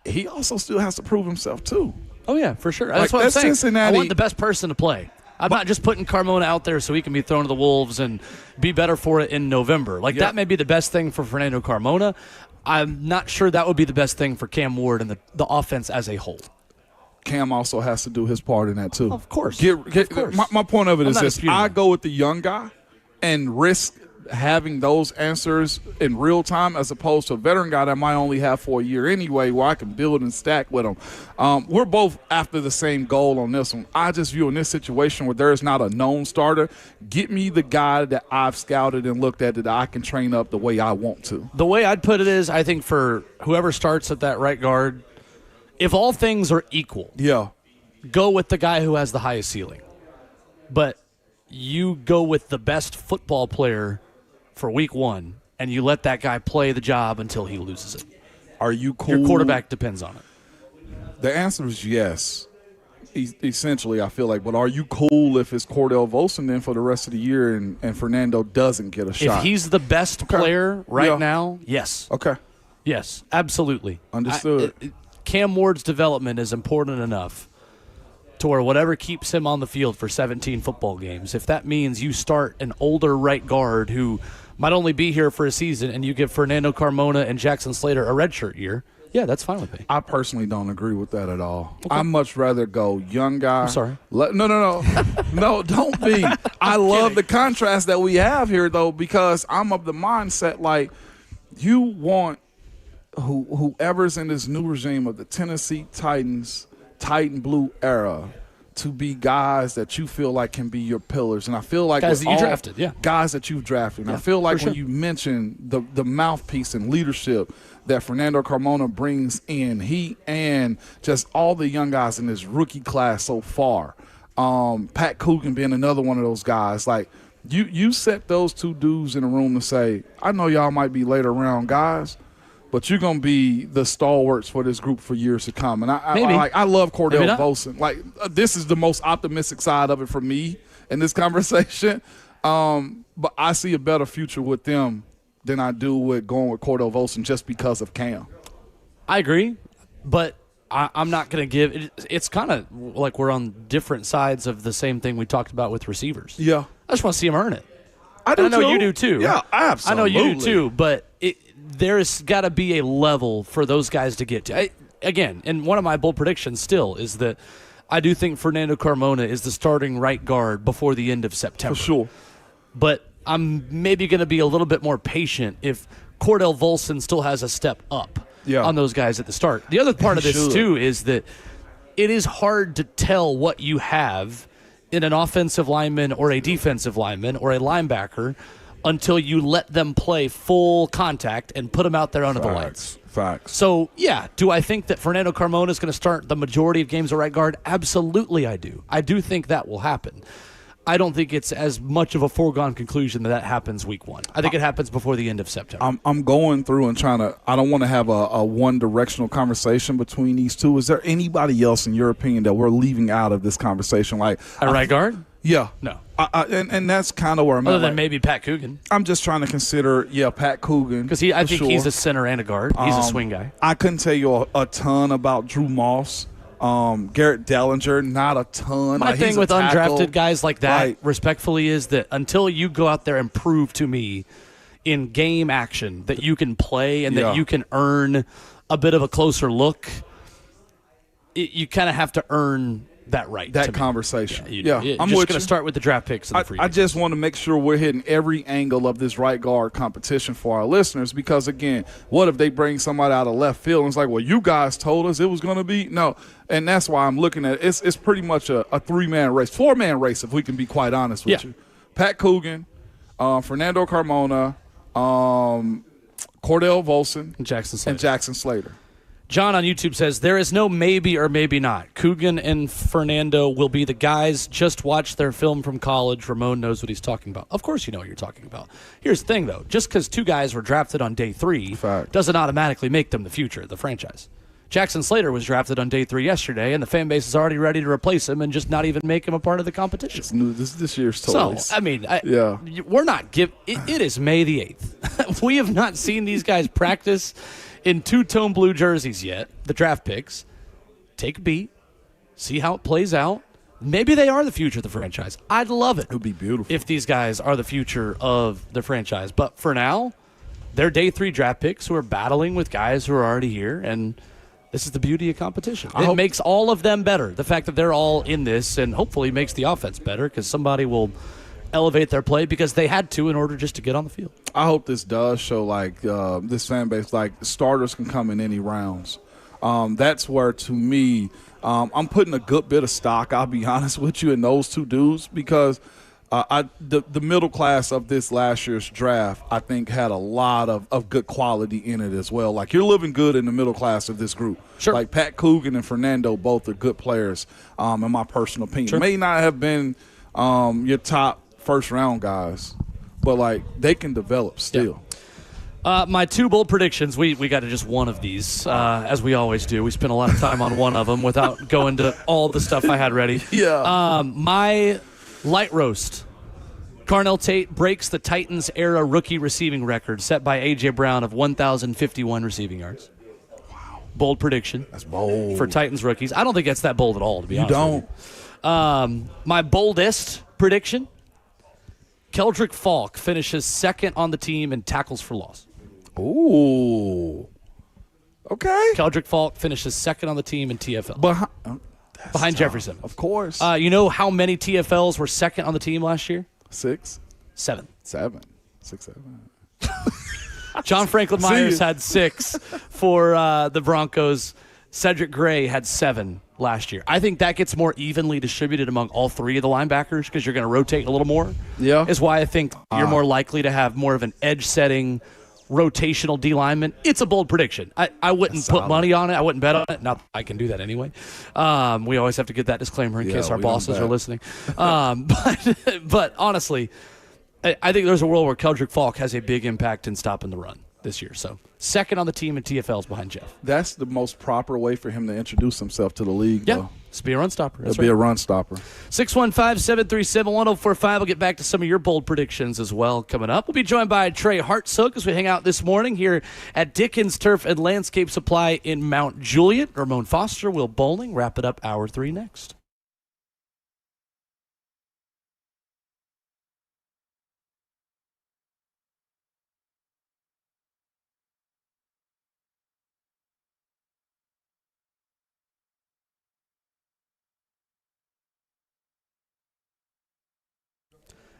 he also still has to prove himself too. Oh, yeah, for sure. That's what I'm saying. I want the best person to play. I'm not just putting Carmona out there so he can be thrown to the wolves and be better for it in November. That may be the best thing for Fernando Carmona. I'm not sure that would be the best thing for Cam Ward and the offense as a whole. Cam also has to do his part in that, too. Of course. My point of it is this. I that. go with the young guy and risk having those answers in real time as opposed to a veteran guy that might only have for a year anyway where I can build and stack with him. We're both after the same goal on this one. I just view in this situation where there is not a known starter, get me the guy that I've scouted and looked at that I can train up the way I want to. The way I'd put it is I think for whoever starts at that right guard, if all things are equal, go with the guy who has the highest ceiling. But you go with the best football player for week one, and you let that guy play the job until he loses it. Are you cool? Your quarterback depends on it. The answer is yes. Essentially, I feel like. But are you cool if it's Cordell Volson then for the rest of the year and Fernando doesn't get a shot? If he's the best player now, yes. Okay. Yes, absolutely. Understood. Cam Ward's development is important enough to where whatever keeps him on the field for 17 football games, if that means you start an older right guard who might only be here for a season and you give Fernando Carmona and Jackson Slater a redshirt year, yeah, that's fine with me. I personally don't agree with that at all. Okay. I'd much rather go young guy. I'm sorry. No. No, don't be. I love the contrast that we have here, though, because I'm of the mindset like you want whoever's in this new regime of the Tennessee Titans, Titan Blue era to be guys that you feel like can be your pillars. And I feel like guys that you drafted, guys that you've drafted. And I feel like when you mention the mouthpiece and leadership that Fernando Carmona brings in, he and just all the young guys in this rookie class so far, Pat Coogan being another one of those guys, like you set those two dudes in a room to say, I know y'all might be later round guys, but you're going to be the stalwarts for this group for years to come. And I love Cordell Volson. Like, this is the most optimistic side of it for me in this conversation. But I see a better future with them than I do with going with Cordell Volson just because of Cam. I agree, but I'm not going to give it. It's kind of like we're on different sides of the same thing we talked about with receivers. Yeah. I just want to see them earn it. I know you do too. Yeah, absolutely. I know you do too, but there's got to be a level for those guys to get to. Again, and one of my bold predictions still is that I do think Fernando Carmona is the starting right guard before the end of September. For sure. But I'm maybe going to be a little bit more patient if Cordell Volson still has a step up on those guys at the start. The other part of this, too, is that it is hard to tell what you have in an offensive lineman or a defensive lineman or a linebacker until you let them play full contact and put them out there under the lights. Facts. So, do I think that Fernando Carmona is going to start the majority of games at right guard? Absolutely I do. I do think that will happen. I don't think it's as much of a foregone conclusion that happens week one. I think it happens before the end of September. I'm going through and trying to – I don't want to have a one-directional conversation between these two. Is there anybody else, in your opinion, that we're leaving out of this conversation? Like at right guard? Yeah. No. And that's kind of where I'm at. Other than maybe Pat Coogan. I'm just trying to consider, Pat Coogan. Because I think he's a center and a guard. He's a swing guy. I couldn't tell you a ton about Drew Moss. Garrett Dellinger, not a ton. My thing with undrafted guys like that, respectfully, is that until you go out there and prove to me in game action that you can play and that you can earn a bit of a closer look, you kind of have to earn that right. That conversation. I'm just going to start with the draft picks. I just want to make sure we're hitting every angle of this right guard competition for our listeners because, again, what if they bring somebody out of left field and it's like, well, you guys told us it was going to be? No. And that's why I'm looking at it. It's pretty much a three-man race, four-man race, if we can be quite honest with you. Pat Coogan, Fernando Carmona, Cordell Volson, and Jackson Slater. John on YouTube says, there is no maybe or maybe not. Coogan and Fernando will be the guys. Just watch their film from college. Ramon knows what he's talking about. Of course you know what you're talking about. Here's the thing, though. Just because two guys were drafted on day 3 doesn't automatically make them the future of the franchise. Jackson Slater was drafted on day 3 yesterday, and the fan base is already ready to replace him and just not even make him a part of the competition. This year's toys. So, we're not it is May the 8th. We have not seen these guys practice in two-tone blue jerseys yet, the draft picks. Take a beat. see how it plays out. Maybe they are the future of the franchise. I'd love it. It would be beautiful if these guys are the future of the franchise. But for now, they're day 3 draft picks who are battling with guys who are already here, and this is the beauty of competition. It makes all of them better. The fact that they're all in this, and hopefully makes the offense better because somebody will elevate their play because they had to in order just to get on the field. I hope this does show, like, this fan base, like, starters can come in any rounds. That's where, to me, I'm putting a good bit of stock, I'll be honest with you, in those two dudes because the middle class of this last year's draft, I think, had a lot of good quality in it as well. Like, you're living good in the middle class of this group. Sure. Like, Pat Coogan and Fernando both are good players, in my personal opinion. Sure. May not have been your top first-round guys, but, like, they can develop still. Yeah. My 2 bold predictions, we got to just one of these, as we always do. We spent a lot of time on one of them without going to all the stuff I had ready. Yeah. My light roast, Carnell Tate breaks the Titans-era rookie receiving record set by A.J. Brown of 1,051 receiving yards. Wow. Bold prediction. That's bold. For Titans rookies. I don't think it's that bold at all, to be honest with you. My boldest prediction, Keldrick Falk finishes second on the team in tackles for loss. Ooh. Okay. Keldrick Falk finishes second on the team in TFL. Behind tough. Jeffrey Simmons. Of course. You know how many TFLs were second on the team last year? 6? 7. 7. 6, 7. John Franklin Myers had 6 for the Broncos. Cedric Gray had 7 last year. I think that gets more evenly distributed among all 3 of the linebackers because you're going to rotate a little more. Yeah. Is why I think you're more likely to have more of an edge-setting rotational D lineman. It's a bold prediction. I wouldn't put money on it. I wouldn't bet on it. Not that I can do that anyway. We always have to get that disclaimer in case our bosses are listening. But honestly, I think there's a world where Keldrick Falk has a big impact in stopping the run this year. So second on the team in TFLs behind Jeff. That's the most proper way for him to introduce himself to the league, Yeah. though. Just be a run stopper. It'll be a run stopper. 615-737-1045. We'll get back to some of your bold predictions as well coming up. We'll be joined by Trey Hartsook as we hang out this morning here at Dickens Turf and Landscape Supply in Mount Juliet. Ramon Foster, Will Bowling. Wrap it up hour 3 next.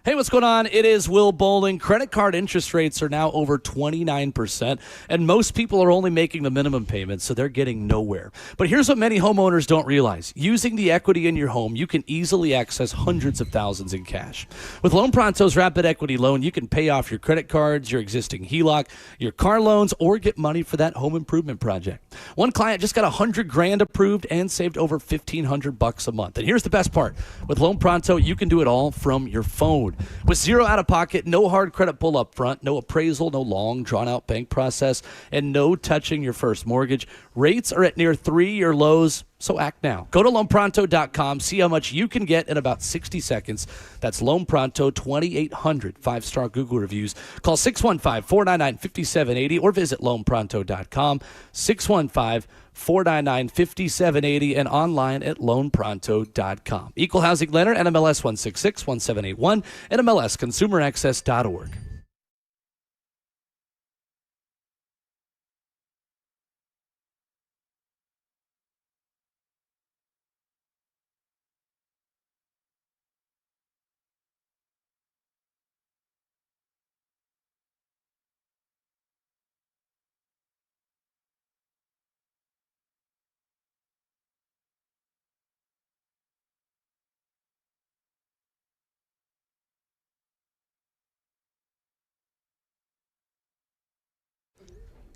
Hey, what's going on? It is Will Bowling. Credit card interest rates are now over 29%, and most people are only making the minimum payment, so they're getting nowhere. But here's what many homeowners don't realize. Using the equity in your home, you can easily access hundreds of thousands in cash. With Loan Pronto's Rapid Equity Loan, you can pay off your credit cards, your existing HELOC, your car loans, or get money for that home improvement project. One client just got $100,000 approved and saved over $1,500 a month. And here's the best part. With Loan Pronto, you can do it all from your phone. With zero out-of-pocket, no hard credit pull up front, no appraisal, no long, drawn-out bank process, and no touching your first mortgage. Rates are at near 3-year lows, so act now. Go to loanpronto.com, see how much you can get in about 60 seconds. That's Loan Pronto, 2,800 5-star Google reviews. Call 615-499-5780 or visit loanpronto.com, 615-499-5780 and online at loanpronto.com. Equal housing lender, NMLS 1661781, NMLSconsumeraccess.org.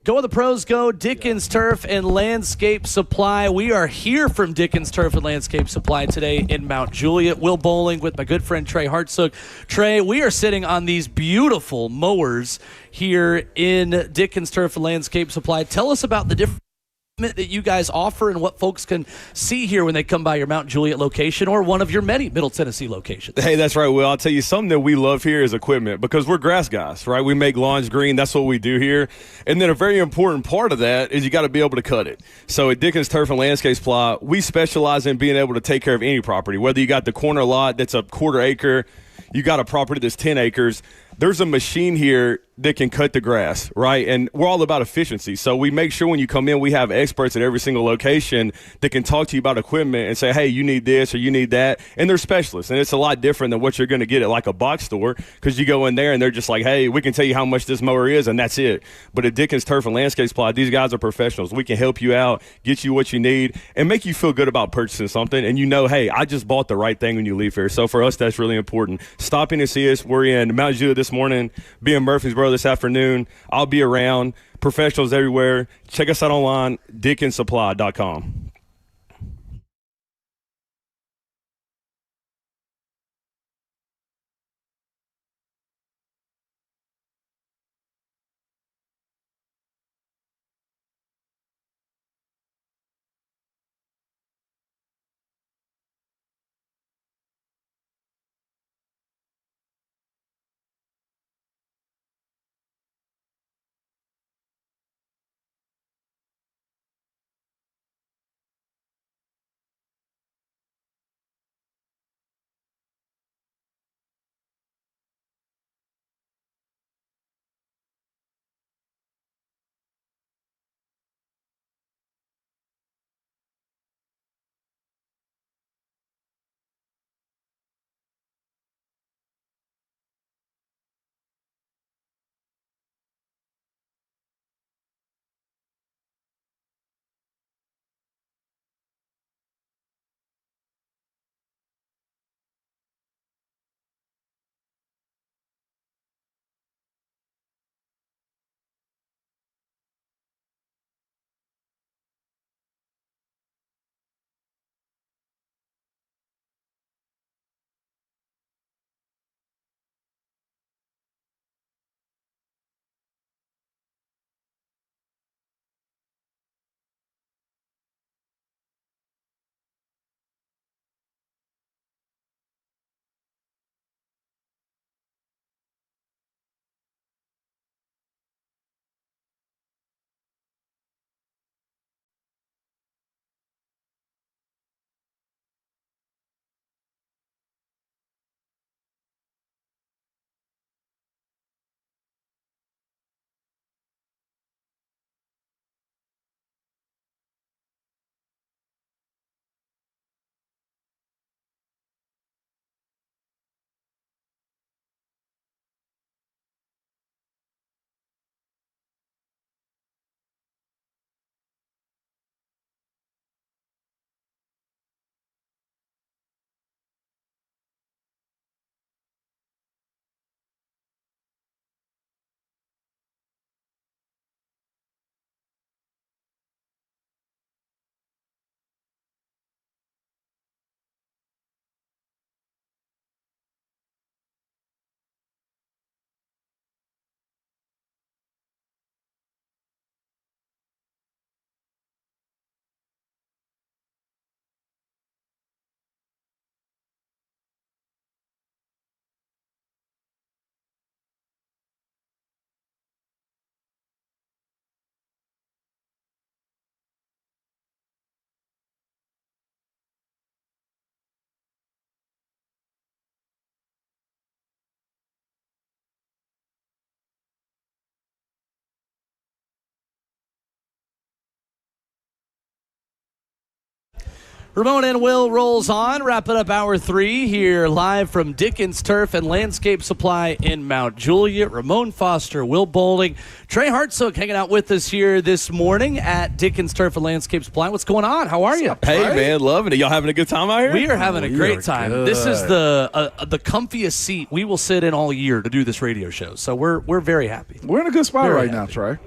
Go where the pros go, Dickens Turf and Landscape Supply. We are here from Dickens Turf and Landscape Supply today in Mount Juliet. Will Bowling with my good friend Trey Hartsook. Trey, we are sitting on these beautiful mowers here in Dickens Turf and Landscape Supply. Tell us about the different that you guys offer and what folks can see here when they come by your Mount Juliet location or one of your many Middle Tennessee locations? Hey, that's right, Will. I'll tell you, something that we love here is equipment because we're grass guys, right? We make lawns green. That's what we do here. And then a very important part of that is you got to be able to cut it. So at Dickens Turf and Landscape Supply, we specialize in being able to take care of any property, whether you got the corner lot that's a quarter acre, you got a property that's 10 acres. There's a machine here that can cut the grass, right? And we're all about efficiency. So we make sure when you come in, we have experts at every single location that can talk to you about equipment and say, hey, you need this or you need that. And they're specialists. And it's a lot different than what you're going to get at like a box store because you go in there and they're just like, hey, we can tell you how much this mower is and that's it. But at Dickens Turf and Landscape Supply, these guys are professionals. We can help you out, get you what you need, and make you feel good about purchasing something. And you know, hey, I just bought the right thing when you leave here. So for us, that's really important. Stop in and see us. We're in Mount Juliet this morning, be in Murfreesboro this afternoon. I'll be around. Professionals everywhere. Check us out online, dickensupply.com. Ramon and Will rolls on, wrapping up hour 3 here live from Dickens Turf and Landscape Supply in Mount Juliet. Ramon Foster, Will Bowling, Trey Hartsook hanging out with us here this morning at Dickens Turf and Landscape Supply. What's going on? How are you? Hey, man, loving it. Y'all having a good time out here? We are having a great time. good. This is the comfiest seat we will sit in all year to do this radio show. So we're very happy. We're in a good spot Very right now, happy. Trey.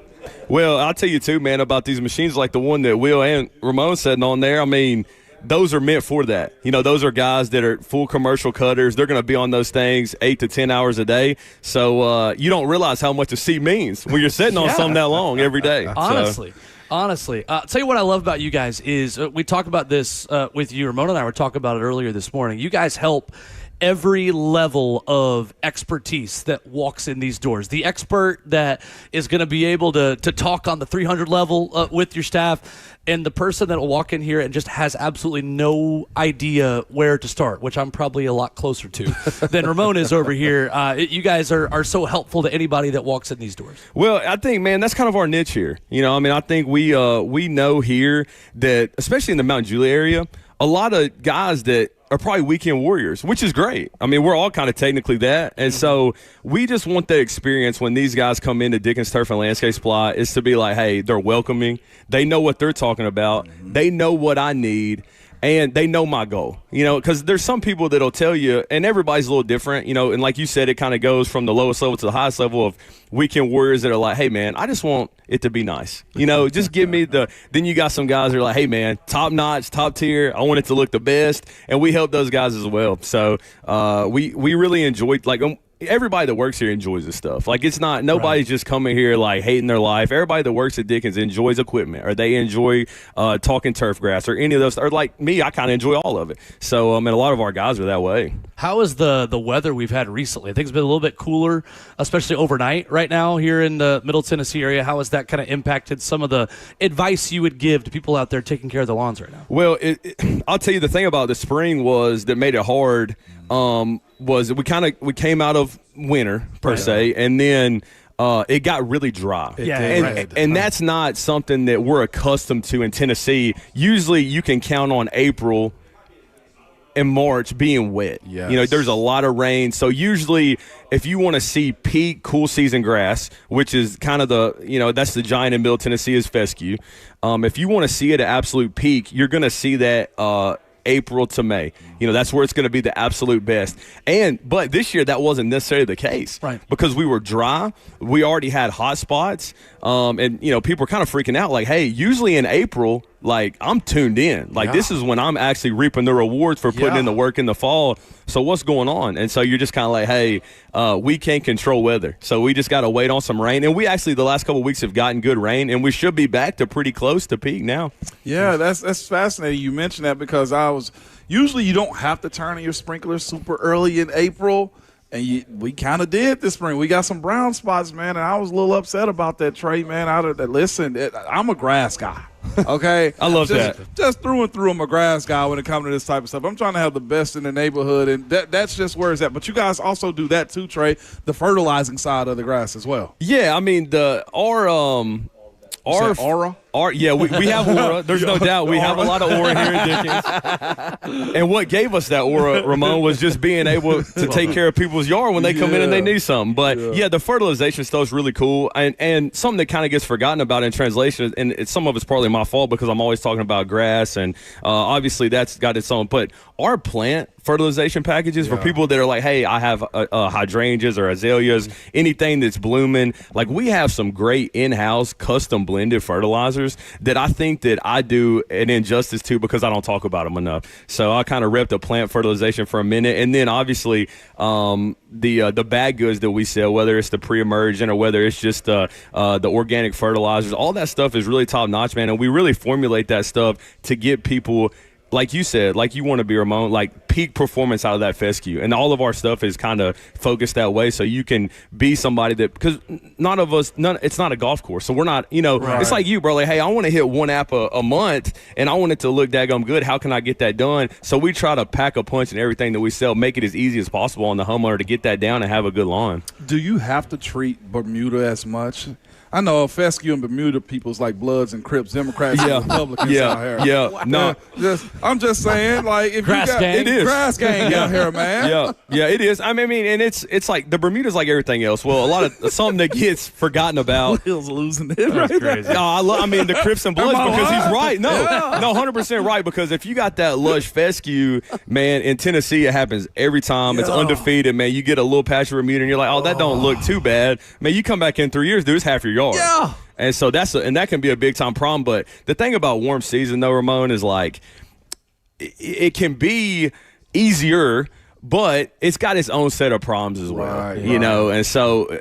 Well, I'll tell you, too, man, about these machines like the one that Will and Ramon sitting on there. I mean, those are meant for that. You know, those are guys that are full commercial cutters. They're going to be on those things 8 to 10 hours a day. So you don't realize how much a seat means when you're sitting on something that long every day. Honestly. Honestly, tell you what I love about you guys is we talk about this with you. Ramon and I were talking about it earlier this morning. You guys help every level of expertise that walks in these doors. The expert that is going to be able to talk on the 300 level with your staff, and the person that will walk in here and just has absolutely no idea where to start, which I'm probably a lot closer to than Ramon is over here. You guys are so helpful to anybody that walks in these doors. Well, I think, man, that's kind of our niche here. I think we know here that, especially in the Mount Juliet area, a lot of guys that are probably weekend warriors, which is great. I mean, we're all kind of technically that. And so we just want that experience when these guys come into Dickens Turf and Landscape Supply is to be like, hey, they're welcoming. They know what they're talking about. They know what I need. And they know my goal, because there's some people that'll tell you, and everybody's a little different, and like you said, it kind of goes from the lowest level to the highest level of weekend warriors that are like, hey, man, I just want it to be nice. Just give me then you got some guys that are like, hey, man, top notch, top tier. I want it to look the best. And we help those guys as well. So we really enjoyed, everybody that works here enjoys this stuff. It's not, nobody's just coming here hating their life. Everybody that works at Dickens enjoys equipment, or they enjoy talking turf grass, or any of those, or like me, I kind of enjoy all of it. So and a lot of our guys are that way. How is the weather we've had recently? I think it's been a little bit cooler, especially overnight right now here in the Middle Tennessee area. How has that kind of impacted some of the advice you would give to people out there taking care of the lawns right now? Well, I'll tell you, the thing about the spring that made it hard was we came out of winter per se, and then it got really dry. And that's not something that we're accustomed to in Tennessee. Usually you can count on April and March being wet. Yes. There's a lot of rain. So usually if you want to see peak cool season grass, which is kind of that's the giant in Middle Tennessee is fescue. If you want to see it at absolute peak, you're going to see that April to May. That's where it's going to be the absolute best. But this year that wasn't necessarily the case. Right. Because we were dry. We already had hot spots. And people were kind of freaking out hey, usually in April, I'm tuned in. This is when I'm actually reaping the rewards for putting in the work in the fall. So what's going on? And so you're just kind of hey, we can't control weather. So we just got to wait on some rain. And we actually, the last couple of weeks have gotten good rain, and we should be back to pretty close to peak now. Yeah, that's fascinating. You mentioned that because usually you don't have to turn on your sprinklers super early in April. And we kind of did this spring. We got some brown spots, man, and I was a little upset about that trade, man. I'm a grass guy, okay? I love that. Just through and through, I'm a grass guy when it comes to this type of stuff. I'm trying to have the best in the neighborhood, and that's just where it's at. But you guys also do that too, Trey, the fertilizing side of the grass as well. Yeah, I mean, our aura? Yeah, we have aura. There's no doubt. We have a lot of aura here at Dickens. And what gave us that aura, Ramon, was just being able to take care of people's yard when they come in and they need something. But, the fertilization stuff is really cool. And something that kind of gets forgotten about in translation, and some of it's partly my fault because I'm always talking about grass, and obviously that's got its own. But our plant fertilization packages for people that are like, hey, I have hydrangeas or azaleas, anything that's blooming. We have some great in-house custom blended fertilizers that I think that I do an injustice to because I don't talk about them enough. So I kind of rep the plant fertilization for a minute, and then obviously the bag goods that we sell, whether it's the pre-emergent or whether it's just the organic fertilizers, all that stuff is really top notch, man. And we really formulate that stuff to get people, like you said, like you want to be, Ramon, peak performance out of that fescue. And all of our stuff is kind of focused that way so you can be somebody that, because it's not a golf course. So we're not, It's like you, bro. Hey, I want to hit one app a month and I want it to look daggum good. How can I get that done? So we try to pack a punch in everything that we sell, make it as easy as possible on the homeowner to get that down and have a good lawn. Do you have to treat Bermuda as much? I know fescue and Bermuda people's like Bloods and Crips, Democrats and Republicans out here. Yeah, no. I'm just saying, if grass you got gang. it is grass gang out here, man. Yeah, it is. I mean, and it's like the Bermuda's like everything else. Well, a lot of something that gets forgotten about. Will's losing it right crazy. No, the Crips and Bloods because he's right. No, 100% right, because if you got that lush fescue, man, in Tennessee it happens every time. It's undefeated, man. You get a little patch of Bermuda and you're like, oh, that don't look too bad. Man, you come back in 3 years, dude, it's half your yard. Yeah. And so that can be a big time problem. But the thing about warm season though, Ramon, is it can be easier but it's got its own set of problems as well, you know. And so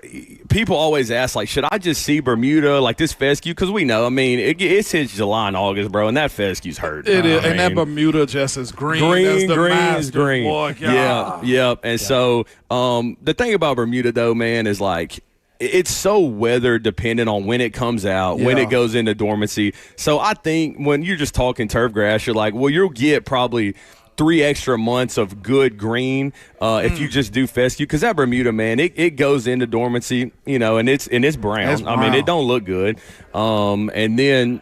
people always ask, like, should I just see Bermuda, like this fescue? Because we know, I mean, it's his July and August, bro, and that fescue's hurt. It is, and that Bermuda just is green. That's the green. Boy, yeah. And so the thing about Bermuda, though, man, is like, it's so weather dependent on when it comes out, when it goes into dormancy. So I think when you're just talking turf grass, you're like, well, you'll get probably 3 extra months of good green if you just do fescue, because that Bermuda, man, it goes into dormancy, you know, and it's brown. I mean, it don't look good. And then,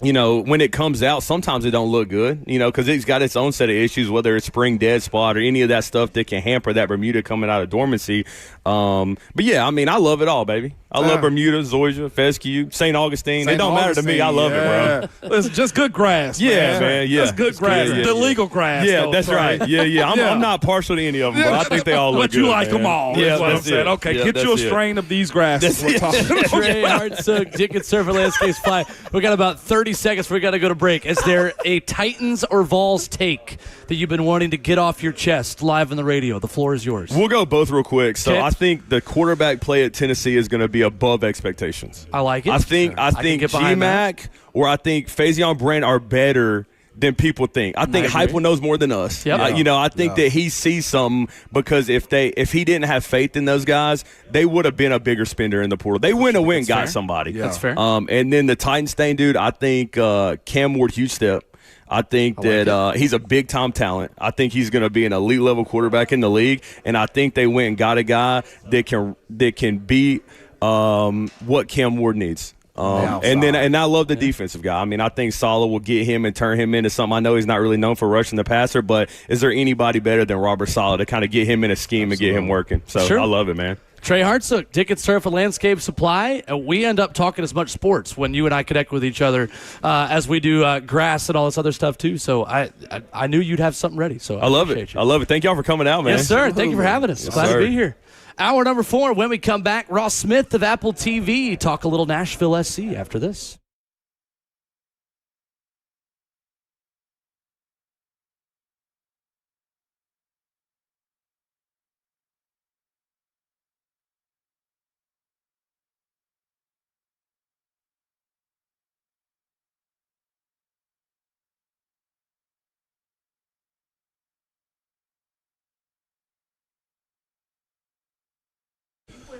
you know, when it comes out, sometimes it don't look good, you know, because it's got its own set of issues, whether it's spring dead spot or any of that stuff that can hamper that Bermuda coming out of dormancy. But yeah, I mean, I love it all, baby. I love Bermuda, Zoysia, fescue, St. Augustine. It don't matter to me. I love it, bro. It's just good grass. Yeah, man. Yeah, just good grass. The legal grass. Yeah, that's right. Yeah. I'm not partial to any of them, bro. I think they all look good. But you like them all. Yeah, that's what I'm saying. Okay, get you a strain of these grasses. We're talking about. Trey Hartsook, Dickens Turf and Landscape Supply. We got about 30 seconds. We got to go to break. Is there a Titans or Vols take that you've been wanting to get off your chest live on the radio? The floor is yours. We'll go both real quick. So Okay. I think the quarterback play at Tennessee is going to be above expectations. I like it. I think G-Mac or I think Faison Brent are better than people think. I think Heupel knows more than us. Yep. You know, I think that he sees something, because if he didn't have faith in those guys, they would have been a bigger spender in the portal. They wouldn't have went and got somebody. Yeah. That's fair. And then the Titans thing, dude, I think Cam Ward, huge step. I think that he's a big-time talent. I think he's going to be an elite-level quarterback in the league, and I think they went and got a guy that can be what Cam Ward needs. And I love the defensive guy. I mean, I think Saleh will get him and turn him into something. I know he's not really known for rushing the passer, but is there anybody better than Robert Saleh to kind of get him in a scheme and get him working? So I love it, man. Trey Hartsook, Dickens Turf and Landscape Supply. We end up talking as much sports when you and I connect with each other as we do grass and all this other stuff too. So I knew you'd have something ready. So I love it. I love it. Thank y'all for coming out, man. Yes, sir. Thank you for having us. Yes, Glad sir. to be here. Hour number 4, when we come back, Ross Smith of Apple TV. Talk a little Nashville SC after this.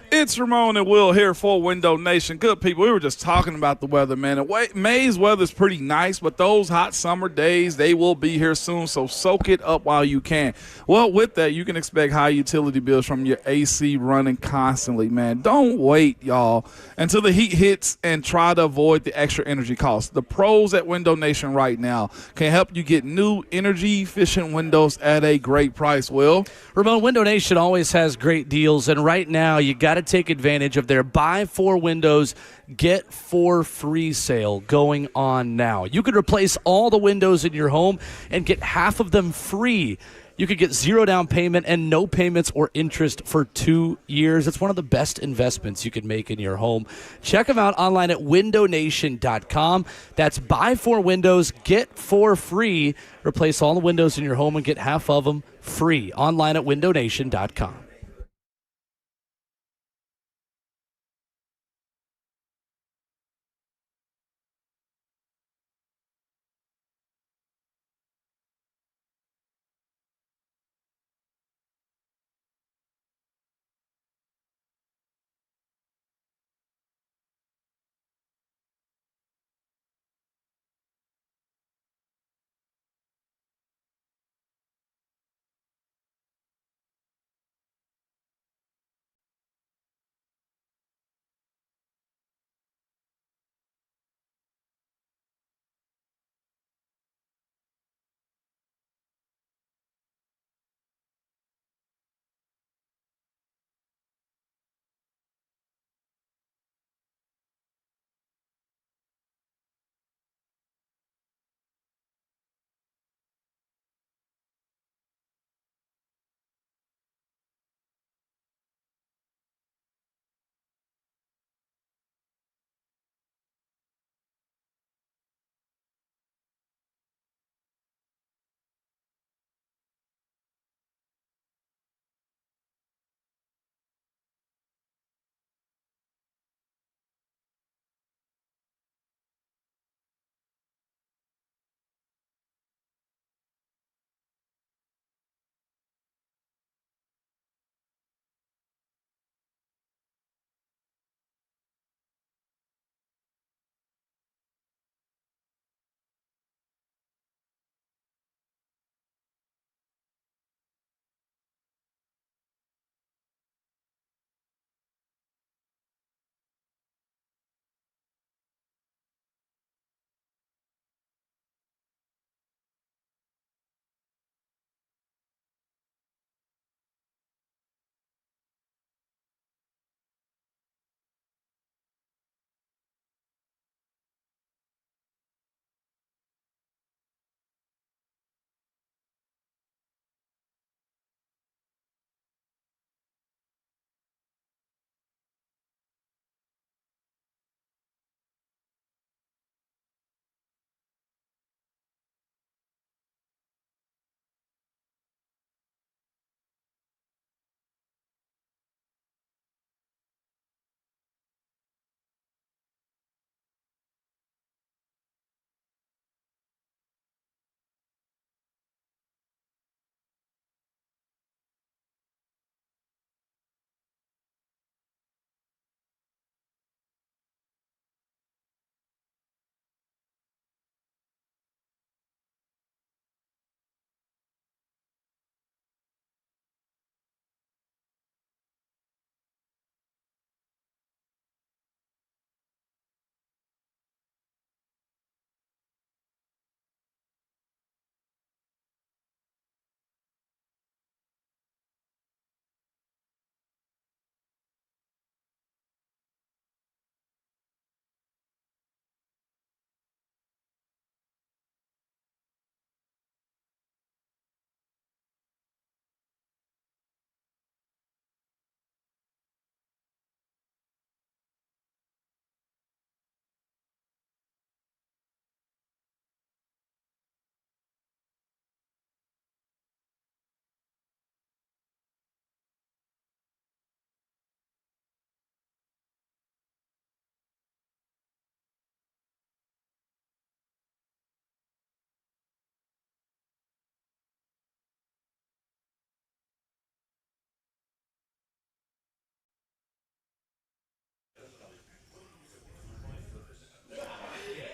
It's Ramon and Will here for Window Nation. Good people, we were just talking about the weather, man. May's weather is pretty nice, but those hot summer days, they will be here soon, so soak it up while you can. Well, with that, you can expect high utility bills from your AC running constantly, man. Don't wait, y'all, until the heat hits and try to avoid the extra energy costs. The pros at Window Nation right now can help you get new energy-efficient windows at a great price, Will. Ramon, Window Nation always has great deals, and right now you got to take advantage of their buy 4 windows, get 4 free sale going on now. You could replace all the windows in your home and get half of them free. You could get 0 down payment and no payments or interest for 2 years. It's one of the best investments you can make in your home. Check them out online at windownation.com. That's buy 4 windows, get 4 free. Replace all the windows in your home and get half of them free. Online at windownation.com.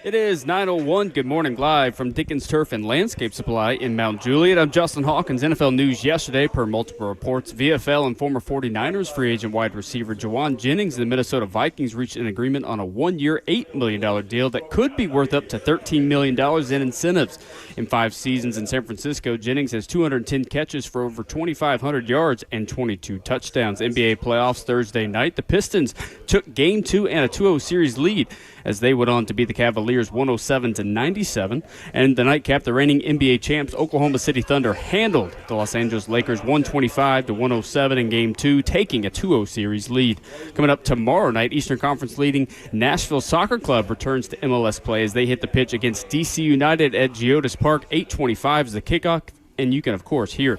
It is 9:01. Good morning, live from Dickens Turf and Landscape Supply in Mount Juliet. I'm Justin Hawkins. NFL news yesterday, per multiple reports. VFL and former 49ers free agent wide receiver Jauan Jennings and the Minnesota Vikings reached an agreement on a one-year, $8 million deal that could be worth up to $13 million in incentives. In 5 seasons in San Francisco, Jennings has 210 catches for over 2,500 yards and 22 touchdowns. NBA playoffs Thursday night. The Pistons took Game 2 and a 2-0 series lead as they went on to beat the Cavaliers 107-97. And the nightcap, the reigning NBA champs Oklahoma City Thunder handled the Los Angeles Lakers 125-107 in Game 2, taking a 2-0 series lead. Coming up tomorrow night, Eastern Conference leading Nashville Soccer Club returns to MLS play as they hit the pitch against DC United at Geodis Park. 8:25 is the kickoff, and you can, of course, hear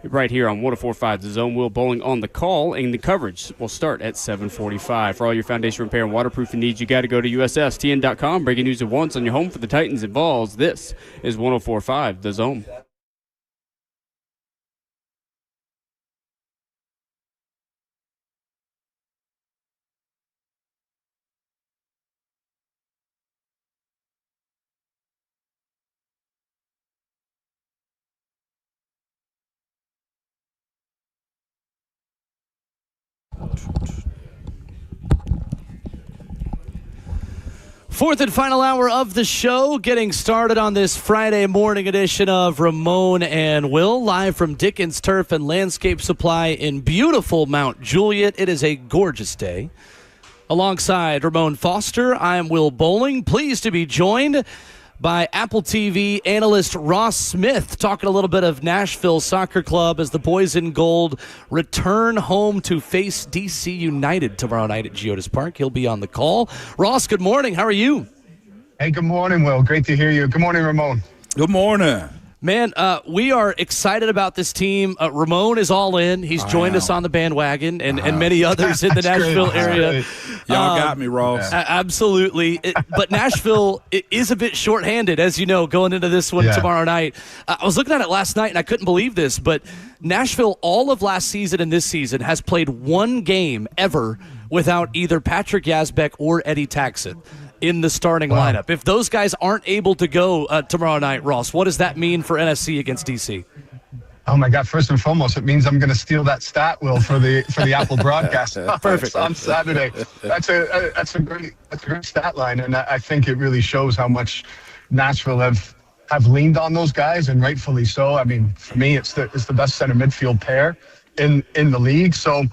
right here on 104.5 The Zone. Will Bowling on the call, and the coverage will start at 7:45. For all your foundation repair and waterproofing needs, you got to go to USSTN.com. Breaking news at once on your home for the Titans and Vols. This is 104.5 The Zone. Fourth and final hour of the show, getting started on this Friday morning edition of Ramon and Will, live from Dickens Turf and Landscape Supply in beautiful Mount Juliet. It is a gorgeous day. Alongside Ramon Foster, I am Will Bowling, pleased to be joined by Apple TV analyst Ross Smith, talking a little bit of Nashville Soccer Club as the boys in gold return home to face DC United tomorrow night at Geodis Park. He'll be on the call. Ross, good morning. How are you? Hey, good morning, Will. Great to hear you. Good morning, Ramon. Good morning. Man, we are excited about this team. Ramon is all in. He's joined us on the bandwagon, and many others in the Nashville area. Y'all got me, Ross. Absolutely. But Nashville is a bit shorthanded, as you know, going into this one tomorrow night. I was looking at it last night, and I couldn't believe this, but Nashville, all of last season and this season, has played one game ever without either Patrick Yazbek or Eddie Taxett in the starting lineup. If those guys aren't able to go tomorrow night, Ross, what does that mean for NSC against DC? Oh my God! First and foremost, it means I'm going to steal that stat, Will, for the Apple broadcast. Perfect on Saturday. That's a great stat line, and I think it really shows how much Nashville have leaned on those guys, and rightfully so. I mean, for me, it's the best center midfield pair in the league. So,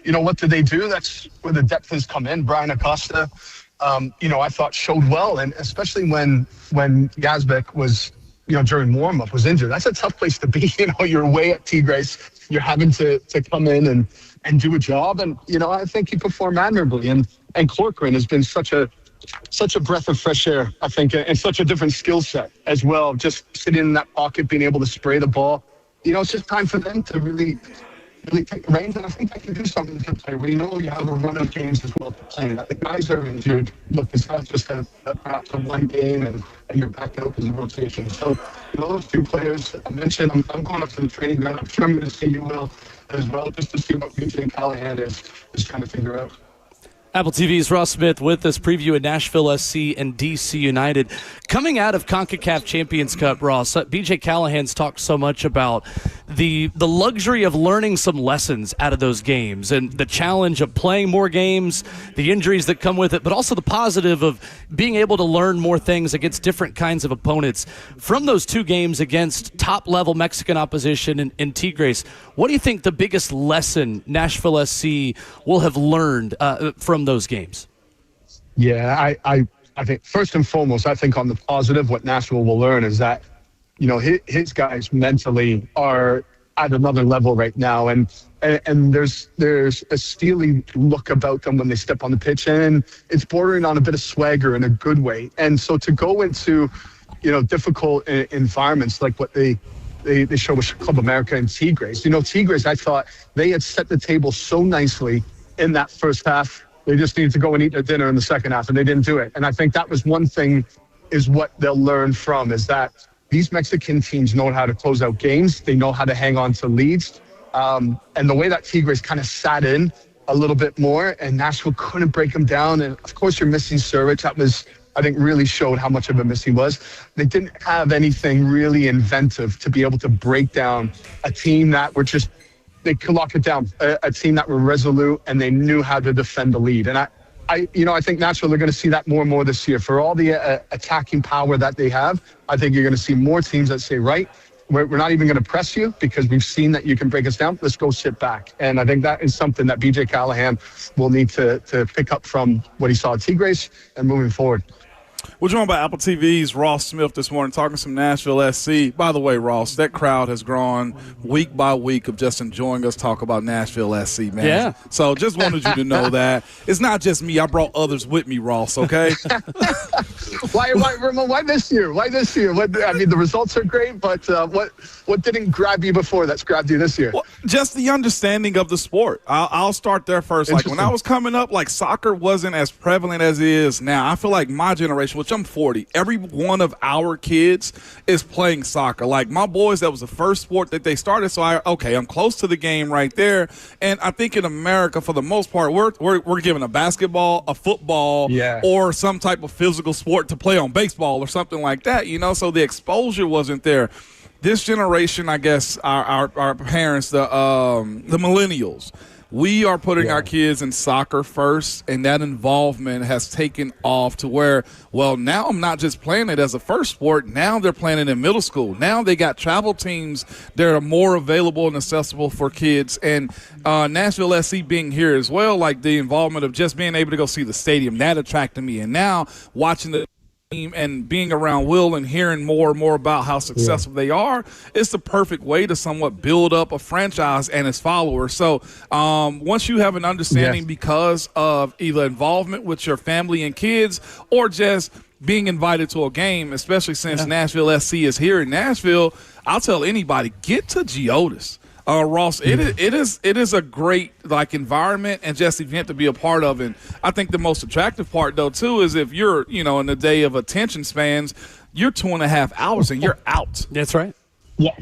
you know, what did they do? That's where the depth has come in. Brian Acosta, I thought showed well, and especially when Yazbek was, during warm-up was injured. That's a tough place to be. You're away at Tigres. You're having to come in and do a job. And, I think he performed admirably. And Corcoran has been such a breath of fresh air, I think, and such a different skill set as well. Just sitting in that pocket, being able to spray the ball. It's just time for them to really take the reins, and I think they can do something to play. We know you have a run of games as well to play. The guys are injured. Look, it's not just perhaps a one game and you're back out in the rotation. So, those two players I mentioned, I'm going up to the training ground. I'm sure I'm going to see you, Will, as well, just to see what BJ Callahan is trying to figure out. Apple TV's Ross Smith with us, previewing Nashville SC and DC United. Coming out of CONCACAF Champions Cup, Ross, BJ Callahan's talked so much about the luxury of learning some lessons out of those games and the challenge of playing more games, the injuries that come with it, but also the positive of being able to learn more things against different kinds of opponents. From those 2 games against top-level Mexican opposition in Tigres, what do you think the biggest lesson Nashville SC will have learned from those games? Yeah, I think first and foremost, I think on the positive, what Nashville will learn is that, his guys mentally are at another level right now, and there's a steely look about them when they step on the pitch, and it's bordering on a bit of swagger in a good way. And so to go into, difficult environments like what they show with Club America and Tigres. Tigres, I thought they had set the table so nicely in that first half. They just needed to go and eat their dinner in the second half, and they didn't do it. And I think that was one thing is what they'll learn from, is that these Mexican teams know how to close out games. They know how to hang on to leads. And the way that Tigres kind of sat in a little bit more, and Nashville couldn't break them down. And, of course, you're missing Surich. I think really showed how much of a miss he was. They didn't have anything really inventive to be able to break down a team that were just, they could lock it down, a team that were resolute and they knew how to defend the lead. And I think Nashville are going to see that more and more this year. For all the attacking power that they have, I think you're going to see more teams that say, right, we're not even going to press you because we've seen that you can break us down. Let's go sit back. And I think that is something that BJ Callahan will need to pick up from what he saw at Tigres and moving forward. We're joined by Apple TV's Ross Smith this morning talking some Nashville SC. By the way, Ross, that crowd has grown week by week of just enjoying us talk about Nashville SC, man. Yeah. So just wanted you to know that. It's not just me. I brought others with me, Ross, okay? Why, Ramon, why this year? Why this year? The results are great, but what didn't grab you before that's grabbed you this year? Well, just the understanding of the sport. I'll start there first. Like when I was coming up, like soccer wasn't as prevalent as it is now. I feel like my generation, which I'm 40, every one of our kids is playing soccer. Like my boys, that was the first sport that they started. So I'm close to the game right there. And I think in America, for the most part, we're given a basketball, a football, or some type of physical sport to play on, baseball or something like that. So the exposure wasn't there. This generation, I guess, our parents, the millennials, we are putting our kids in soccer first, and that involvement has taken off to where, well, now I'm not just playing it as a first sport. Now they're playing it in middle school. Now they got travel teams that are more available and accessible for kids. And Nashville SC being here as well, like the involvement of just being able to go see the stadium, that attracted me. And now watching the team and being around Will and hearing more and more about how successful they are, it's the perfect way to somewhat build up a franchise and its followers. So once you have an understanding because of either involvement with your family and kids or just being invited to a game, especially since Nashville SC is here in Nashville, I'll tell anybody, get to Geodis. Ross, it is a great environment and just event to be a part of. And I think the most attractive part though too is if you're in the day of attention spans, you're 2.5 hours and you're out. That's right. Yeah.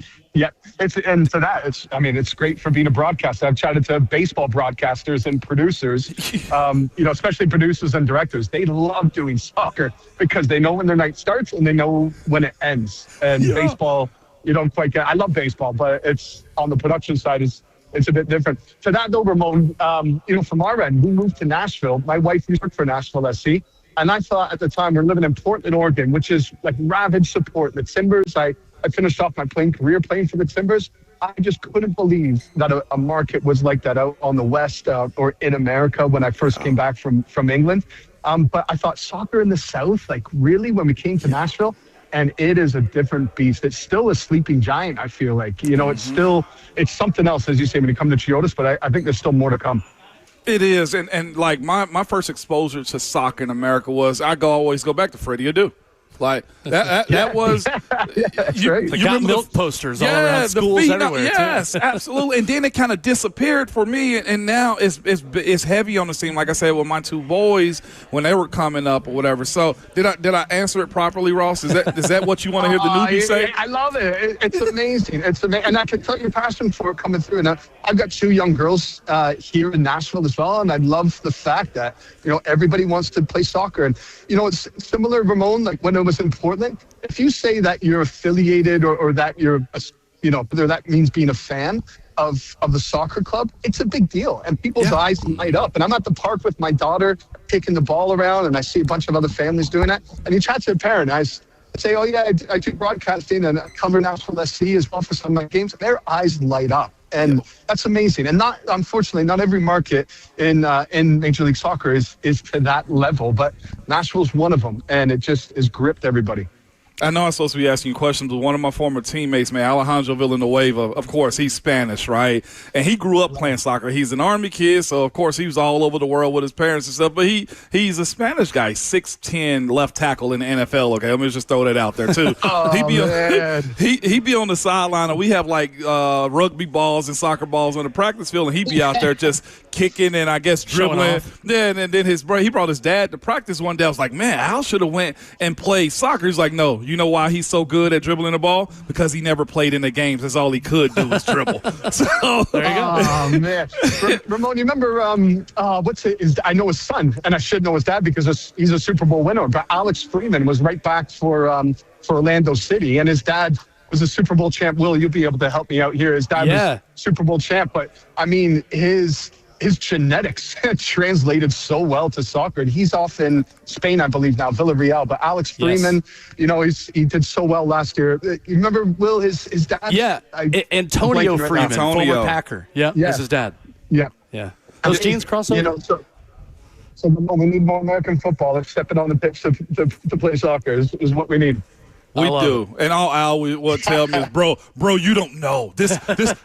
It's great for being a broadcaster. I've chatted to baseball broadcasters and producers, especially producers and directors. They love doing soccer because they know when their night starts and they know when it ends. And baseball, you don't quite get. I love baseball, but it's on the production side it's a bit different. To that though, Ramon, from our end, we moved to Nashville. My wife used to work for Nashville SC, and I thought at the time we're living in Portland, Oregon, which is like ravaged support. The Timbers. I finished off my career playing for the Timbers. I just couldn't believe that a market was like that out on the West or in America when I first came back from England. But I thought soccer in the South, like really, when we came to Nashville. And it is a different beast. It's still a sleeping giant, I feel like. It's something else, as you say, when you come to Chiodos, but I think there's still more to come. It is. And like my first exposure to soccer in America was always go back to Freddie Adu. Like that was you got milk posters all around schools everywhere. Yes, absolutely. And then it kind of disappeared for me, and now it's heavy on the scene. Like I said, with my two boys when they were coming up or whatever. So did I answer it properly, Ross? Is that what you want to hear the newbie say? I love it. It's amazing. It's amazing, and I can tell your passion for it coming through. And I've got two young girls here in Nashville as well, and I love the fact that everybody wants to play soccer, and it's similar, Ramon, like when it was in Portland. If you say that you're affiliated or that you're, whether that means being a fan of the soccer club, it's a big deal. And people's eyes light up. And I'm at the park with my daughter taking the ball around, and I see a bunch of other families doing that. And you chat to a parent, and I say, oh, yeah, I do broadcasting and I cover Nashville SC as well for some of my games. Their eyes light up. And that's amazing. And unfortunately, not every market in Major League Soccer is to that level, but Nashville's one of them, and it just has gripped everybody. I know I'm supposed to be asking you questions, but one of my former teammates, man, Alejandro Villanueva, of course, he's Spanish, right? And he grew up playing soccer. He's an Army kid, so, of course, he was all over the world with his parents and stuff. But he's a Spanish guy, 6'10", left tackle in the NFL, okay? Let me just throw that out there, too. He'd be on the sideline, and we have, rugby balls and soccer balls on the practice field, and he'd be out there just kicking and, I guess, dribbling. Yeah, and then he brought his dad to practice one day. I was like, man, Al should have went and played soccer. He's like, no, You know why he's so good at dribbling the ball? Because he never played in the games. That's all he could do was dribble. So there you go. Oh, man. Ramon, you remember, I know his son, and I should know his dad because he's a Super Bowl winner, but Alex Freeman was right back for Orlando City, and his dad was a Super Bowl champ. Will, you'll be able to help me out here. His dad was Super Bowl champ, but, I mean, his genetics translated so well to soccer. And he's off in Spain, I believe now, Villarreal. But Alex Freeman, you know, he did so well last year. You remember, Will, his dad? Yeah, Antonio Freeman, former Packer. Yeah, that's his dad. Yeah. Those genes cross over? You know, so we need more American footballers stepping on the pitch to play soccer is what we need. We do. And all Al will tell me is, bro, you don't know. This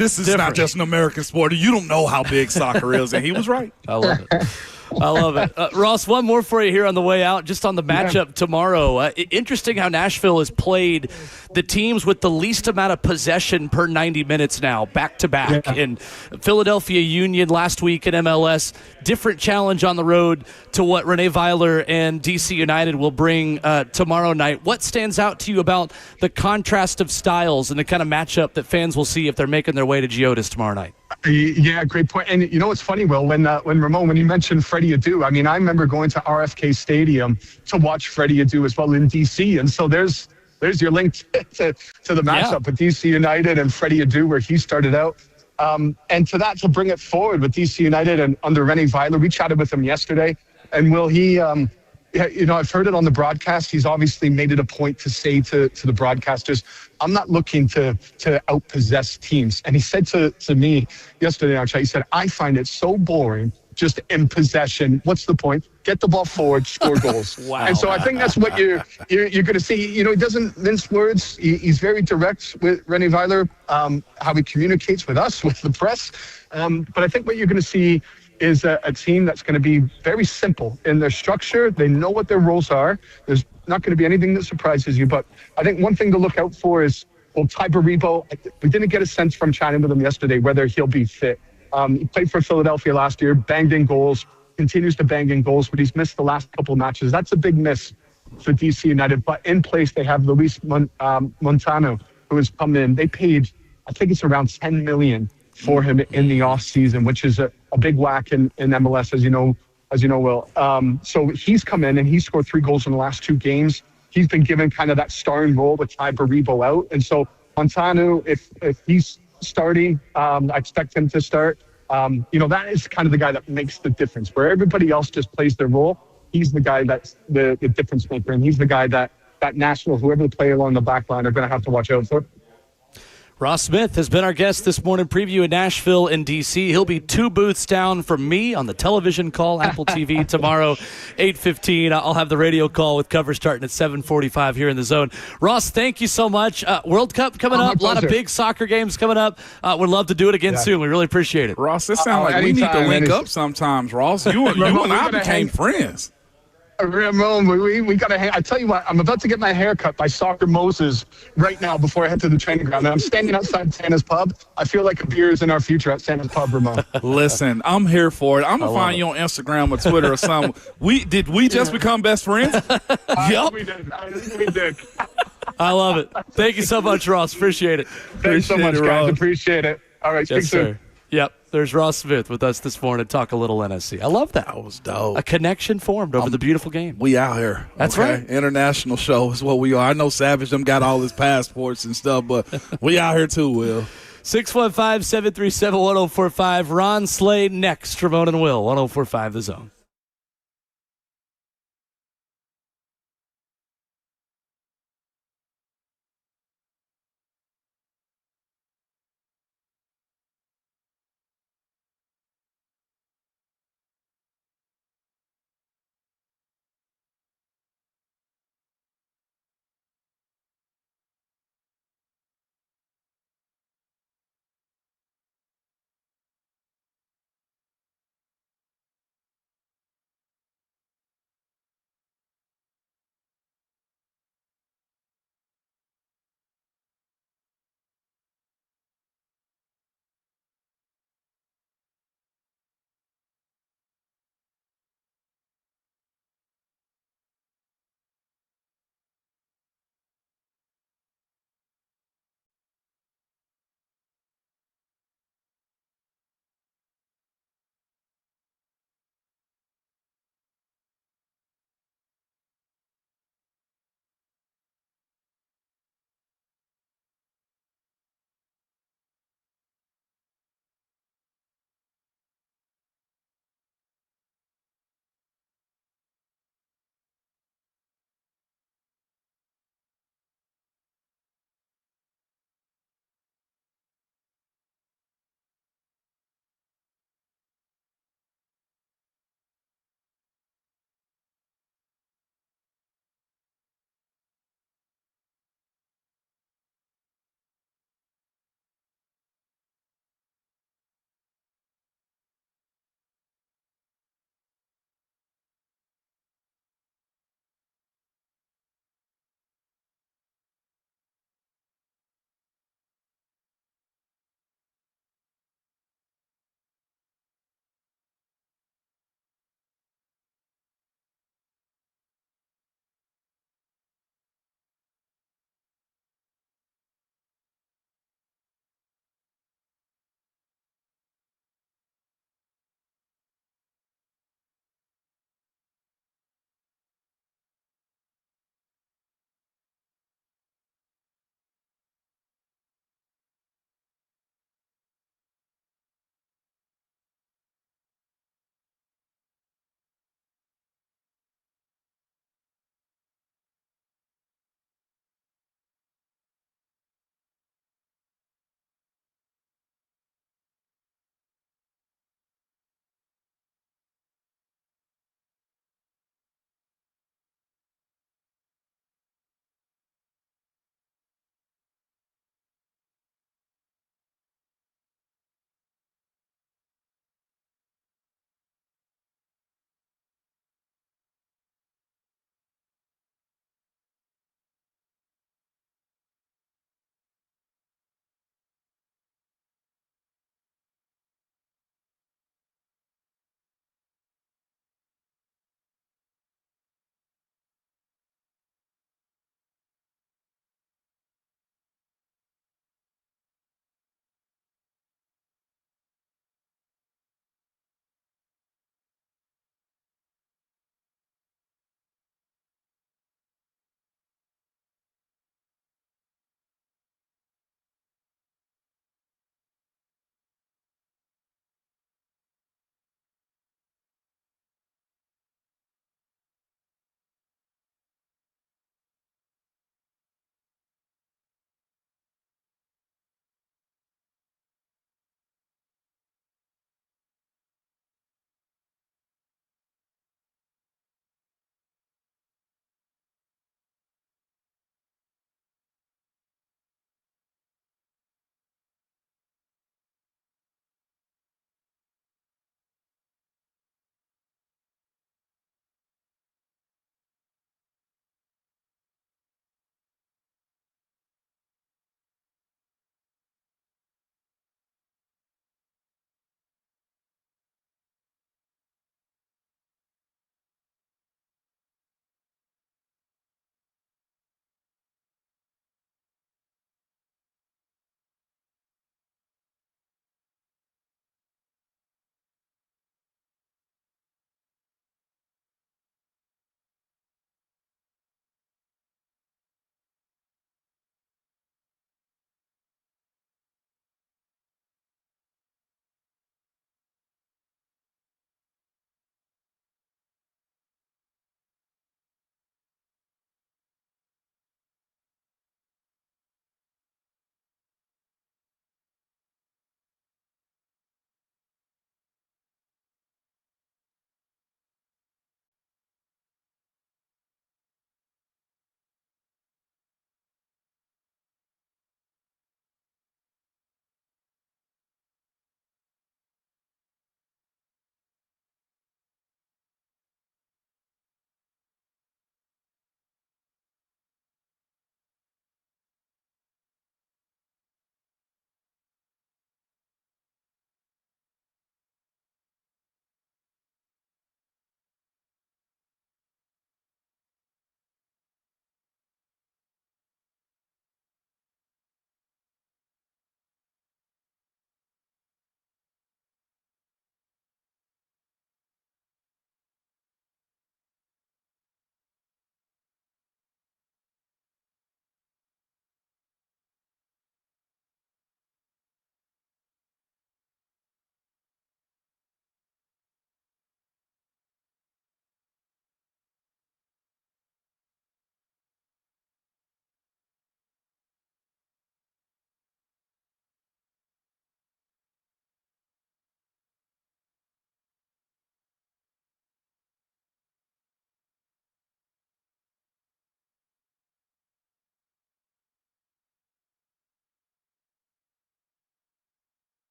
is not just an American sport. You don't know how big soccer is. And he was right. I love it. I love it. Ross, one more for you here on the way out, just on the matchup tomorrow. Interesting how Nashville has played the teams with the least amount of possession per 90 minutes now, back-to-back. And Philadelphia Union last week in MLS, different challenge on the road to what Rene Weiler and DC United will bring tomorrow night. What stands out to you about the contrast of styles and the kind of matchup that fans will see if they're making their way to Geodis tomorrow night? Yeah, great point. And you know what's funny, Will, when Ramon, when you mentioned Freddie Adu, I mean, I remember going to RFK Stadium to watch Freddie Adu as well in DC. And so there's your link to the matchup with DC United and Freddie Adu, where he started out. And to bring it forward with DC United and under Rene Weiler, we chatted with him yesterday. And Will, you know, I've heard it on the broadcast. He's obviously made it a point to say to the broadcasters, I'm not looking to outpossess teams. And he said to me yesterday in our chat, he said, I find it so boring just in possession. What's the point? Get the ball forward, score goals. Wow. And so I think that's what you're going to see. You know, he doesn't mince words. He's very direct with Rene Weiler, how he communicates with us, with the press. But I think what you're going to see is a team that's going to be very simple in their structure. They know what their roles are. There's not going to be anything that surprises you. But I think one thing to look out for is, well, Ty Baribo, we didn't get a sense from chatting with him yesterday whether he'll be fit. He played for Philadelphia last year, banged in goals, continues to bang in goals, but he's missed the last couple matches. That's a big miss for DC United. But in place, they have Luis Montano, who has come in. They paid, I think it's around $10 million for him in the off season, which is a big whack in MLS, as you know, Will. So he's come in and he's scored 3 goals in the last 2 games. He's been given kind of that starring role with Ty Baribo out. And so Montano, if he's starting, I expect him to start. You know, that is kind of the guy that makes the difference. Where everybody else just plays their role, he's the guy that's the difference maker. And he's the guy that Nashville, whoever the player along the back line, are going to have to watch out for. Ross Smith has been our guest this morning, previewing Nashville and D.C. He'll be 2 booths down from me on the television call, Apple TV, tomorrow, 8:15. I'll have the radio call with cover starting at 7:45 here in the zone. Ross, thank you so much. World Cup coming up, a lot of big soccer games coming up. We'd love to do it again soon. We really appreciate it. Ross, it sounds like we need to link up sometimes, Ross. You and I became friends. Ramon, we got to I tell you what, I'm about to get my hair cut by Soccer Moses right now before I head to the training ground. And I'm standing outside Santa's Pub. I feel like a beer is in our future at Santa's Pub, Ramon. Listen, I'm here for it. I'm going to find you on Instagram or Twitter or something. Did we just become best friends? Yep. We did. We did. I love it. Thank you so much, Ross. Appreciate it. Thanks so much, guys. Appreciate it. All right, speak soon. Sir. Yep. There's Ross Smith with us this morning. Talk a little NSC. I love that. That was dope. A connection formed over the beautiful game. We out here. That's right. International show is what we are. I know Savage them got all his passports and stuff, but we out here too, Will. 615-737-1045. Ron Slade next. Ramon and Will. 1045 The Zone.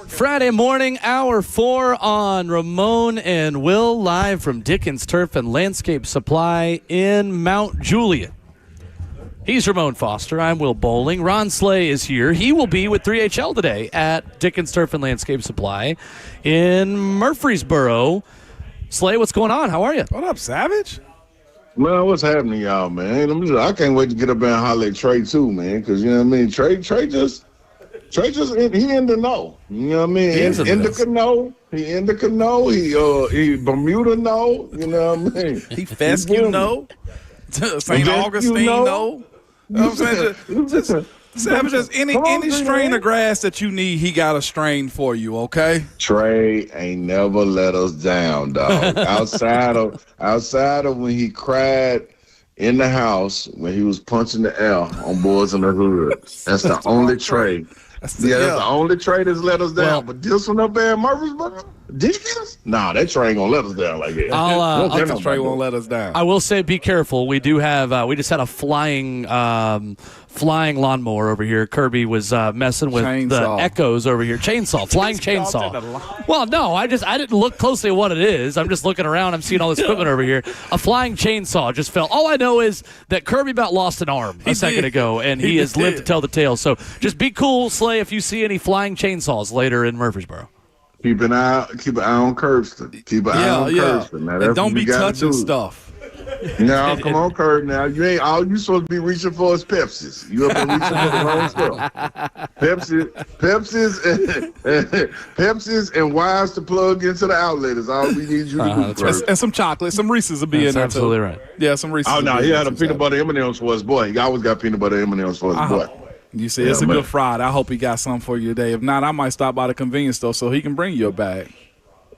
Friday morning, hour 4 on Ramon and Will, live from Dickens Turf and Landscape Supply in Mount Juliet. He's Ramon Foster. I'm Will Bowling. Ron Slay is here. He will be with 3HL today at Dickens Turf and Landscape Supply in Murfreesboro. Slay, what's going on? How are you? What up, Savage? Man, what's happening, y'all, man? I can't wait to get up there and holler at Trey, too, man, because, you know what I mean? Trey just he in the know. You know what I mean? In the canoe. He in the canoe. He Bermuda know. You know what I mean? He Fescue know. St. Augustine know. You know what I'm saying? Savage, just any strain of grass that you need, he got a strain for you, okay? Trey ain't never let us down, dog. outside of when he cried in the house when he was punching the air on Boys in the Hood. That's the only Trey. That's the only Trey that's let us down. Well, but this one up there in Murfreesboro, Dickens? Nah, that Trey ain't gonna let us down like that. Trey won't let us down. I will say, be careful. We do have. We just had a flying lawnmower over here. Kirby was messing with the echoes over here. Flying chainsaw. Well, no, I didn't look closely at what it is. I'm just looking around. I'm seeing all this equipment over here. A flying chainsaw just fell. All I know is that Kirby about lost an arm a second ago, and he has lived to tell the tale. So just be cool, Slay, if you see any flying chainsaws later in Murfreesboro. Keep an eye on Kirsten. Keep an eye on Kirsten. Now, and don't be touching stuff. Now, come on, Kurt. Now, you ain't all you supposed to be reaching for is Pepsis. You up and reaching for the wrong stuff. Pepsis and wires to plug into the outlet is all we need you to do. And some chocolate, some Reese's will be in there, absolutely right. Yeah, some Reese's. Oh, no, he had a peanut butter M&M's for his boy. He always got peanut butter M&M's for his boy. You see, it's a good Friday. I hope he got something for you today. If not, I might stop by the convenience store so he can bring you a bag.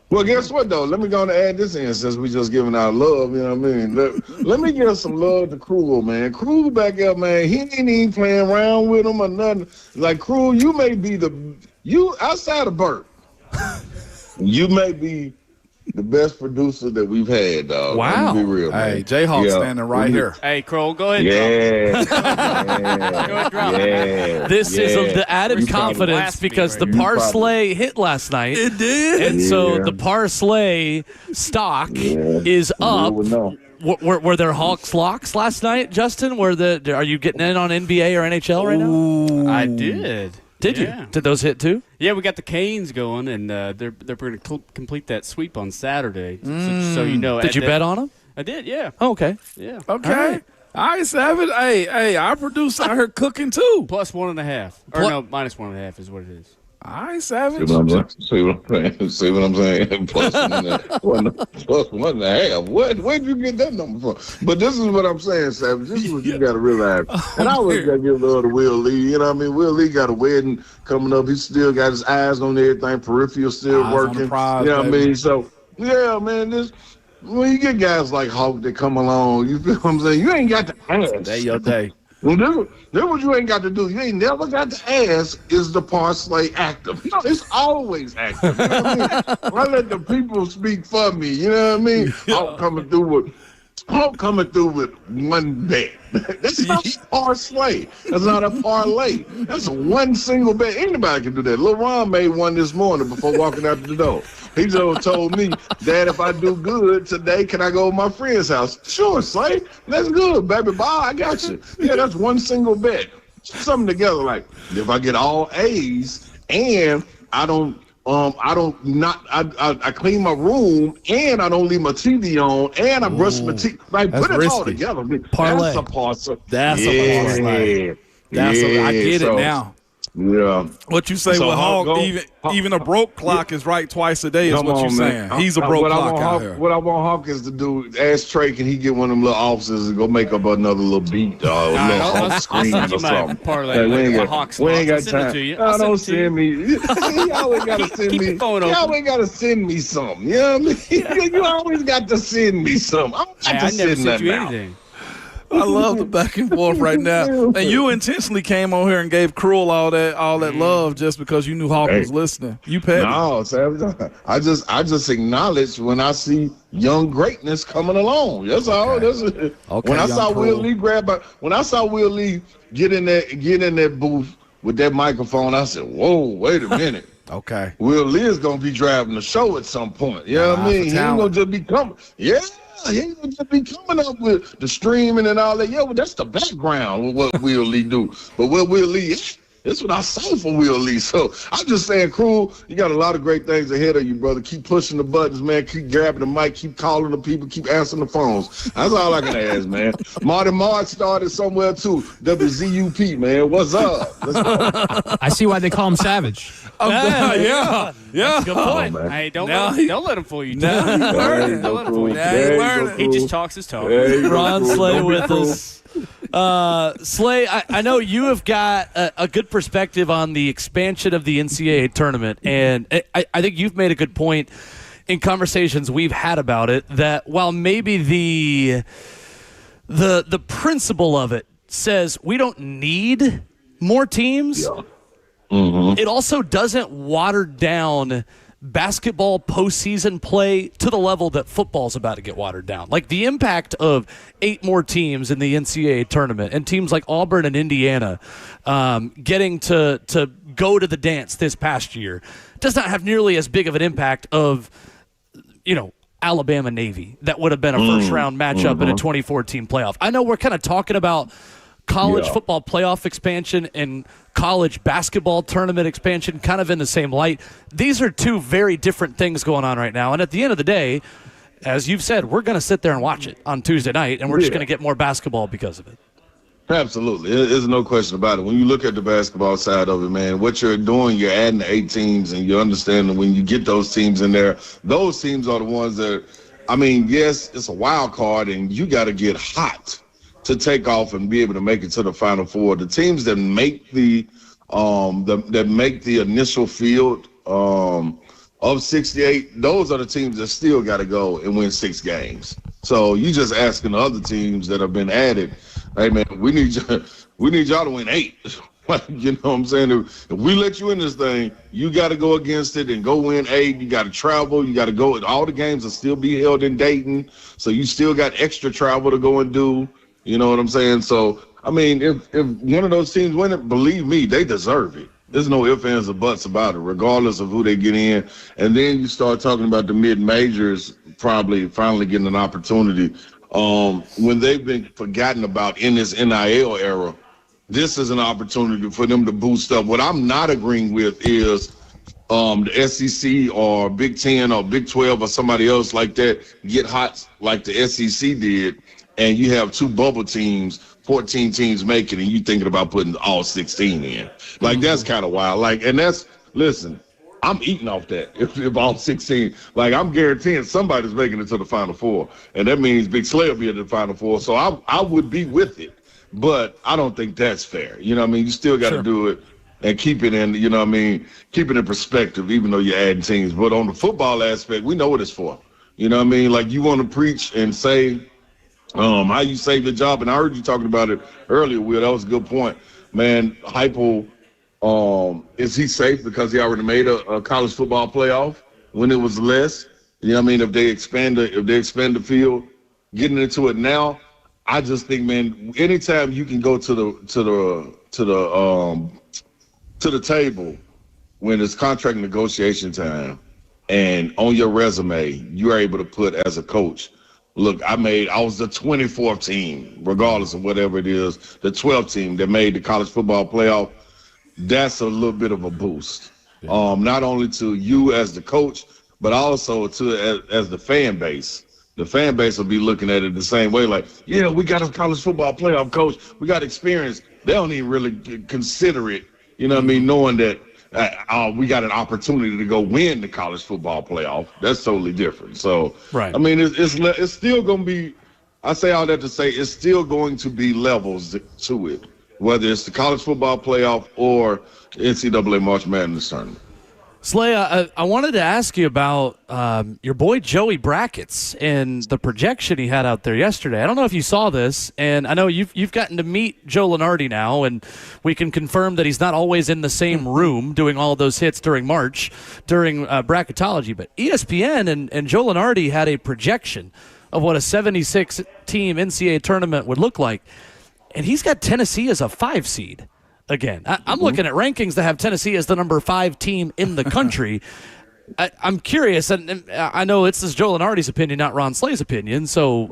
Well, guess what, though? Let me go and add this in since we just giving out love, you know what I mean? Let me give some love to Krul, man. Krul back up, man. He ain't even playing around with him or nothing. Like, Krul, you may be outside of Bert, you may be the best producer that we've had, dog. Wow. Be real, hey, Jayhawk standing right here. Hey, Kroll, go ahead. This is the added confidence because the Parsley hit last night. It did. And so the Parsley stock is up. Were there Hawks locks last night, Justin? Are you getting in on NBA or NHL right now? I did. Did you? Did those hit too? Yeah, we got the Canes going, and they're going to complete that sweep on Saturday. So you know. Did you bet on them? I did, yeah. Oh, okay. Yeah. Okay. All right, Savage. Hey, our producer out here cooking too. Plus 1.5. Or no, minus 1.5 is what it is. All right, Savage. See what I'm saying? Plus 1.5. Where'd you get that number from? But this is what I'm saying, Savage. This is what you got to realize. And I always got to give love to Will Lee. You know what I mean? Will Lee got a wedding coming up. He still got his eyes on everything. Peripheral still working. Prize, you know what I mean? So, yeah, man, when you get guys like Hawk that come along, you feel what I'm saying? You ain't got to ask. Day your day. Well, this what you ain't got to do. You ain't never got to ask, is the Parsley active? No, it's always active. You know what I mean? I let the people speak for me. You know what I mean? Hawk coming through with one bet. That's not Parsley. That's not a parlay. That's a one single bet. Anybody can do that. Lil Ron made one this morning before walking out the door. He just told me, Dad, if I do good today, can I go to my friend's house? Sure, Slay. That's good, baby. Bye, I got you. Yeah, that's one single bet. Something together like, if I get all A's and I clean my room and I don't leave my TV on and I brush my teeth. Like, put it all together. Parlay. That's a parcel. That's a parlay. I get it now. Yeah. What you say with Hawk, even a broke clock is right twice a day is what you're saying. He's a broke clock out here. What I want Hawk is to do, ask Trey, can he get one of them little officers and go make up another little beat or a little Hawk screen or something. We ain't got time. Don't send me. You always got to send me. You always got to send me something. You know what I mean? You always got to send me something. I never sent you anything. I love the back and forth right now. And you intentionally came on here and gave Krul all that love just because you knew Hawk was listening. You petty. No, I just acknowledge when I see young greatness coming along. That's all. Okay, when I saw Will Lee when I saw Will Lee get in that booth with that microphone, I said, "Whoa, wait a minute." Okay. Will Lee is gonna be driving the show at some point. You know what I mean? He ain't gonna just be coming. Yeah, he ain't gonna just be coming up with the streaming and all that. Yeah, well, that's the background of what Will Lee do. But what Will Lee is, that's what I saw for Will Lee. So I'm just saying, Crew, you got a lot of great things ahead of you, brother. Keep pushing the buttons, man. Keep grabbing the mic. Keep calling the people. Keep answering the phones. That's all I can ask, man. Marty Mark started somewhere, too. WZUP, man. What's up? Let's go. I see why they call him Savage. Yeah. Good point. man. Hey, don't let him fool you. Now he learning. Don't let him fool you. Now he learning. He just talks his talk. Ron Slay with us. Slay, I know you have got a good perspective on the expansion of the NCAA tournament, and I think you've made a good point in conversations we've had about it, that while maybe the principle of it says we don't need more teams, it also doesn't water down basketball postseason play to the level that football's about to get watered down. Like the impact of 8 more teams in the NCAA tournament and teams like Auburn and Indiana getting to go to the dance this past year does not have nearly as big of an impact of, Alabama Navy. That would have been a first round matchup in a 2014 playoff. I know we're kind of talking about college football playoff expansion and college basketball tournament expansion kind of in the same light. These are 2 very different things going on right now. And at the end of the day, as you've said, we're going to sit there and watch it on Tuesday night, and we're just going to get more basketball because of it. Absolutely. There's no question about it. When you look at the basketball side of it, man, what you're doing, you're adding the 8 teams, and you understand that when you get those teams in there, those teams are the ones that, yes, it's a wild card, and you got to get hot to take off and be able to make it to the Final Four. The teams that make the initial field of 68, those are the teams that still got to go and win 6 games. So you just asking the other teams that have been added, hey man, we need y'all to win 8. You know what I'm saying? If we let you in this thing, you got to go against it and go win 8. You got to travel. You got to go. All the games will still be held in Dayton, so you still got extra travel to go and do. You know what I'm saying? So, if one of those teams win it, believe me, they deserve it. There's no ifs, ands, or buts about it, regardless of who they get in. And then you start talking about the mid-majors probably finally getting an opportunity. When they've been forgotten about in this NIL era, this is an opportunity for them to boost up. What I'm not agreeing with is the SEC or Big 10 or Big 12 or somebody else like that get hot like the SEC did, and you have 2 bubble teams, 14 teams make it, and you thinking about putting all 16 in. Like, that's kind of wild. Listen, I'm eating off that if all 16. Like, I'm guaranteeing somebody's making it to the Final Four, and that means Big Slay will be in the Final Four. So I would be with it, but I don't think that's fair. You know what I mean? You still got to do it and keep it in, keep it in perspective, even though you're adding teams. But on the football aspect, we know what it's for. You know what I mean? Like, you want to preach and say, how you save your job, and I heard you talking about it earlier, Will. That was a good point, man. Heupel, is he safe because he already made a college football playoff when it was less? You know what I mean? If they expand the field, getting into it now, I just think, man, anytime you can go to the table when it's contract negotiation time, and on your resume you are able to put as a coach, look, I was the 24th team, regardless of whatever it is, the 12th team that made the college football playoff. That's a little bit of a boost, not only to you as the coach, but also as the fan base. The fan base will be looking at it the same way, like, yeah, we got a college football playoff coach. We got experience. They don't even really consider it, you know what I mean, knowing that we got an opportunity to go win the college football playoff. That's totally different. So, right. It's still going to be, I say all that to say, it's still going to be levels to it, whether it's the college football playoff or NCAA March Madness tournament. Slay, I wanted to ask you about your boy Joey Brackets and the projection he had out there yesterday. I don't know if you saw this, and I know you've gotten to meet Joe Lunardi now, and we can confirm that he's not always in the same room doing all of those hits during March, during bracketology. But ESPN and Joe Lunardi had a projection of what a 76-team NCAA tournament would look like, and he's got Tennessee as a 5 seed. again. I'm looking at rankings that have Tennessee as the number 5 team in the country. I'm curious, and I know this is Joe Lenardi's opinion, not Ron Slay's opinion, so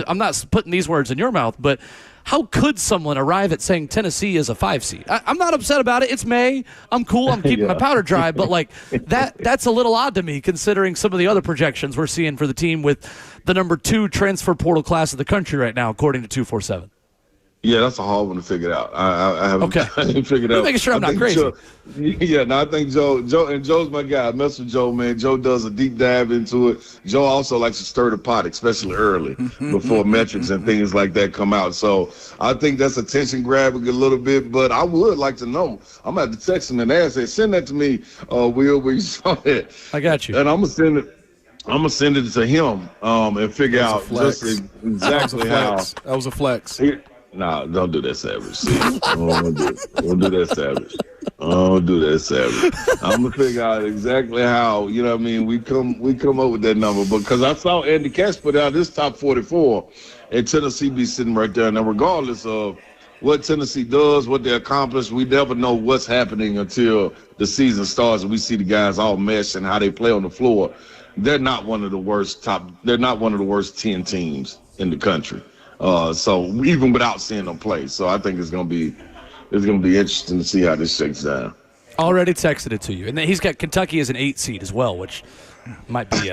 I'm not putting these words in your mouth, but how could someone arrive at saying Tennessee is a 5 seed? I'm not upset about it. It's May. I'm cool. I'm keeping my powder dry, but like that's a little odd to me considering some of the other projections we're seeing for the team with the number 2 transfer portal class of the country right now, according to 247. Yeah, that's a hard one to figure out. I haven't figured out. I'm making sure I'm not crazy. I think Joe's my guy. I mess with Joe, man. Joe does a deep dive into it. Joe also likes to stir the pot, especially early before metrics and things like that come out. So I think that's attention grabbing a little bit, but I would like to know. I'm going to have to text him and ask, say, send that to me, Will, where you saw that. I got you. And I'm gonna send it to him and figure out just exactly how. That was a flex. Nah, don't do that, Savage. Don't do that, Savage. Don't do that, Savage. I'm gonna figure out exactly how, you know what I mean, we come up with that number. Because I saw Andy Cash put out this top 44, and Tennessee be sitting right there. Now, regardless of what Tennessee does, what they accomplish, we never know what's happening until the season starts and we see the guys all mesh and how they play on the floor. They're not one of the worst 10 teams in the country. So even without seeing them play, so I think it's gonna be interesting to see how this shakes down. Already texted it to you, and then he's got Kentucky as an 8 seed as well, which might be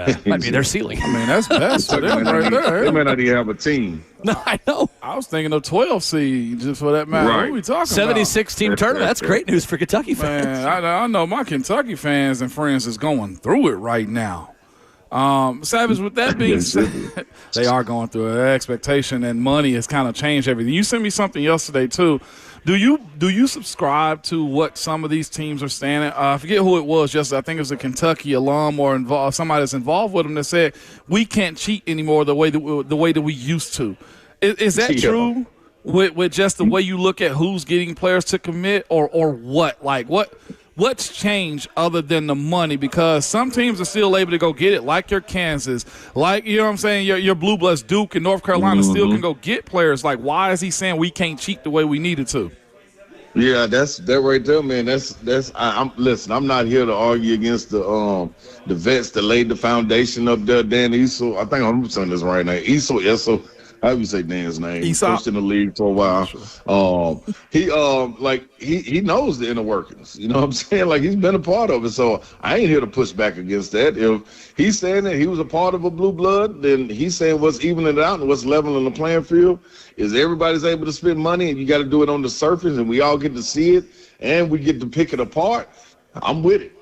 their ceiling. I mean, that's for them right there. They may not even have a team. No, I know. I was thinking of 12 seed just for that matter. Right. What are we talking 76 team tournament. That's great news for Kentucky fans. Man, I know my Kentucky fans and friends is going through it right now. Savage, with that being said, they are going through an expectation, and money has kind of changed everything. You sent me something yesterday too. Do you subscribe to what some of these teams are standing? I forget who it was yesterday. I think it was a Kentucky alum or somebody that's involved with them that said we can't cheat anymore the way that we used to. Is that true? With just the way you look at who's getting players to commit, or what? Like what's changed other than the money? Because some teams are still able to go get it, like your Kansas, like, you know what I'm saying, your Blue Bloods, Duke and North Carolina still can go get players. Like, why is he saying we can't cheat the way we needed to? Yeah, that right there, man. Listen, I'm not here to argue against the vets that laid the foundation up there. Dan Easel, I think I'm saying this right now. Easel. How do you say Dan's name? Coached in the league for a while. He knows the inner workings. You know what I'm saying? Like, he's been a part of it. So I ain't here to push back against that. If he's saying that he was a part of a blue blood, then he's saying what's evening it out and what's leveling the playing field is everybody's able to spend money, and you got to do it on the surface, and we all get to see it, and we get to pick it apart. I'm with it.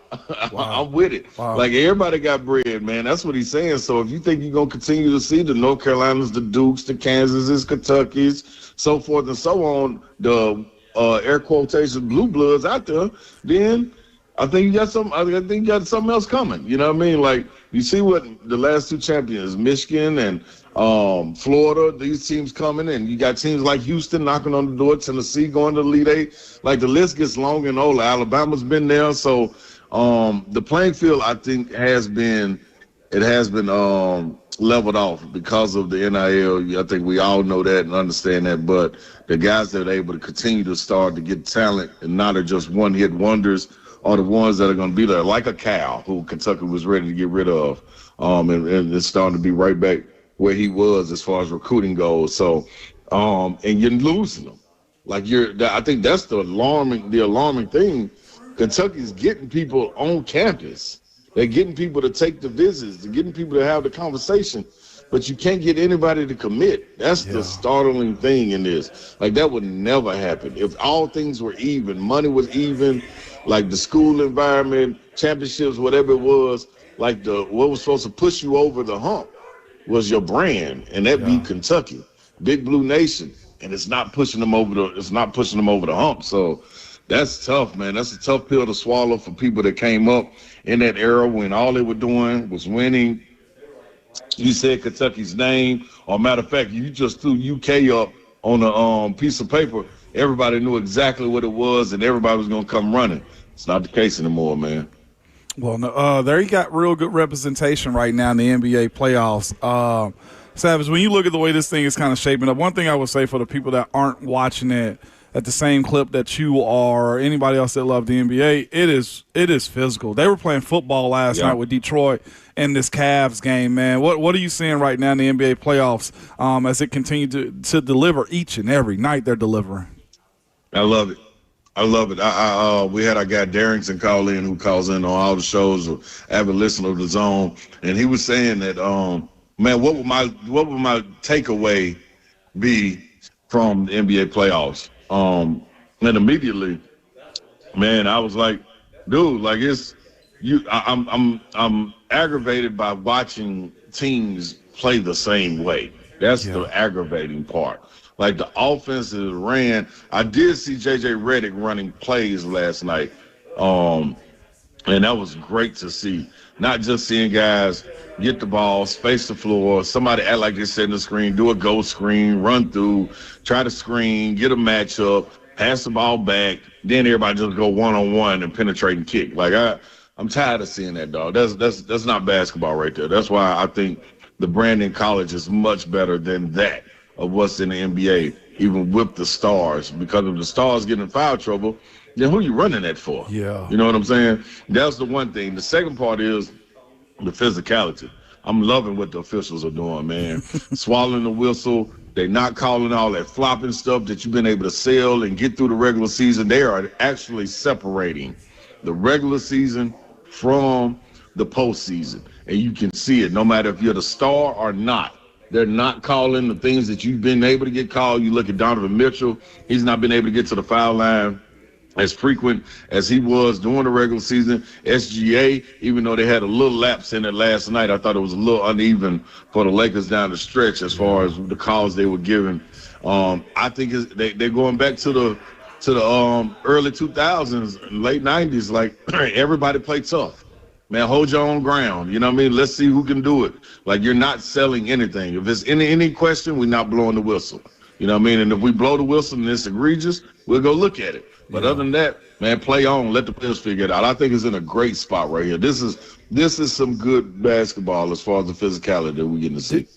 Wow. I'm with it. Wow. Like, everybody got bread, man. That's what he's saying. So if you think you're going to continue to see the North Carolinas, the Dukes, the Kansases, Kentuckys, so forth and so on, the air quotation blue bloods out there, then I think you got something else coming. You know what I mean? Like, you see what the last 2 champions, Michigan and Florida, these teams coming, and you got teams like Houston knocking on the door, Tennessee going to the Elite Eight. Like, the list gets long and older. Alabama's been there. So the playing field, I think, has been leveled off because of the NIL. I think we all know that and understand that. But the guys that are able to continue to start to get talent and not are just one-hit wonders are the ones that are going to be there, like a Cal, who Kentucky was ready to get rid of, and it's starting to be right back where he was as far as recruiting goes. So, and you're losing them. Like, I think that's the alarming thing. Kentucky's getting people on campus. They're getting people to take the visits. They're getting people to have the conversation. But you can't get anybody to commit. That's the startling thing in this. Like, that would never happen. If all things were even, money was even, like the school environment, championships, whatever it was, like what was supposed to push you over the hump was your brand, and that beat Kentucky, Big Blue Nation, and it's not pushing them over the hump. So that's tough, man. That's a tough pill to swallow for people that came up in that era when all they were doing was winning. You said Kentucky's name, or matter of fact, you just threw UK up on a piece of paper. Everybody knew exactly what it was, and everybody was going to come running. It's not the case anymore, man. Well, no, there you got real good representation right now in the NBA playoffs. Savage, when you look at the way this thing is kind of shaping up, one thing I would say for the people that aren't watching it at the same clip that you are or anybody else that love the NBA. It is physical. They were playing football last night with Detroit in this Cavs game, man. What are you seeing right now in the NBA playoffs as it continues to deliver each and every night they're delivering? I love it. We had our guy Darrington call in, who calls in on all the shows, or avid listener of the Zone, and he was saying that, man, what would my takeaway be from the NBA playoffs? And immediately, man, I was like, dude, like I'm aggravated by watching teams play the same way. That's the aggravating part. Like the offenses ran. I did see J.J. Redick running plays last night, and that was great to see. Not just seeing guys get the ball, space the floor, somebody act like they're setting the screen, do a ghost screen, run through, try to screen, get a matchup, pass the ball back, then everybody just go one-on-one and penetrate and kick. Like I'm tired of seeing that, dog. That's not basketball right there. That's why I think the brand in college is much better than that of what's in the NBA, even with the stars. Because if the stars get in foul trouble, then who you running that for? Yeah. You know what I'm saying? That's the one thing. The second part is the physicality. I'm loving what the officials are doing, man. Swallowing the whistle. They're not calling all that flopping stuff that you've been able to sell and get through the regular season. They are actually separating the regular season from the postseason. And you can see it no matter if you're the star or not. They're not calling the things that you've been able to get called. You look at Donovan Mitchell. He's not been able to get to the foul line as frequent as he was during the regular season. SGA, even though they had a little lapse in it last night, I thought it was a little uneven for the Lakers down the stretch as far as the calls they were giving. I think they're going back to the early 2000s, late 90s. Like everybody played tough. Man, hold your own ground. You know what I mean? Let's see who can do it. Like, you're not selling anything. If it's any question, we're not blowing the whistle. You know what I mean? And if we blow the whistle and it's egregious, we'll go look at it. But other than that, man, play on. Let the players figure it out. I think it's in a great spot right here. This is some good basketball as far as the physicality that we're getting to see.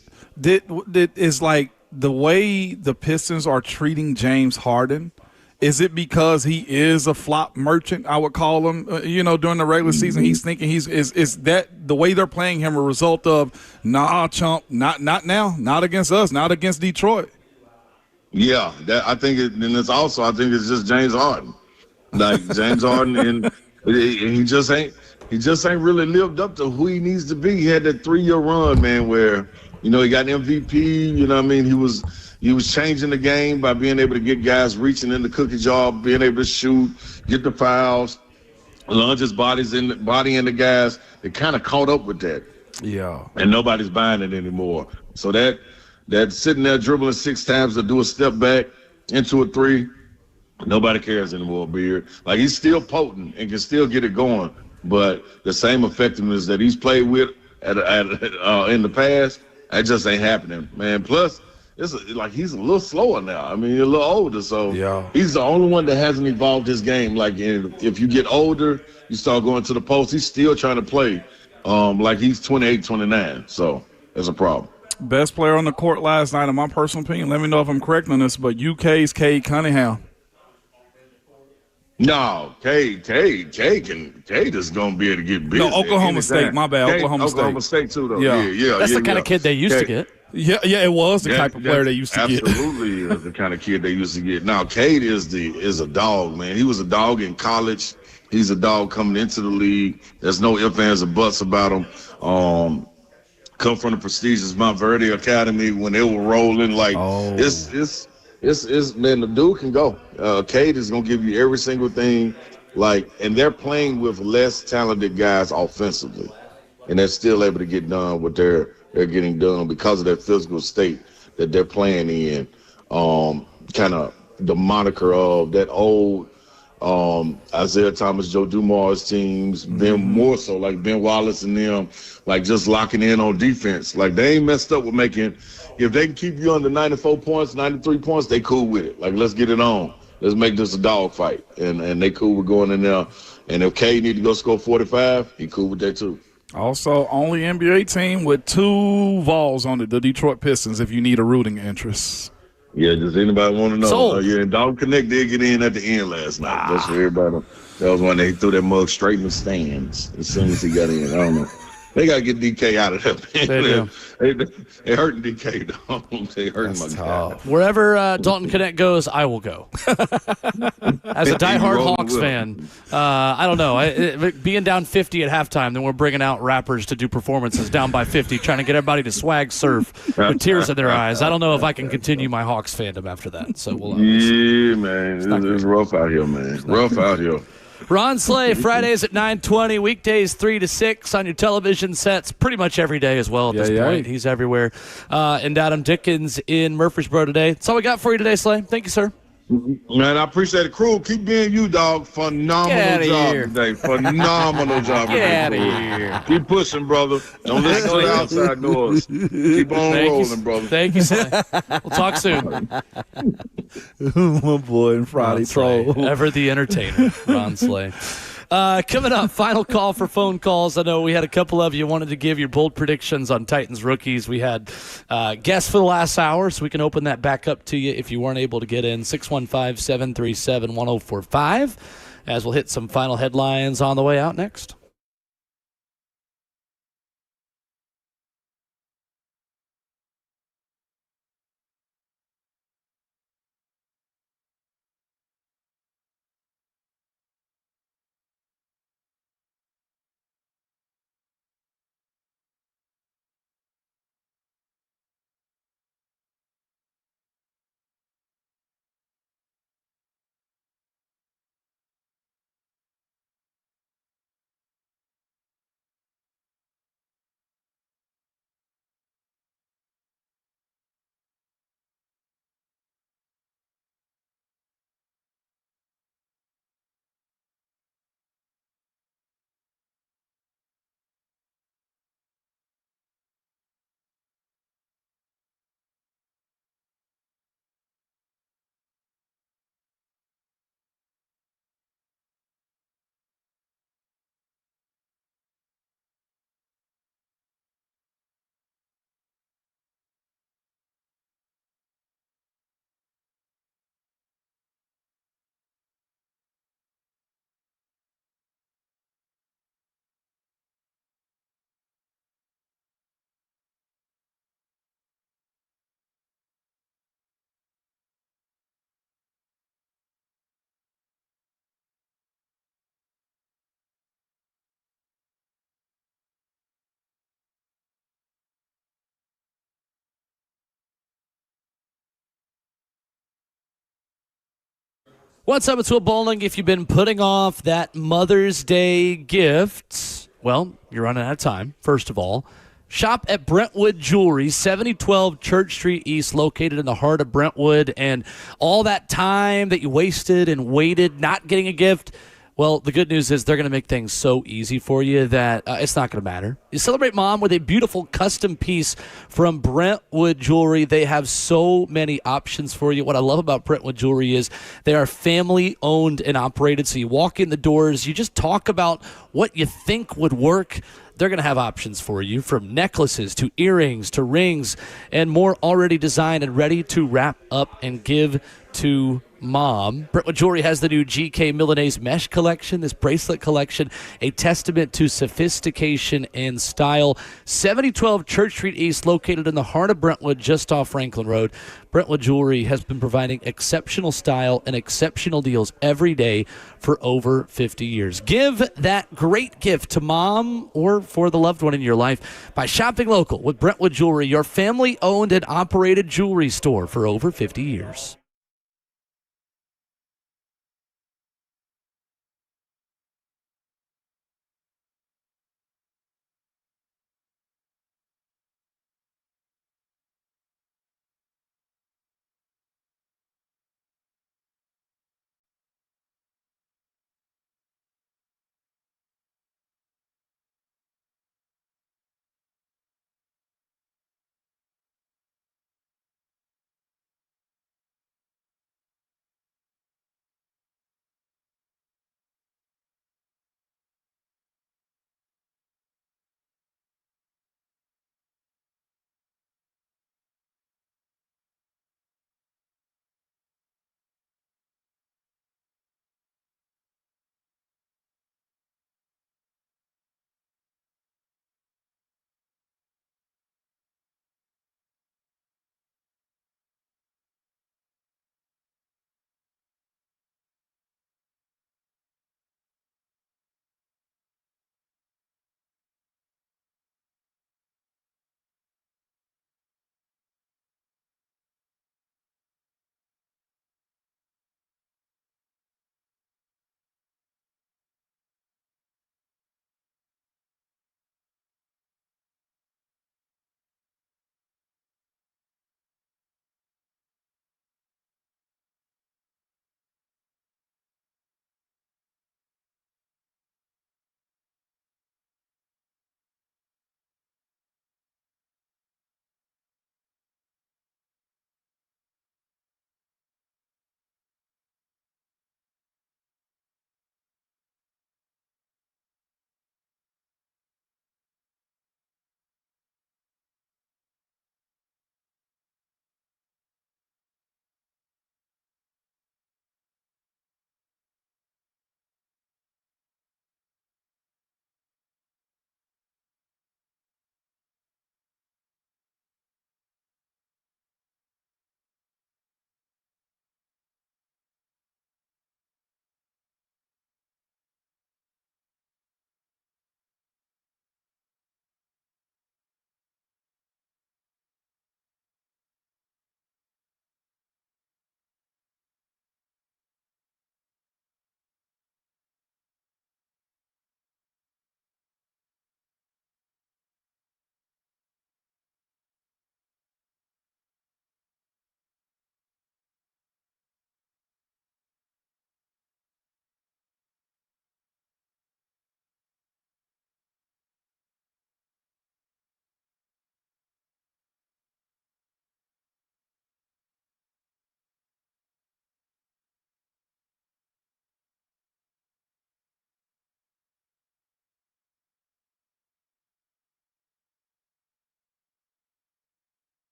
Is like the way the Pistons are treating James Harden, is it because he is a flop merchant, I would call him, during the regular season? He's thinking is that the way they're playing him a result of, nah, chump, not now, not against us, not against Detroit? Yeah, I think it's just James Harden. Like James Harden, and he just ain't really lived up to who he needs to be. He had that 3-year run, man, where, he got an MVP, you know what I mean? He was changing the game by being able to get guys reaching in the cookie jar, being able to shoot, get the fouls, lunge his body in the guys. They kind of caught up with that. Yeah. And nobody's buying it anymore. So that sitting there dribbling 6 times to do a step back into a 3, nobody cares anymore, Beard. Like, he's still potent and can still get it going. But the same effectiveness that he's played with in the past, that just ain't happening, man. Plus, it's like he's a little slower now. I mean, he's a little older, so he's the only one that hasn't evolved his game. Like, if you get older, you start going to the post, he's still trying to play like he's 28, 29. So that's a problem. Best player on the court last night, in my personal opinion, let me know if I'm correct on this, but UK's Cade Cunningham. No, Cade is going to be able to get busy. No, Oklahoma State, my bad. Oklahoma State too, though. Yeah. That's the kind of kid they used to get. Yeah, it was the type of player they used to get. Absolutely is the kind of kid they used to get. Now, Cade is a dog, man. He was a dog in college. He's a dog coming into the league. There's no ifs, ands, or buts about him. Come from the prestigious Mount Verde Academy when they were rolling. Like, it's man, the dude can go. Cade is going to give you every single thing. Like, and they're playing with less talented guys offensively, and they're still able to get done what they're getting done because of that physical state that they're playing in. Kind of the moniker of that old Isaiah Thomas, Joe Dumars teams, Ben more so like Ben Wallace and them, like just locking in on defense. Like, they ain't messed up with making, if they can keep you under 94 points, 93 points, they cool with it. Like, let's get it on. Let's make this a dog fight. And they cool with going in there. And if K need to go score 45, he cool with that too. Also, only NBA team with 2 Vols on it, the Detroit Pistons, if you need a rooting interest. Yeah, does anybody want to know? Sold. Yeah, Dog Connect did get in at the end last night. That's for everybody. That was when they threw that mug straight in the stands as soon as he got in. I don't know. They got to get DK out of there, man. They do. They hurting DK, dog. They hurting my guy. Wherever Dalton Connect goes, I will go. As a diehard Hawks fan, I don't know. Being down 50 at halftime, then we're bringing out rappers to do performances down by 50, trying to get everybody to swag surf with tears in their eyes. I don't know if I can continue my Hawks fandom after that. So yeah, man. It's rough out here, man. Rough out here. Ron Slay, Fridays at 9:20, weekdays 3 to 6 on your television sets, pretty much every day as well at this point. He's everywhere. And Adam Dickens in Murfreesboro today. That's all we got for you today, Slay. Thank you, sir. Man, I appreciate it. Crew, keep being you, dog. Phenomenal job today. Phenomenal job today. Get out of here. Keep pushing, brother. Don't listen to the outside noise. Keep on rolling, brother. Thank you, Slay. We'll talk soon. My boy and Friday troll. Ever the entertainer, Ron Slay. Coming up, final call for phone calls. I know we had a couple of you wanted to give your bold predictions on Titans rookies. We had guests for the last hour, so we can open that back up to you if you weren't able to get in. 615-737-1045, as we'll hit some final headlines on the way out next. What's up? It's Will Bowling. If you've been putting off that Mother's Day gift, well, you're running out of time, first of all. Shop at Brentwood Jewelry, 7012 Church Street East, located in the heart of Brentwood. And all that time that you wasted and waited not getting a gift, well, the good news is they're going to make things so easy for you that it's not going to matter. You celebrate Mom with a beautiful custom piece from Brentwood Jewelry. They have so many options for you. What I love about Brentwood Jewelry is they are family owned and operated. So you walk in the doors, you just talk about what you think would work. They're going to have options for you, from necklaces to earrings to rings and more, already designed and ready to wrap up and give to Mom. Brentwood Jewelry has the new GK Milanese mesh collection, this bracelet collection, a testament to sophistication and style. 7012 Church Street East, located in the heart of Brentwood, just off Franklin Road. Brentwood Jewelry has been providing exceptional style and exceptional deals every day for over 50 years. Give that great gift to Mom or for the loved one in your life by shopping local with Brentwood Jewelry, your family-owned and operated jewelry store for over 50 years.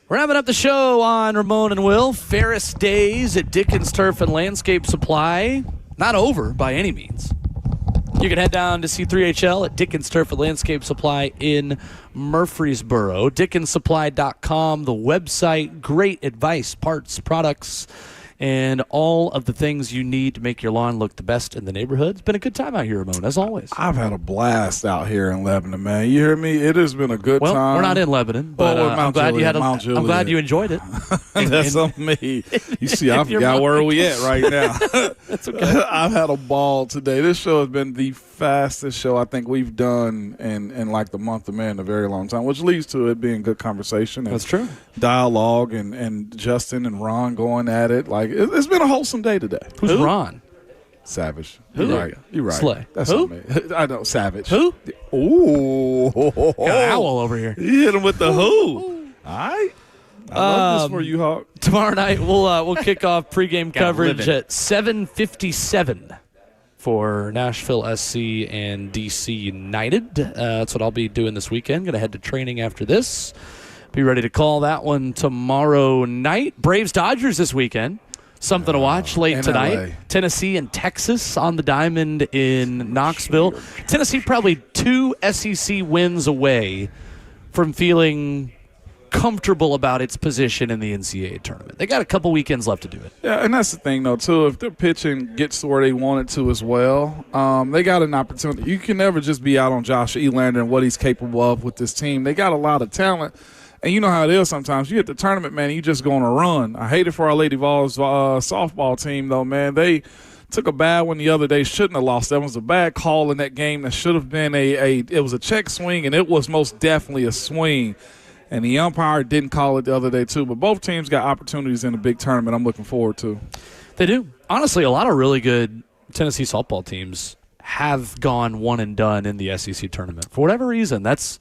We're wrapping up the show on Ramon and Will. Ferris Days at Dickens Turf and Landscape Supply. Not over by any means. You can head down to C3HL at Dickens Turf and Landscape Supply in Murfreesboro. DickensSupply.com, the website. Great advice, parts, products, and all of the things you need to make your lawn look the best in the neighborhood. It's been a good time out here, Ramon, as always. I've had a blast out here in Lebanon, man. You hear me? It has been a good time. Well, we're not in Lebanon, but I'm glad I'm glad you enjoyed it. That's on me. You see, I forgot where we at right now. That's okay. I've had a ball today. This show has been the fastest show I think we've done in like the month of May in a very long time, which leads to it being good conversation. That's true. Dialogue and Justin and Ron going at it. Like, it's been a wholesome day today. Who's Ron? Savage. Who? You're right. You're right. Slay. That's Who? not me. I know. Savage. Who? Ooh. Got an owl over here. You hit him with the who. All right. I love this for you, Hawk. Tomorrow night we'll kick off pregame coverage at 7:57 for Nashville SC and DC United. That's what I'll be doing this weekend. Going to head to training after this. Be ready to call that one tomorrow night. Braves-Dodgers this weekend. Something to watch late tonight. LA. Tennessee and Texas on the diamond in Knoxville. Tennessee probably 2 SEC wins away from feeling comfortable about its position in the NCAA tournament. They got a couple weekends left to do it. Yeah, and that's the thing, though, too. If their pitching gets to where they want it to as well, they got an opportunity. You can never just be out on Josh Elander and what he's capable of with this team. They got a lot of talent. And you know how it is sometimes. You hit the tournament, man, and you just going to run. I hate it for our Lady Vols softball team, though, man. They took a bad one the other day. Shouldn't have lost. That was a bad call in that game. That should have been it was a check swing, and it was most definitely a swing. And the umpire didn't call it the other day, too. But both teams got opportunities in the big tournament I'm looking forward to. They do. Honestly, a lot of really good Tennessee softball teams have gone one and done in the SEC tournament. For whatever reason, that's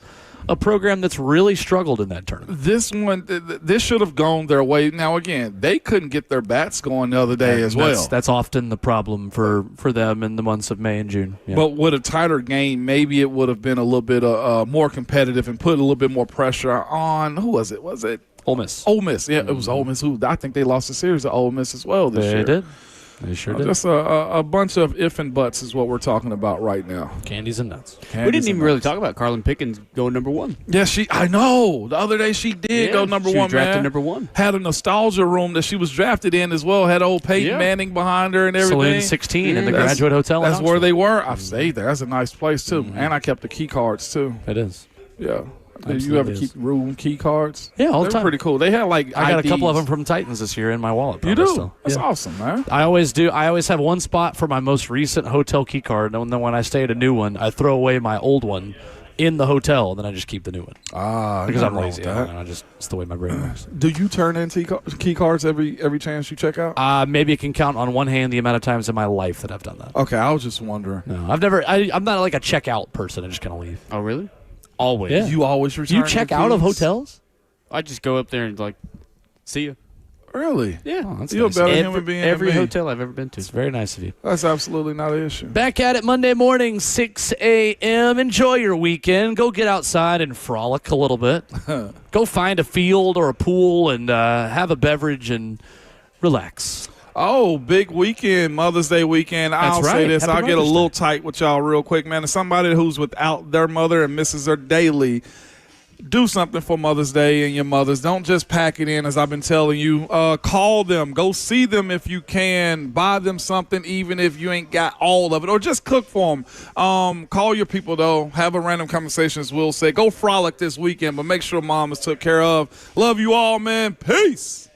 a program that's really struggled in that tournament. This should have gone their way. Now, again, they couldn't get their bats going the other day as well. That's often the problem for them in the months of May and June. Yeah. But with a tighter game, maybe it would have been a little bit more competitive and put a little bit more pressure on, who was it? Was it? Ole Miss. Ole Miss, yeah, it was Ole Miss. I think they lost the series to Ole Miss as well this year. They did. They sure did. Just a bunch of if and buts is what we're talking about right now. Candies and nuts. We didn't even really talk about Carlin Pickens going number 1. Yeah, I know. The other day she did go number 1, man. She was drafted number 1. Had a nostalgia room that she was drafted in as well. Had old Peyton Manning behind her and everything. Saloon 16 in the Graduate Hotel. That's where they were. I've stayed there. That's a nice place, too. Mm-hmm. And I kept the key cards, too. It is. Yeah. Did you ever keep room key cards? Yeah, all the time. They're pretty cool. They had I got a couple of them from Titans this year in my wallet. You do? Still. That's awesome, man. I always do. I always have one spot for my most recent hotel key card, and then when I stay at a new one, I throw away my old one in the hotel, and then I just keep the new one. Because I'm lazy. It's the way my brain works. Do you turn in key cards every chance you check out? Maybe I can count on one hand the amount of times in my life that I've done that. Okay, I was just wondering. No, I've never. I'm not like a checkout person. I just kind of leave. Oh, really? Always. Yeah. You always return. You check out of hotels? I just go up there and see you. Really? Yeah. Oh, that's You're nice. a better human being Every than me. hotel I've ever been to. It's very nice of you. That's absolutely not an issue. Back at it Monday morning, 6 a.m. Enjoy your weekend. Go get outside and frolic a little bit. Go find a field or a pool and have a beverage and relax. Oh, big weekend, Mother's Day weekend. I'll say this. I'll get a little tight with y'all real quick, man. As somebody who's without their mother and misses her daily, do something for Mother's Day and your mothers. Don't just pack it in, as I've been telling you. Call them. Go see them if you can. Buy them something, even if you ain't got all of it. Or just cook for them. Call your people, though. Have a random conversation, as Will say. Go frolic this weekend, but make sure mom is took care of. Love you all, man. Peace.